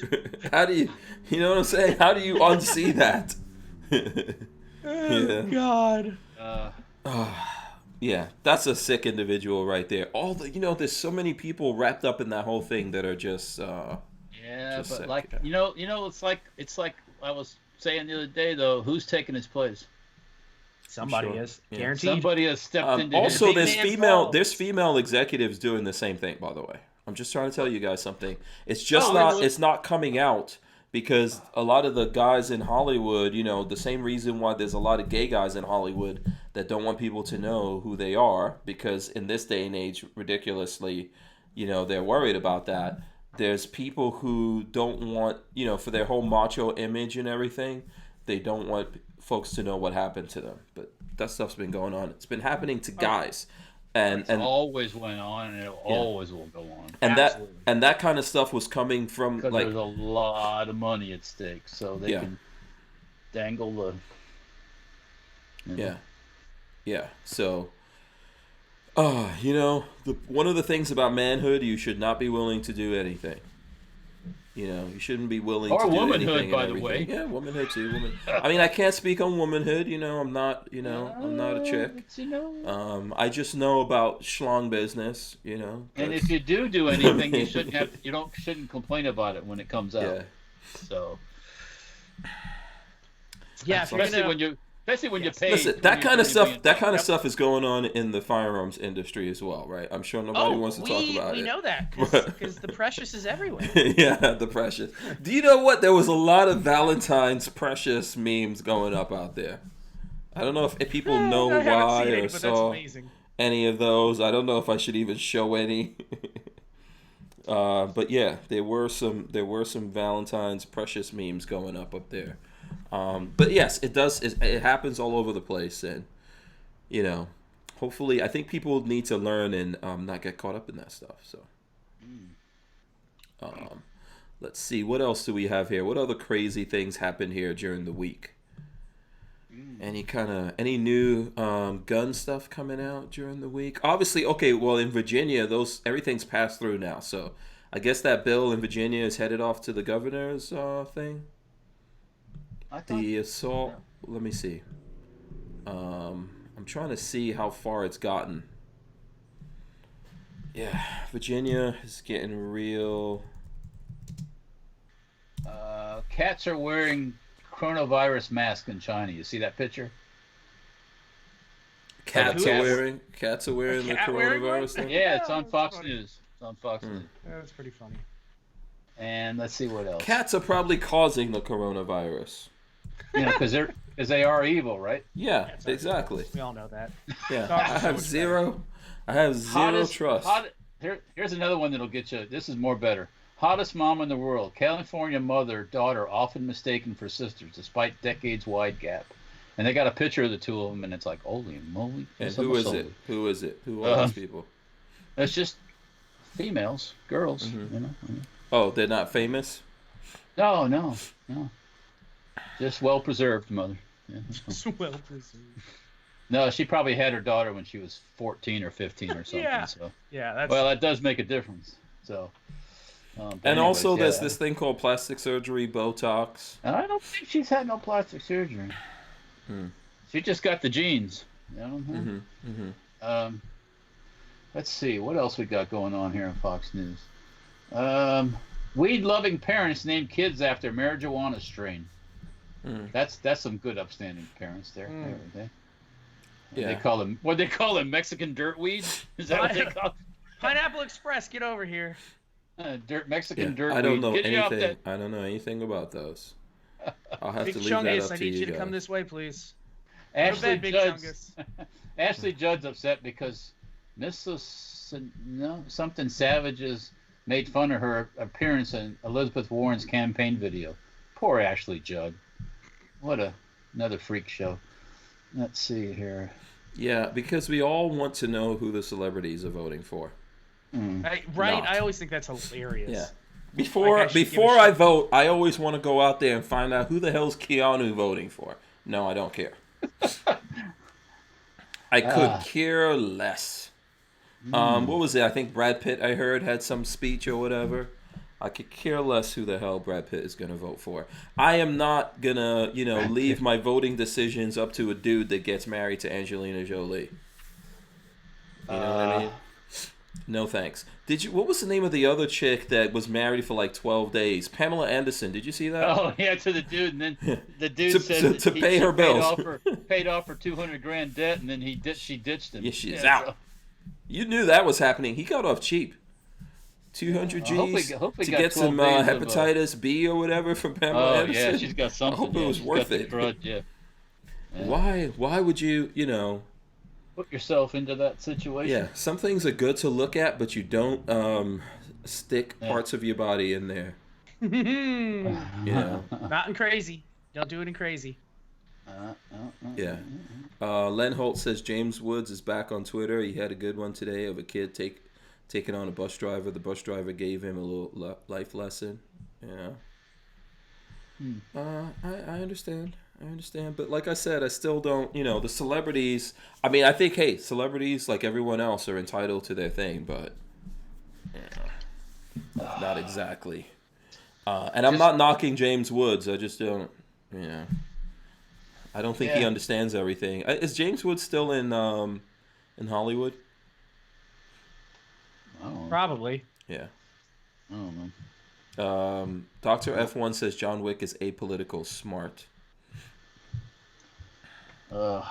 How do you know what I'm saying? How do you unsee that? Oh, God. Yeah, that's a sick individual right there. There's so many people wrapped up in that whole thing that are just just but sick. like it's like I was saying the other day though, who's taking his place? Somebody Sure. is Yeah. guaranteed. Somebody has stepped into also, his there's female executives doing the same thing. By the way, I'm just trying to tell you guys something. It's just it's not coming out because a lot of the guys in Hollywood, the same reason why there's a lot of gay guys in Hollywood that don't want people to know who they are, because in this day and age, ridiculously, they're worried about that. There's people who don't want, for their whole macho image and everything, they don't want folks to know what happened to them. But that stuff's been going on. It's been happening to guys. And always went on, and it always will go on. And that kind of stuff was coming from because there's a lot of money at stake, so they can dangle the. Yeah. So, one of the things about manhood, you should not be willing to do anything. You shouldn't be willing to do anything. Or womanhood, by the way. Yeah, womanhood too. I mean, I can't speak on womanhood. I'm not. I'm not a chick. I just know about schlong business. And if you do anything, you shouldn't complain about it when it comes out. Yeah. So. Yeah, especially when you pay. Listen, that kind of stuff. That kind of stuff is going on in the firearms industry as well, right? I'm sure nobody wants to talk about it. We know that because the precious is everywhere. Yeah, the precious. Do you know what? There was a lot of Valentine's precious memes going up out there. I don't know if people know why or saw any of those. I don't know if I should even show any. But yeah, there were some Valentine's precious memes going up there. But yes, it does. It happens all over the place, and hopefully, I think people need to learn and not get caught up in that stuff. So, let's see, what else do we have here? What other crazy things happened here during the week? Any new gun stuff coming out during the week? Obviously, okay. Well, in Virginia, everything's passed through now, so I guess that bill in Virginia is headed off to the governor's thing. The assault. Yeah. Let me see. I'm trying to see how far it's gotten. Yeah, Virginia is getting real. Cats are wearing coronavirus masks in China. You see that picture? Cats are wearing the coronavirus thing? Yeah, it's on Fox News. It's on Fox News. That's pretty funny. And let's see what else. Cats are probably causing the coronavirus. Because they are evil, right? Yeah, exactly. We all know that. Yeah, I have zero trust. Here's another one that'll get you. This is more better. Hottest mom in the world. California daughter often mistaken for sisters despite decades-wide gap. And they got a picture of the two of them, and it's like, holy moly. And who is it? Who are these people? It's just females, girls. Mm-hmm. Oh, they're not famous? No. Just well-preserved, mother. Yeah. Well-preserved. No, she probably had her daughter when she was 14 or 15 or something. Yeah. So. Yeah, that does make a difference. So. Also, there's this thing called plastic surgery, Botox. I don't think she's had no plastic surgery. She just got the genes. Let's see what else we got going on here on Fox News. Weed-loving parents name kids after marijuana strain. That's some good upstanding parents there. Yeah. They call them Mexican dirtweed. Is that what they call? Pineapple Express, get over here. Mexican dirtweed. I don't know anything. I don't know anything about those. I'll have to leave that up to you. I need you to come this way, please. Ashley Judd's upset because something Savages made fun of her appearance in Elizabeth Warren's campaign video. Poor Ashley Judd. What another freak show. Let's see here. Yeah, because we all want to know who the celebrities are voting for. Right? I always think that's hilarious. Yeah. Before I vote, I always want to go out there and find out who the hell's Keanu voting for. No, I don't care. I could care less. What was it? I think Brad Pitt, I heard, had some speech or whatever. I could care less who the hell Brad Pitt is going to vote for. I am not going to, leave my voting decisions up to a dude that gets married to Angelina Jolie. You know what I mean? No thanks. What was the name of the other chick that was married for like 12 days? Pamela Anderson. Did you see that? Oh, yeah, to the dude, and then the dude said to pay her bills. Paid off her $200,000 debt, and then she ditched him. Yeah, she's out. So. You knew that was happening. He got off cheap. 200 G's to get some hepatitis B or whatever from Pamela Anderson. Yeah, she's got something. I hope it was worth it. Yeah. Why would you, put yourself into that situation? Yeah, some things are good to look at, but you don't stick parts of your body in there. Not in crazy. Don't do it in crazy. Yeah. Len Holt says James Woods is back on Twitter. He had a good one today of a kid taking on a bus driver. The bus driver gave him a little life lesson. Yeah. I understand. But like I said, I still don't, the celebrities, I mean, I think, hey, celebrities, like everyone else, are entitled to their thing, but not exactly. And I'm not knocking James Woods. I just don't, I don't think he understands everything. Is James Woods still in Hollywood? Probably. Yeah. I don't know. Dr. F1 says John Wick is apolitical smart. Yeah.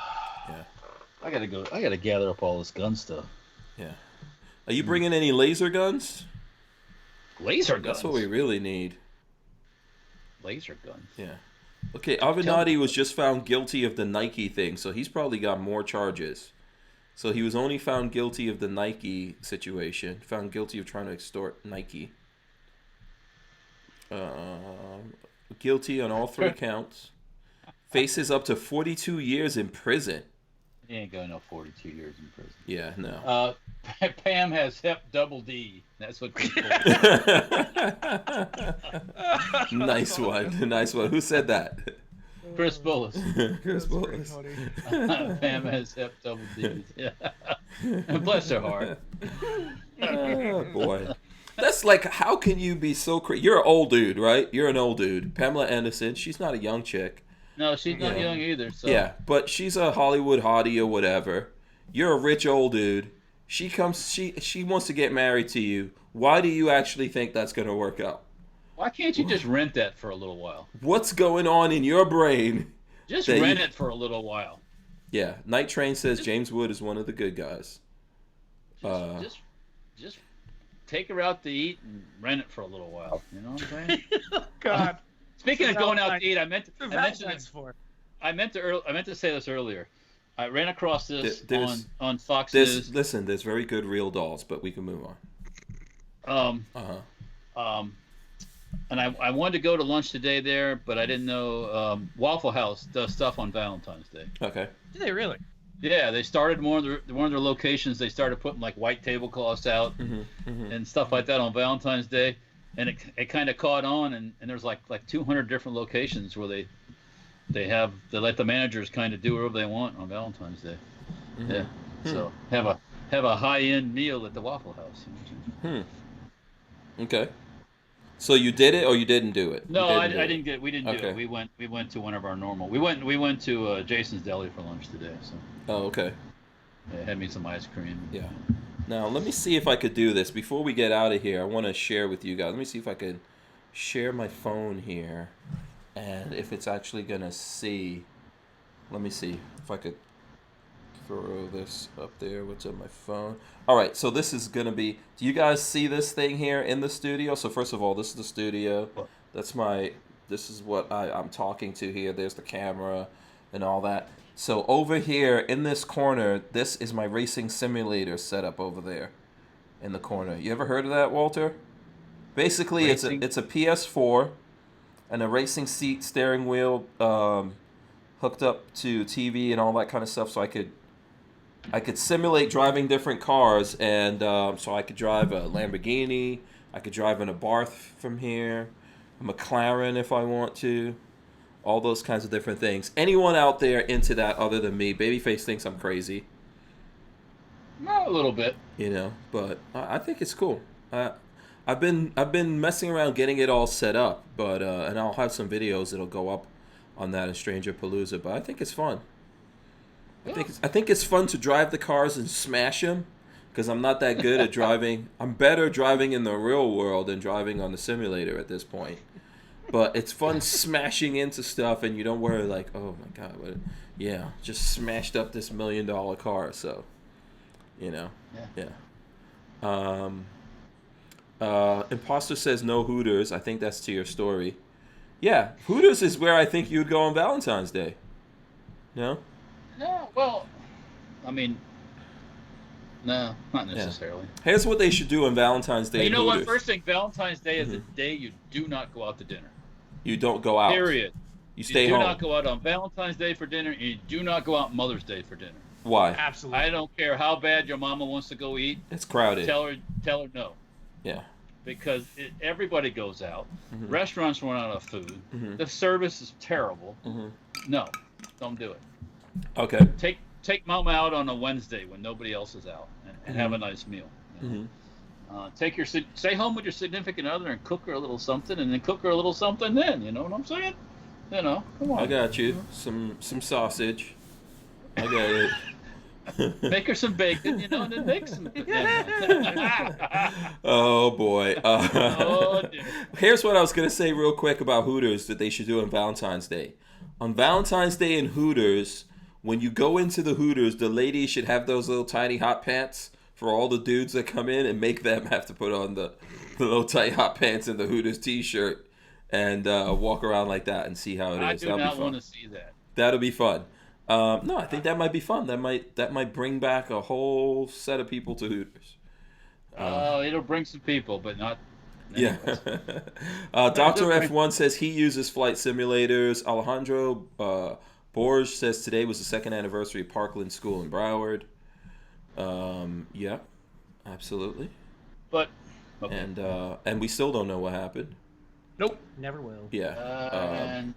I gotta gather up all this gun stuff. Yeah. Are you bringing any laser guns? Laser guns? That's what we really need. Laser guns? Yeah. Okay, Avenatti was just found guilty of the Nike thing, so he's probably got more charges. So he was only found guilty of the Nike situation. Found guilty of trying to extort Nike. Guilty on all 3 counts. Faces up to 42 years in prison. He ain't got no 42 years in prison. Yeah, no. Pam has hep double D. That's what people Nice one. Who said that? Chris Bullis. Chris Bullis. Pam has hep double D. Yeah. Bless her heart. Oh, boy. That's like, how can you be so crazy? You're an old dude, right? You're an old dude. Pamela Anderson, she's not a young chick. No, she's not young either. So. Yeah, but she's a Hollywood hottie or whatever. You're a rich old dude. She wants to get married to you. Why do you actually think that's going to work out? Why can't you just rent that for a little while? What's going on in your brain? Just rent it for a little while. Yeah, Night Train says James Wood is one of the good guys. Just take her out to eat and rent it for a little while. You know what I'm saying? God. Speaking of going out to eat, I meant to say this earlier. I ran across this on Fox News. Listen, there's very good real dolls, but we can move on. And I wanted to go to lunch today there, but I didn't know Waffle House does stuff on Valentine's Day. Okay. Do they really? Yeah, they started one of their locations. They started putting like white tablecloths out and stuff like that on Valentine's Day, and it kind of caught on. And there's like 200 different locations where they let the managers kind of do whatever they want on Valentine's Day. Mm-hmm. Yeah, so have a high-end meal at the Waffle House. Okay. So you did it or you didn't do it? No, I didn't get. We didn't do it. We went to one of our normal. We went to Jason's Deli for lunch today. So. Oh, okay. Yeah, had me some ice cream. Yeah. Now, let me see if I could do this. Before we get out of here, I want to share with you guys. Let me see if I can share my phone here. And if it's actually going to see. Let me see if I could throw this up there. What's on my phone? All right, so this is going to be. Do you guys see this thing here in the studio? So first of all, this is the studio. That's my. This is what I'm talking to here. There's the camera and all that. So over here in this corner, this is my racing simulator setup over there in the corner. You ever heard of that, Walter? Basically, racing? it's a PS4 and a racing seat, steering wheel, hooked up to TV and all that kind of stuff. So I could simulate driving different cars, and so I could drive a Lamborghini. I could drive an Abarth from here, a McLaren if I want to. All those kinds of different things. Anyone out there into that other than me? Babyface thinks I'm crazy. A little bit. You know, but I think it's cool. I've been messing around getting it all set up, but and I'll have some videos that'll go up on that in Stranger Palooza. But I think it's fun. Yeah. I think it's fun to drive the cars and smash them, because I'm not that good at driving. I'm better driving in the real world than driving on the simulator at this point. But it's fun smashing into stuff, and you don't worry like, oh my god, just smashed up this $1 million car. So, you know, Imposter says no Hooters. I think that's to your story. Yeah, Hooters is where I think you'd go on Valentine's Day. No? No, well, I mean, no, not necessarily. Yeah. Here's what they should do on Valentine's Day. You know Hooters. what? First thing, Valentine's Day is the day you do not go out to dinner. You don't go out. Period. You stay home. You do not go out on Valentine's Day for dinner, and you do not go out Mother's Day for dinner. Why? Absolutely. I don't care how bad your mama wants to go eat. It's crowded. Tell her no. Yeah. Because everybody goes out. Mm-hmm. Restaurants run out of food. Mm-hmm. The service is terrible. Mm-hmm. No, don't do it. Okay. Take mama out on a Wednesday when nobody else is out, and have a nice meal. You know? Stay home with your significant other and cook her a little something, and then cook her a little something. Then you know what I'm saying? You know, come on. I got you. Some sausage. I got it. Make her some bacon, you know, and then make some. Oh boy. Oh, dear. Here's what I was gonna say real quick about Hooters that they should do on Valentine's Day. On Valentine's Day in Hooters, when you go into the Hooters, the ladies should have those little tiny hot pants for all the dudes that come in, and make them have to put on the little tight hot pants and the Hooters t-shirt and walk around like that and see how it is. I do not want to see that. That'll be fun. No, I think that might be fun. That might bring back a whole set of people to Hooters. It'll bring some people, but not. Yeah. Dr. F1 says he uses flight simulators. Alejandro Borges says today was the second anniversary of Parkland School in Broward. Yeah, absolutely. But okay. And we still don't know what happened. Nope, never will. Yeah. And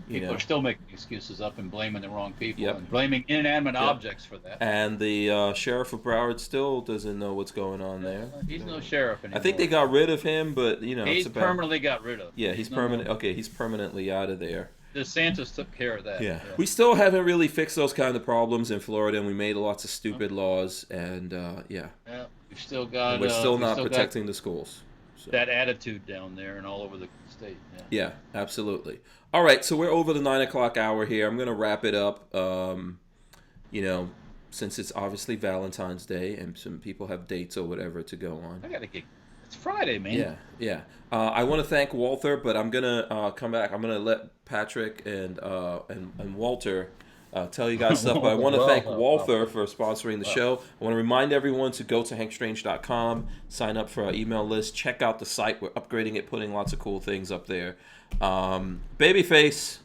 people are still making excuses up and blaming the wrong people and blaming inanimate objects for that. And the sheriff of Broward still doesn't know what's going on there. He's no sheriff anymore. I think they got rid of him, but he's permanently got rid of. Yeah, he's permanent. Okay, he's permanently out of there. DeSantis took care of that. Yeah. We still haven't really fixed those kind of problems in Florida, and we made lots of stupid laws, and Yeah, we've still got. And we're still not protecting the schools. So. That attitude down there and all over the state. Yeah, absolutely. All right, so we're over the 9 o'clock hour here. I'm going to wrap it up. Since it's obviously Valentine's Day and some people have dates or whatever to go on. I got to get. It's Friday, man. Yeah. I want to thank Walther, but I'm gonna come back. I'm gonna let Patrick and Walter tell you guys stuff. But I want to thank Walther for sponsoring the show. I want to remind everyone to go to hankstrange.com, sign up for our email list, check out the site. We're upgrading it, putting lots of cool things up there. Babyface,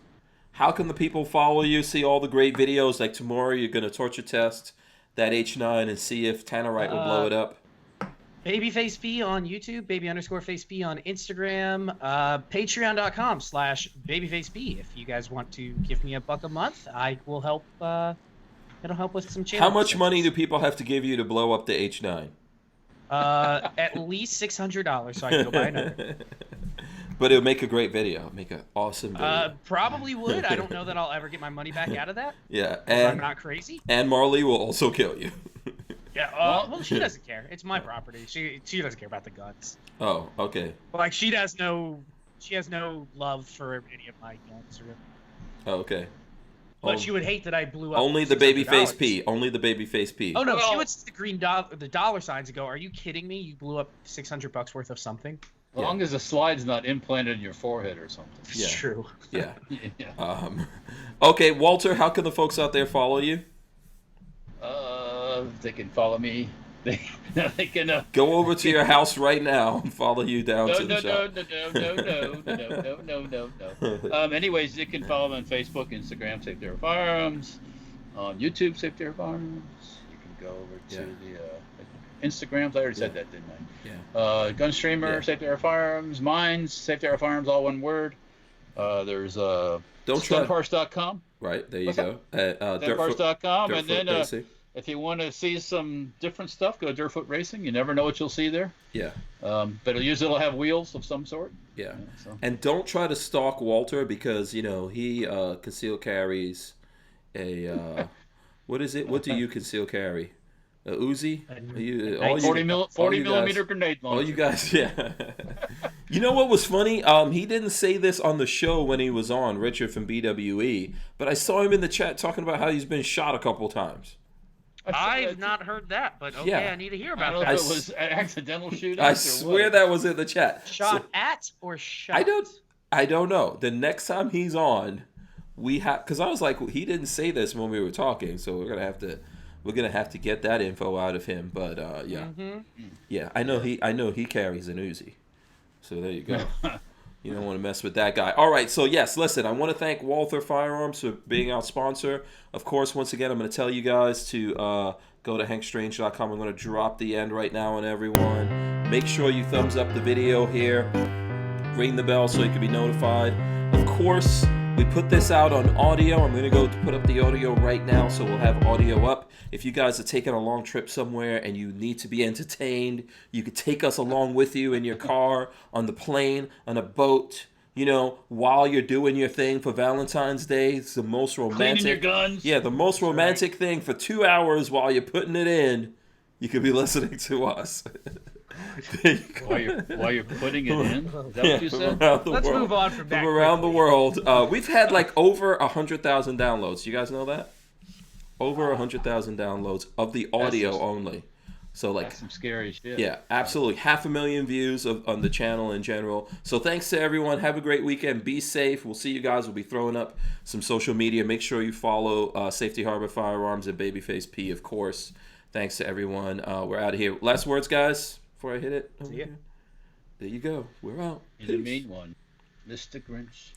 how can the people follow you? See all the great videos. Like tomorrow, you're gonna torture test that H9 and see if Tannerite will blow it up. Babyface B on YouTube, baby_face B on Instagram, patreon.com/babyfaceb. If you guys want to give me $1 a month, I will help. It'll help with some channel. How much money do people have to give you to blow up the H9? At least $600, so I can go buy another. But it'll make a great video. Make an awesome video. Probably would. I don't know that I'll ever get my money back out of that. Yeah, and I'm not crazy. And Marley will also kill you. Yeah. Well, she doesn't care. It's my property. She doesn't care about the guns. Oh, okay. Like she has no love for any of my guns. Oh, okay. But she would hate that I blew up. Only the babyface P. Only the babyface P. Oh no, she would see the dollar signs and go, "Are you kidding me? You blew up $600 worth of something." As long as the slide's not implanted in your forehead or something. It's true. Yeah. Yeah. Okay, Walter, how can the folks out there follow you? They can follow me. They can go over to your house right now and follow you down to the shop. No. Anyways, you can follow me on Facebook, Instagram, Safety Harbor Firearms, on YouTube, Safety Harbor Firearms. You can go over to the Instagrams. I already said that, didn't I? Yeah. Gunstreamer, Safety Harbor Firearms, Mines, Safety Harbor Firearms, all one word. There's Stunparts.com. Right, there you go. Stunparts.com, and then Racing. If you want to see some different stuff, go to Dirtfoot Racing. You never know what you'll see there. Yeah. But usually it'll have wheels of some sort. Yeah. And don't try to stalk Walter because, he conceal carries a, what is it? What do you conceal carry? A Uzi? 40 millimeter grenade launcher. All you guys, yeah. You know what was funny? He didn't say this on the show when he was on, Richard from BWE, but I saw him in the chat talking about how he's been shot a couple times. I've not heard that, but okay, I need to hear about that. I don't know if it was an accidental shooting. I swear that was in the chat. Shot at or shot? I don't know. The next time he's on, because I was like, he didn't say this when we were talking, so we're gonna have to get that info out of him. But yeah, I know he carries an Uzi, so there you go. You don't want to mess with that guy. All right, so yes, listen, I want to thank Walther Firearms for being our sponsor. Of course, once again, I'm going to tell you guys to go to hankstrange.com. I'm going to drop the end right now on everyone. Make sure you thumbs up the video here. Ring the bell so you can be notified. Of course, we put this out on audio. I'm going to go put up the audio right now, so we'll have audio up. If you guys are taking a long trip somewhere and you need to be entertained, you could take us along with you in your car, on the plane, on a boat, while you're doing your thing for Valentine's Day. It's the most romantic. Cleaning your guns. Yeah, the most romantic thing for 2 hours while you're putting it in. You could be listening to us. While you're putting it in? Is that what you said? Let's move on from that. From around the world. We've had like over 100,000 downloads. You guys know that? Over 100,000 downloads of the audio only. So that's some scary shit. Yeah, absolutely. 500,000 views on the channel in general. So thanks to everyone. Have a great weekend. Be safe. We'll see you guys. We'll be throwing up some social media. Make sure you follow Safety Harbor Firearms and Babyface P, of course. Thanks to everyone. We're out of here. Last words, guys, before I hit it. See ya. There you go. We're out. You didn't mean one. Mr. Grinch.